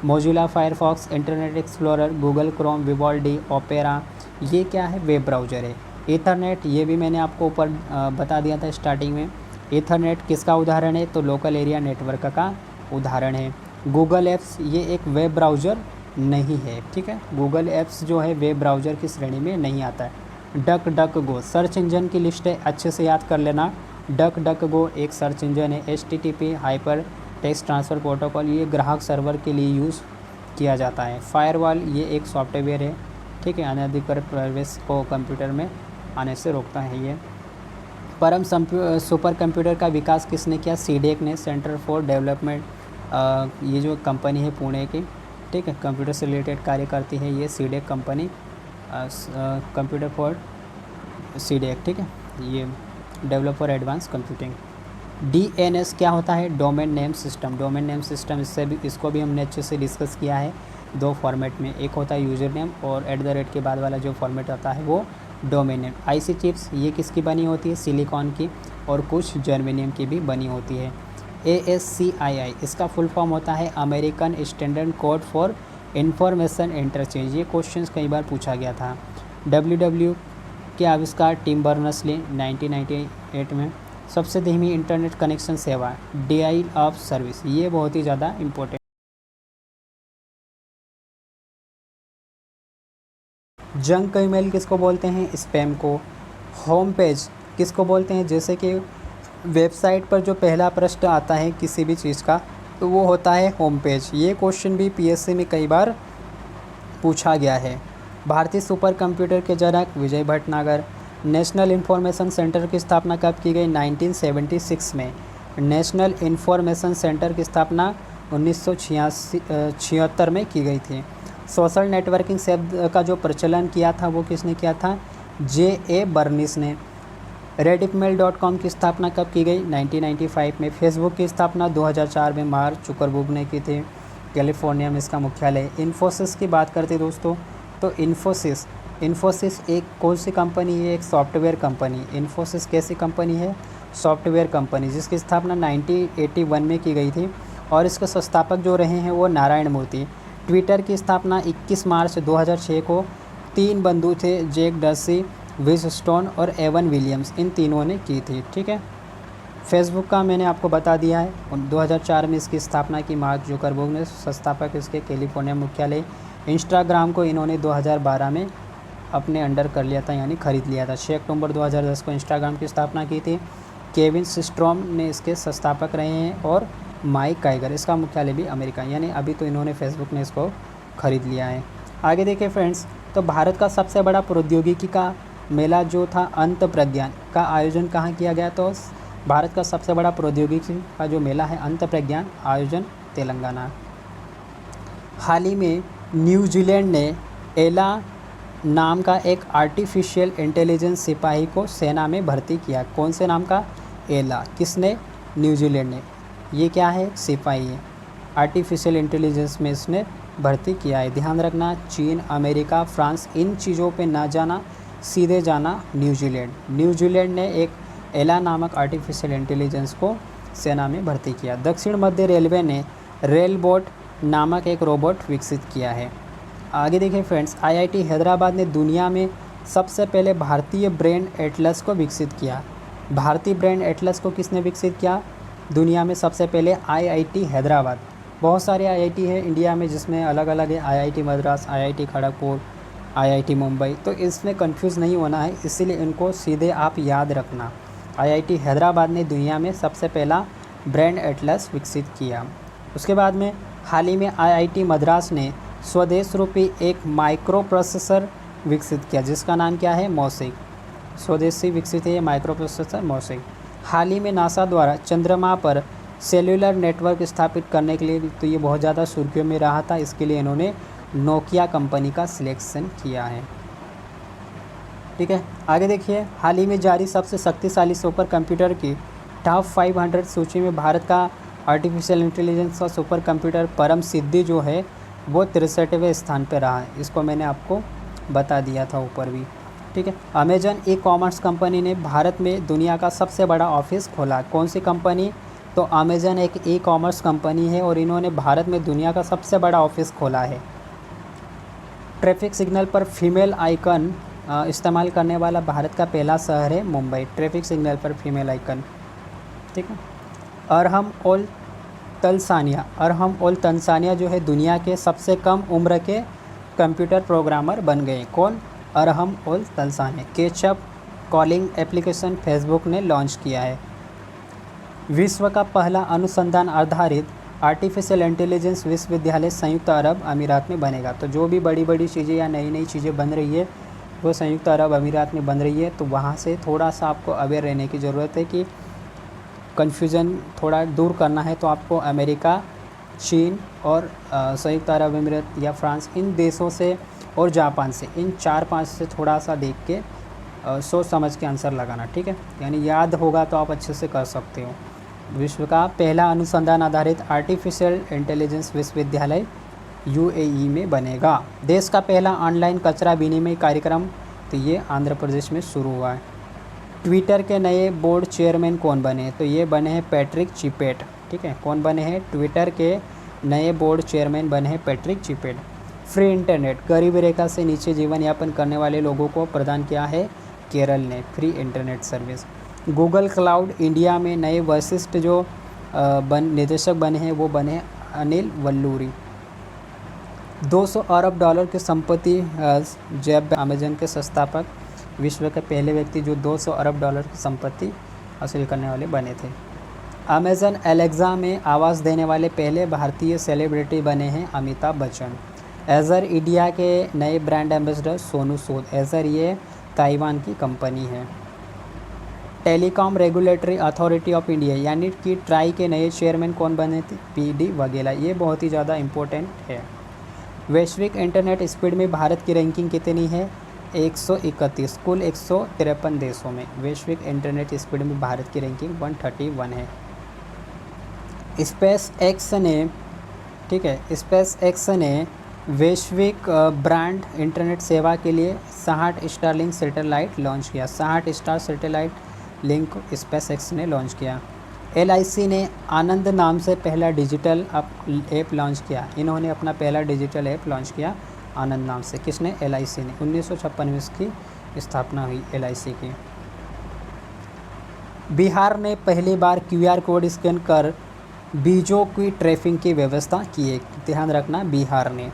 B: Mozilla Firefox, Internet Explorer, Google Chrome, Vivaldi, Opera, ये क्या है, वेब ब्राउज़र है। ईथरनेट, ये भी मैंने आपको ऊपर बता दिया था स्टार्टिंग में। ईथरनेट किसका उदाहरण है, तो लोकल एरिया नेटवर्क का उदाहरण है। गूगल एप्स, ये एक वेब ब्राउज़र नहीं है, ठीक है। गूगल एप्स जो है वेब ब्राउज़र की श्रेणी में नहीं आता है। Duck duck go search engine की लिस्ट है, अच्छे से याद कर लेना। डक डक गो एक सर्च इंजन है। HTTP hyper text transfer protocol ये ग्राहक सर्वर के लिए यूज़ किया जाता है। फायरवॉल ये एक सॉफ्टवेयर है, ठीक है, अनधिकृत प्रवेश को कंप्यूटर में आने से रोकता है ये। परम सुपर कंप्यूटर का विकास किसने किया? CDEC ने, सेंटर फॉर डेवलपमेंट, ये जो कंपनी है पुणे की, ठीक है, कंप्यूटर से रिलेटेड कार्य करती है ये CDEC company, computer for CDEC, ठीक है, ये develop for advance computing. DNS क्या होता है? Domain name system. Domain name system इसको भी हमने अच्छे से डिस्कस किया है दो फॉर्मेट में, एक होता है यूज़र नेम और @ के बाद वाला जो फॉर्मेट आता है वो डोमेन नेम। IC चिप्स ये किसकी बनी होती है? सिलिकॉन की, और कुछ जर्मेनियम की भी बनी होती है। ASCII इसका फुल फॉर्म होता है American standard code for information interchange. ये क्वेश्चन कई बार पूछा गया था। WW के आविष्कार टिम बर्नर्स-ली 1998 में। सबसे धीमी इंटरनेट कनेक्शन सेवा डायल अप सर्विस, ये बहुत ही ज़्यादा इम्पोर्टेंट। जंक ईमेल किसको बोलते हैं? स्पैम को। होम पेज किसको बोलते हैं? जैसे कि वेबसाइट पर जो पहला पृष्ठ आता है किसी भी चीज़ का, तो वो होता है होम पेज। ये क्वेश्चन भी PSC में कई बार पूछा गया है। भारतीय सुपर कंप्यूटर के जनक विजय भटनागर। नेशनल इंफॉर्मेशन सेंटर की स्थापना कब की गई? 1976 में। नेशनल इंफॉर्मेशन सेंटर की स्थापना 1976 में की गई थी। सोशल नेटवर्किंग शब्द का जो प्रचलन किया था वो किसने किया था? J.A. बर्निस ने। redipmail.com की स्थापना कब की गई? 1995 में। फेसबुक की स्थापना 2004 में मार्क जुकरबर्ग ने की थी। कैलिफोर्निया में इसका मुख्यालय। इन्फोसिस की बात करते दोस्तों, तो इन्फोसिस एक कौन सी कंपनी है? एक सॉफ्टवेयर कंपनी। इन्फोसिस कैसी कंपनी है? सॉफ्टवेयर कंपनी, जिसकी स्थापना 1981 में की गई थी, और इसके संस्थापक जो रहे हैं वो नारायण मूर्ति। ट्विटर की स्थापना 21 मार्च 2006 को 3 बंधु थे, जैक डर्सी, विज स्टोन और एवन विलियम्स, इन तीनों ने की थी, ठीक है। फेसबुक का मैंने आपको बता दिया है, 2004 में इसकी स्थापना की मार्क जुकरबर्ग ने, संस्थापक इसके कैलिफोर्निया मुख्यालय। इंस्टाग्राम को इन्होंने 2012 में अपने अंडर कर लिया था, यानी खरीद लिया था। 6 अक्टूबर 2010 को इंस्टाग्राम की स्थापना की थी। केविन सिस्ट्रॉम ने इसके संस्थापक रहे हैं, और माइक काइगर, इसका मुख्यालय भी अमेरिका, यानी अभी तो इन्होंने फेसबुक ने इसको खरीद लिया है। आगे देखिए फ्रेंड्स, तो भारत का सबसे बड़ा प्रौद्योगिकी का मेला जो था अंत प्रज्ञान का आयोजन कहाँ किया गया? तो भारत का सबसे बड़ा प्रौद्योगिकी का जो मेला है अंत प्रज्ञान, आयोजन तेलंगाना। हाल ही में न्यूजीलैंड ने एला नाम का एक आर्टिफिशियल इंटेलिजेंस सिपाही को सेना में भर्ती किया। कौन से नाम का? एला। किसने? न्यूजीलैंड ने। ये क्या है? सिपाही है। आर्टिफिशियल इंटेलिजेंस में इसने भर्ती किया है। ध्यान रखना, चीन, अमेरिका, फ्रांस, इन चीज़ों पे ना जाना, सीधे जाना न्यूजीलैंड। न्यूजीलैंड ने एक एला नामक आर्टिफिशियल इंटेलिजेंस को सेना में भर्ती किया। दक्षिण मध्य रेलवे ने रेलबोट नामक एक रोबोट विकसित किया है। आगे देखिए फ्रेंड्स, IIT हैदराबाद ने दुनिया में सबसे पहले भारतीय ब्रेन एटलस को विकसित किया। भारतीय ब्रेन एटलस को किसने विकसित किया? दुनिया में सबसे पहले IIT हैदराबाद। बहुत सारे IIT है इंडिया में, जिसमें अलग अलग है, IIT Madras, IIT Kharagpur, IIT Mumbai. तो इसमें कंफ्यूज नहीं होना है, इसीलिए इनको सीधे आप याद रखना। IIT हैदराबाद ने दुनिया में सबसे पहला ब्रेन एटलस विकसित किया। उसके बाद में हाल ही में IIT मद्रास ने स्वदेश रूपी एक माइक्रो प्रोसेसर विकसित किया, जिसका नाम क्या है? मोसेक। स्वदेशी विकसित है ये माइक्रो प्रोसेसर मोसेक। हाल ही में नासा द्वारा चंद्रमा पर सेल्युलर नेटवर्क स्थापित करने के लिए, तो ये बहुत ज़्यादा सुर्खियों में रहा था, इसके लिए इन्होंने नोकिया कंपनी का सिलेक्शन किया है, ठीक है। आगे देखिए, हाल ही में जारी सबसे शक्तिशाली सुपर कंप्यूटर की टॉप 500 सूची में भारत का आर्टिफिशियल इंटेलिजेंस का सुपर कंप्यूटर परम सिद्धि जो है वो 63वें स्थान पर रहा है। इसको मैंने आपको बता दिया था ऊपर भी, ठीक है। अमेजन ई-कॉमर्स कंपनी ने भारत में दुनिया का सबसे बड़ा ऑफिस खोला। कौन सी कंपनी? तो अमेजन एक ई-कॉमर्स कंपनी है, और इन्होंने भारत में दुनिया का सबसे बड़ा ऑफिस खोला है। ट्रैफिक सिग्नल पर फीमेल आइकन इस्तेमाल करने वाला भारत का पहला शहर है मुंबई। ट्रैफिक सिग्नल पर फीमेल आइकन, ठीक है। Arham all Tanzania, Arham ul Tanzania जो है दुनिया के सबसे कम उम्र के कंप्यूटर प्रोग्रामर बन गए। कौन? Arham ul Tanzania. Catchup calling application Facebook ने लॉन्च किया है। विश्व का पहला अनुसंधान आधारित आर्टिफिशियल इंटेलिजेंस विश्वविद्यालय संयुक्त अरब अमीरात में बनेगा। तो जो भी बड़ी बड़ी चीज़ें या नई नई चीज़ें बन रही है वो संयुक्त अरब अमीरात में बन रही है। तो वहाँ से थोड़ा सा आपको अवेयर रहने की ज़रूरत है कि कन्फ्यूज़न थोड़ा दूर करना है तो आपको अमेरिका, चीन और संयुक्त अरब अमीरात या फ्रांस, इन देशों से और जापान से, इन 4-5 से थोड़ा सा देख के सोच समझ के आंसर लगाना, ठीक है। यानी याद होगा तो आप अच्छे से कर सकते हो। विश्व का पहला अनुसंधान आधारित आर्टिफिशियल इंटेलिजेंस विश्वविद्यालय यूएई में बनेगा। देश का पहला ऑनलाइन कचरा विनिमय कार्यक्रम, तो ये आंध्र प्रदेश में शुरू हुआ है। ट्विटर के नए बोर्ड चेयरमैन कौन बने? तो ये बने हैं पैट्रिक चिपेट, ठीक है। कौन बने हैं? ट्विटर के नए बोर्ड चेयरमैन बने हैं पैट्रिक चिपेट। फ्री इंटरनेट, गरीबी रेखा से नीचे जीवन यापन करने वाले लोगों को प्रदान किया है केरल ने free internet service. Google cloud India में नए वरिष्ठ जो निदेशक बने हैं वो बने अनिल वल्लूरी। 200 अरब डॉलर की संपत्ति जेफ अमेजन के संस्थापक, विश्व के पहले व्यक्ति जो 200 अरब डॉलर की संपत्ति हासिल करने वाले बने थे। अमेजन एलेक्सा में आवाज़ देने वाले पहले भारतीय सेलिब्रिटी बने हैं अमिताभ बच्चन। एजर इंडिया के नए brand ambassador Sonu Sood. Ager ये ताइवान की कंपनी है। Telecom regulatory authority of India यानी कि ट्राई के नए चेयरमैन कौन बने थे? पीडी वाघेला। ये बहुत ही ज़्यादा इम्पोर्टेंट है। वैश्विक इंटरनेट स्पीड में भारत की रैंकिंग कितनी है? 131, कुल 153 देशों में वैश्विक इंटरनेट स्पीड में भारत की रैंकिंग 131 है। स्पेस एक्स ने, ठीक है, स्पेस एक्स ने वैश्विक ब्रांड इंटरनेट सेवा के लिए 60 स्टारलिंक सैटेलाइट लॉन्च किया। 60 star satellite link space x ने लॉन्च किया। LIC ने आनंद नाम से पहला डिजिटल ऐप लॉन्च किया। इन्होंने अपना पहला डिजिटल ऐप लॉन्च किया आनंद नाम से। किसने? LIC ने। 1956 में इसकी स्थापना हुई LIC की। बिहार ने पहली बार QR कोड स्कैन कर बीजों की ट्रैफिंग की व्यवस्था की है। ध्यान रखना, बिहार ने।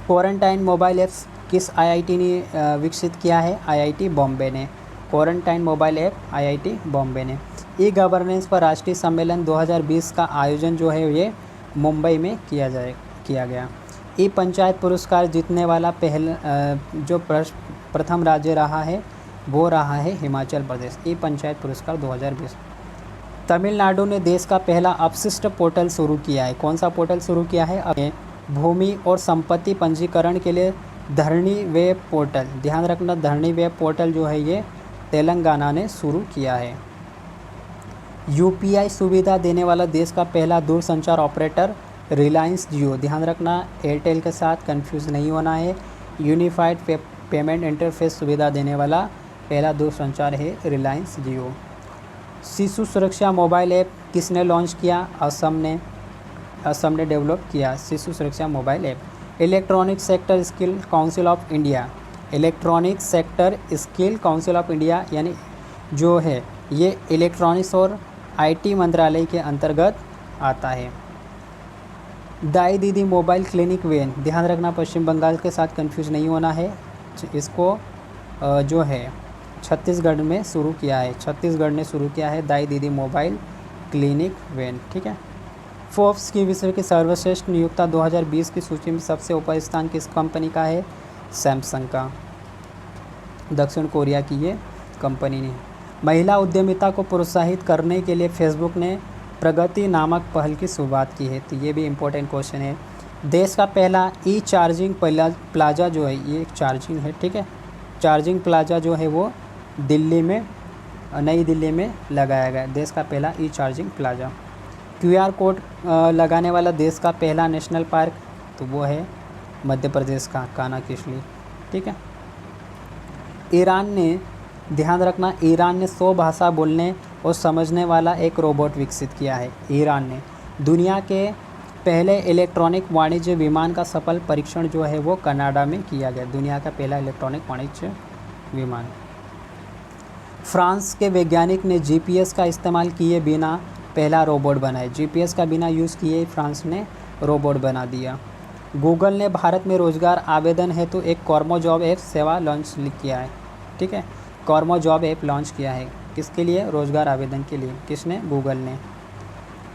B: क्वारंटाइन मोबाइल ऐप्स किस IIT ने विकसित किया है? IIT बॉम्बे ने। Quarantine mobile app IIT Bombay ने। ई गवर्नेंस पर राष्ट्रीय सम्मेलन 2020 का आयोजन जो है ये मुंबई में किया गया। ई पंचायत पुरस्कार जीतने वाला जो प्रथम राज्य रहा है वो रहा है हिमाचल प्रदेश। ई पंचायत पुरस्कार 2020। तमिलनाडु ने देश का पहला अपशिष्ट पोर्टल शुरू किया है। कौन सा पोर्टल शुरू किया है? भूमि और संपत्ति पंजीकरण के लिए धरणी वेब पोर्टल। ध्यान रखना, धरणी वेब पोर्टल जो है ये तेलंगाना ने शुरू किया है। UPI सुविधा देने वाला देश का पहला दूरसंचार ऑपरेटर रिलायंस जियो। ध्यान रखना, एयरटेल के साथ कंफ्यूज नहीं होना है। यूनिफाइड पेमेंट इंटरफेस सुविधा देने वाला पहला दूरसंचार है रिलायंस जियो। शिशु सुरक्षा मोबाइल ऐप किसने लॉन्च किया? असम ने डेवलप किया शिशु सुरक्षा mobile app. Electronic sector skill council of India. Electronic sector skill council of India यानी जो है ये इलेक्ट्रॉनिक्स और IT मंत्रालय के अंतर्गत आता है। दाई दीदी मोबाइल क्लिनिक वैन। ध्यान रखना, पश्चिम बंगाल के साथ कंफ्यूज नहीं होना है। इसको जो है छत्तीसगढ़ में शुरू किया है। छत्तीसगढ़ ने शुरू किया है दाई दीदी मोबाइल क्लिनिक वैन, ठीक है। फोर्ब्स की विश्व की सर्वश्रेष्ठ नियोक्ता 2020 की सूची में सबसे ऊपर स्थान किस कंपनी का है? सैमसंग का। दक्षिण कोरिया की ये कंपनी ने। महिला उद्यमिता को प्रोत्साहित करने के लिए फेसबुक ने प्रगति नामक पहल की शुरुआत की है। तो ये भी इम्पोर्टेंट क्वेश्चन है। देश का पहला चार्जिंग प्लाजा जो है ये एक चार्जिंग है, ठीक है। चार्जिंग प्लाजा जो है वो नई दिल्ली में लगाया गया। देश का पहला चार्जिंग प्लाजा। QR कोड लगाने वाला देश का पहला नेशनल पार्क, तो वो है मध्य प्रदेश का कान्हा किसली, ठीक है। ईरान ने, ध्यान रखना, ईरान ने 100 भाषा बोलने और समझने वाला एक रोबोट विकसित किया है। ईरान ने दुनिया के पहले इलेक्ट्रॉनिक वाणिज्य विमान का सफल परीक्षण जो है वो कनाडा में किया गया। दुनिया का पहला इलेक्ट्रॉनिक वाणिज्य विमान। फ्रांस के वैज्ञानिक ने GPS का इस्तेमाल किए बिना पहला रोबोट बनाए। जीपीएस का बिना यूज़ किए फ्रांस ने रोबोट बना दिया। गूगल ने भारत में रोज़गार आवेदन हेतु एक कॉर्मो जॉब ऐप सेवा लॉन्च किया है। ठीक है, कॉर्मो जॉब ऐप लॉन्च किया है। किसके लिए? रोज़गार आवेदन के लिए। किसने? गूगल ने।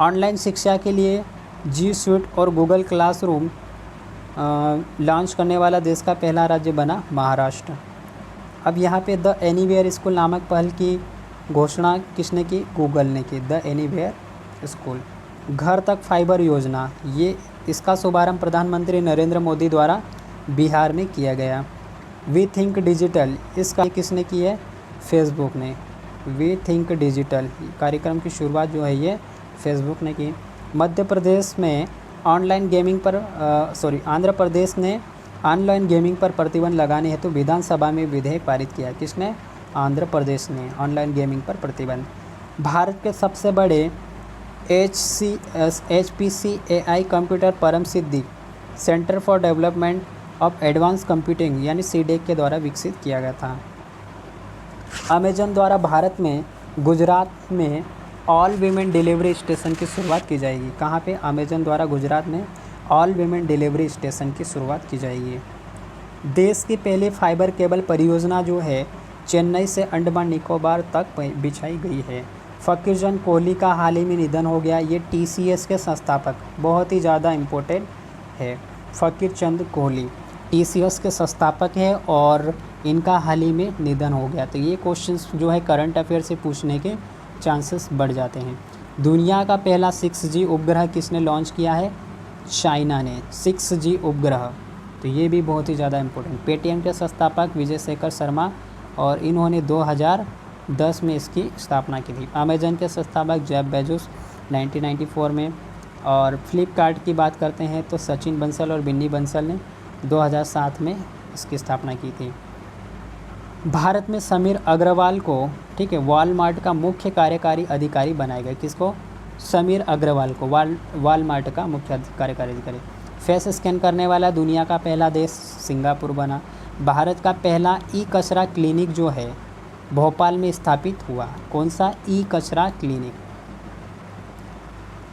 B: ऑनलाइन शिक्षा के लिए जी स्वीट और गूगल क्लासरूम लॉन्च करने वाला देश का पहला राज्य बना महाराष्ट्र। अब यहाँ पे द एनीवेयर स्कूल नामक पहल की घोषणा किसने की? गूगल ने की। The anywhere school. घर तक फाइबर योजना, ये इसका शुभारंभ प्रधानमंत्री नरेंद्र मोदी द्वारा बिहार में किया गया। वी थिंक डिजिटल, इसका किसने की है? फेसबुक ने। वी थिंक डिजिटल कार्यक्रम की शुरुआत जो है ये फेसबुक ने की। मध्य प्रदेश में ऑनलाइन गेमिंग पर आंध्र प्रदेश ने ऑनलाइन गेमिंग पर प्रतिबंध लगाने हेतु विधानसभा में विधेयक पारित किया। किसने? आंध्र प्रदेश ने ऑनलाइन गेमिंग पर प्रतिबंध। भारत के सबसे बड़े HPC AI computer Param Siddhi centre for development of advance computing यानी CDEC के द्वारा विकसित किया गया था। अमेजन द्वारा भारत में गुजरात में ऑल वीमेन डिलीवरी स्टेशन की शुरुआत की जाएगी। कहाँ पे? अमेजन द्वारा गुजरात में ऑल वीमेन डिलीवरी स्टेशन की शुरुआत की जाएगी। देश की पहली फाइबर केबल परियोजना जो है चेन्नई से अंडमान निकोबार तक बिछाई गई है। फ़कीर चंद कोहली का हाल ही में निधन हो गया। ये TCS के संस्थापक, बहुत ही ज़्यादा इम्पोर्टेंट है। फ़कीर चंद कोहली TCS के संस्थापक है और इनका हाल ही में निधन हो गया। तो ये क्वेश्चंस जो है करंट अफेयर से पूछने के चांसेस बढ़ जाते हैं। दुनिया का पहला 6G उपग्रह किसने लॉन्च किया है? चाइना ने 6G उपग्रह। तो ये भी बहुत ही ज़्यादा इम्पोर्टेंट। पेटीएम के संस्थापक विजय शेखर शर्मा और इन्होंने 2010 में इसकी स्थापना की थी। अमेजन के संस्थापक जेफ बेजोस 1994 में। और फ्लिपकार्ट की बात करते हैं तो सचिन बंसल और बिन्नी बंसल ने 2007 में इसकी स्थापना की थी। भारत में समीर अग्रवाल को, ठीक है, वॉलमार्ट का मुख्य कार्यकारी अधिकारी बनाया गया। किसको? समीर अग्रवाल को वॉलमार्ट का मुख्य कार्यकारी अधिकारी। फेस स्कैन करने वाला दुनिया का पहला देश सिंगापुर बना। भारत का पहला ई-कचरा क्लिनिक जो है भोपाल में स्थापित हुआ। कौन सा? ई-कचरा क्लिनिक।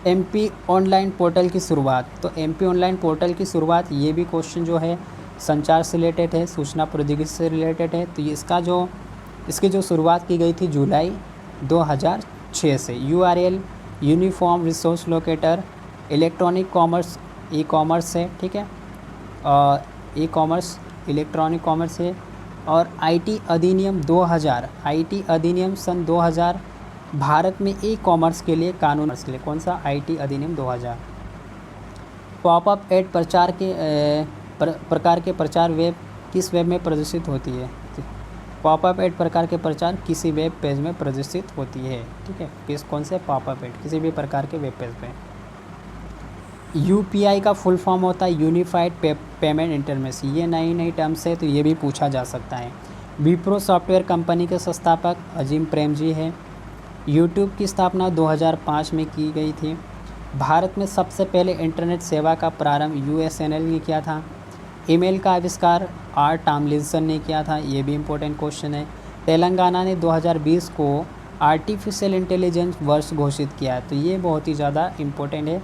B: MP ऑनलाइन पोर्टल की शुरुआत। तो MP ऑनलाइन पोर्टल की शुरुआत, ये भी क्वेश्चन जो है संचार से रिलेटेड है, सूचना प्रौद्योगिकी से रिलेटेड है। तो ये इसकी जो शुरुआत की गई थी जुलाई 2006 से। URL uniform resource locator, electronic commerce e-commerce है, ठीक है, और ई-कॉमर्स इलेक्ट्रॉनिक कॉमर्स है। और IT अधिनियम 2000, IT अधिनियम सन 2000 भारत में ई-कॉमर्स के लिए कानून के लिए। कौन सा? IT अधिनियम 2000। पॉपअप एड प्रकार के प्रचार किस वेब में प्रदर्शित होती है? पॉपअप एड प्रकार के प्रचार किसी वेब पेज में प्रदर्शित होती है। ठीक है, कौन से? पॉपअप एड किसी भी प्रकार के वेब पेज पे। UPI का फुल फॉर्म होता है यूनिफाइड पेमेंट इंटरफेस। ये नई टर्म्स है तो ये भी पूछा जा सकता है। विप्रो सॉफ्टवेयर कंपनी के संस्थापक अजीम प्रेमजी है। यूट्यूब की स्थापना 2005 में की गई थी। भारत में सबसे पहले इंटरनेट सेवा का प्रारंभ USNL ने किया था। ईमेल का आविष्कार R. टॉमलिंसन ने किया था। ये भी इम्पोर्टेंट क्वेश्चन है। तेलंगाना ने 2020 को आर्टिफिशियल इंटेलिजेंस वर्ष घोषित किया। तो ये बहुत ही ज़्यादा इम्पोर्टेंट है।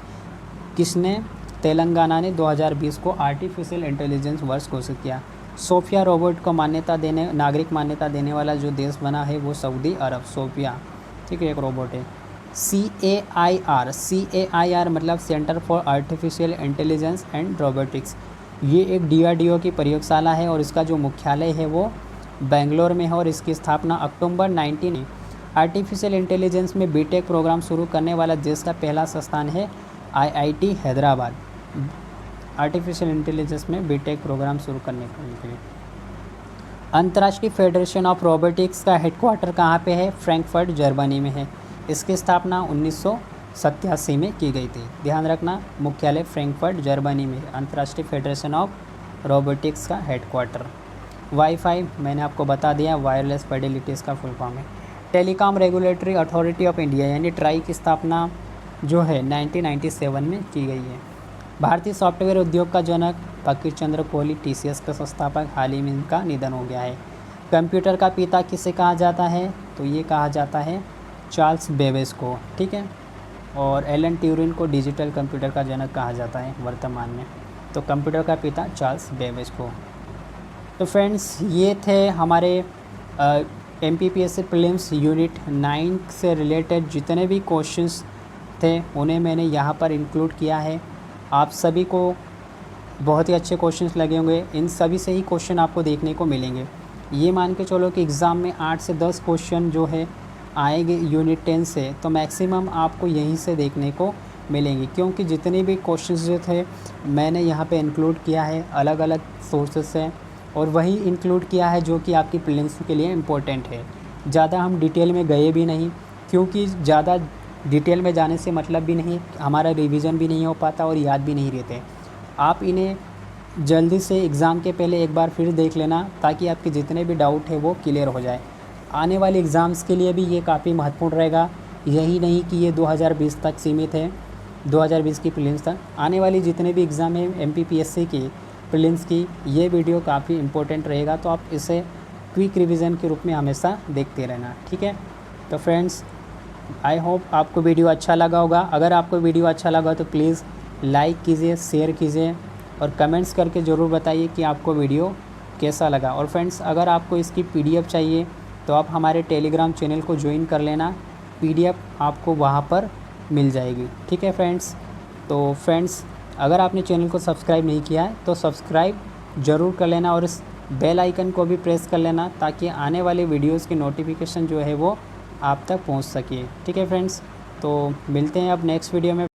B: किसने? तेलंगाना ने 2020 को आर्टिफिशियल इंटेलिजेंस वर्ष घोषित किया। सोफिया रोबोट को नागरिक मान्यता देने वाला जो देश बना है वो सऊदी अरब। सोफिया, ठीक है, एक रोबोट है। CAIR मतलब centre for artificial intelligence and robotics. ये एक DRDO की प्रयोगशाला है और इसका जो मुख्यालय है वो बेंगलोर में है और इसकी स्थापना अक्टूबर 19। आर्टिफिशियल इंटेलिजेंस में BTech प्रोग्राम शुरू करने वाला देश का पहला संस्थान है IIT हैदराबाद। आर्टिफिशियल इंटेलिजेंस में BTech प्रोग्राम शुरू करने के लिए। अंतर्राष्ट्रीय फेडरेशन ऑफ रोबोटिक्स का हेडक्वार्टर कहाँ पे है? फ्रैंकफर्ट जर्मनी में है। इसकी स्थापना 1987 में की गई थी। ध्यान रखना, मुख्यालय फ्रैंकफर्ट जर्मनी में। अंतर्राष्ट्रीय फेडरेशन ऑफ रोबोटिक्स का हेडक्वार्टर। वाईफाई मैंने आपको बता दिया, वायरलेस फिडेलिटीज़ का फुल फॉर्म है। Telecom regulatory authority of India यानी ट्राई की स्थापना जो है 1997 में की गई है। भारतीय सॉफ्टवेयर उद्योग का जनक फकीर चंद्र कोहली TCS का संस्थापक, हाल ही में इनका निधन हो गया है। कंप्यूटर का पिता किसे कहा जाता है? तो ये कहा जाता है चार्ल्स बेबेज को। ठीक है, और एलन ट्यूरिंग को डिजिटल कंप्यूटर का जनक कहा जाता है वर्तमान में। तो कंप्यूटर का पिता चार्ल्स बेबेज को। तो फ्रेंड्स, ये थे हमारे MPPSC प्रीलिम्स यूनिट 9 से रिलेटेड जितने भी क्वेश्चंस थे उन्हें मैंने यहाँ पर इंक्लूड किया है। आप सभी को बहुत ही अच्छे क्वेश्चंस लगे होंगे, इन सभी से ही क्वेश्चन आपको देखने को मिलेंगे। ये मान के चलो कि एग्ज़ाम में 8 से 10 क्वेश्चन जो है आएंगे यूनिट 10 से, तो मैक्सिमम आपको यहीं से देखने को मिलेंगे, क्योंकि जितने भी क्वेश्चंस जो थे मैंने यहाँ पे इंक्लूड किया है अलग अलग सोर्सेस से, और वही इंक्लूड किया है जो कि आपकी प्रीलिम्स के लिए इम्पोर्टेंट है। ज़्यादा हम डिटेल में गए भी नहीं, क्योंकि ज़्यादा डिटेल में जाने से मतलब भी नहीं, हमारा रिवीजन भी नहीं हो पाता और याद भी नहीं रहते। आप इन्हें जल्दी से एग्ज़ाम के पहले एक बार फिर देख लेना, ताकि आपके जितने भी डाउट है वो क्लियर हो जाए। आने वाले एग्ज़ाम्स के लिए भी ये काफ़ी महत्वपूर्ण रहेगा। यही नहीं कि ये 2020 तक सीमित है, 2020 की प्रीलिम्स तक, आने वाली जितने भी एग्ज़ाम हैं MPPSC की प्रीलिम्स की, ये वीडियो काफ़ी इंपॉर्टेंट रहेगा। तो आप इसे क्विक रिवीजन के रूप में हमेशा देखते रहना, ठीक है। तो फ्रेंड्स, आई होप आपको वीडियो अच्छा लगा होगा। अगर आपको वीडियो अच्छा लगा तो प्लीज़ लाइक कीजिए, शेयर कीजिए और कमेंट्स करके ज़रूर बताइए कि आपको वीडियो कैसा लगा। और फ्रेंड्स, अगर आपको इसकी PDF चाहिए तो आप हमारे टेलीग्राम चैनल को ज्वाइन कर लेना, PDF आपको वहाँ पर मिल जाएगी, ठीक है फ्रेंड्स। तो फ्रेंड्स, अगर आपने चैनल को सब्सक्राइब नहीं किया है तो सब्सक्राइब ज़रूर कर लेना और इस बेल आइकन को भी प्रेस कर लेना, ताकि आने वाले वीडियोज़ की नोटिफिकेशन जो है वो आप तक पहुँच सके, ठीक है फ्रेंड्स। तो मिलते हैं अब नेक्स्ट वीडियो में।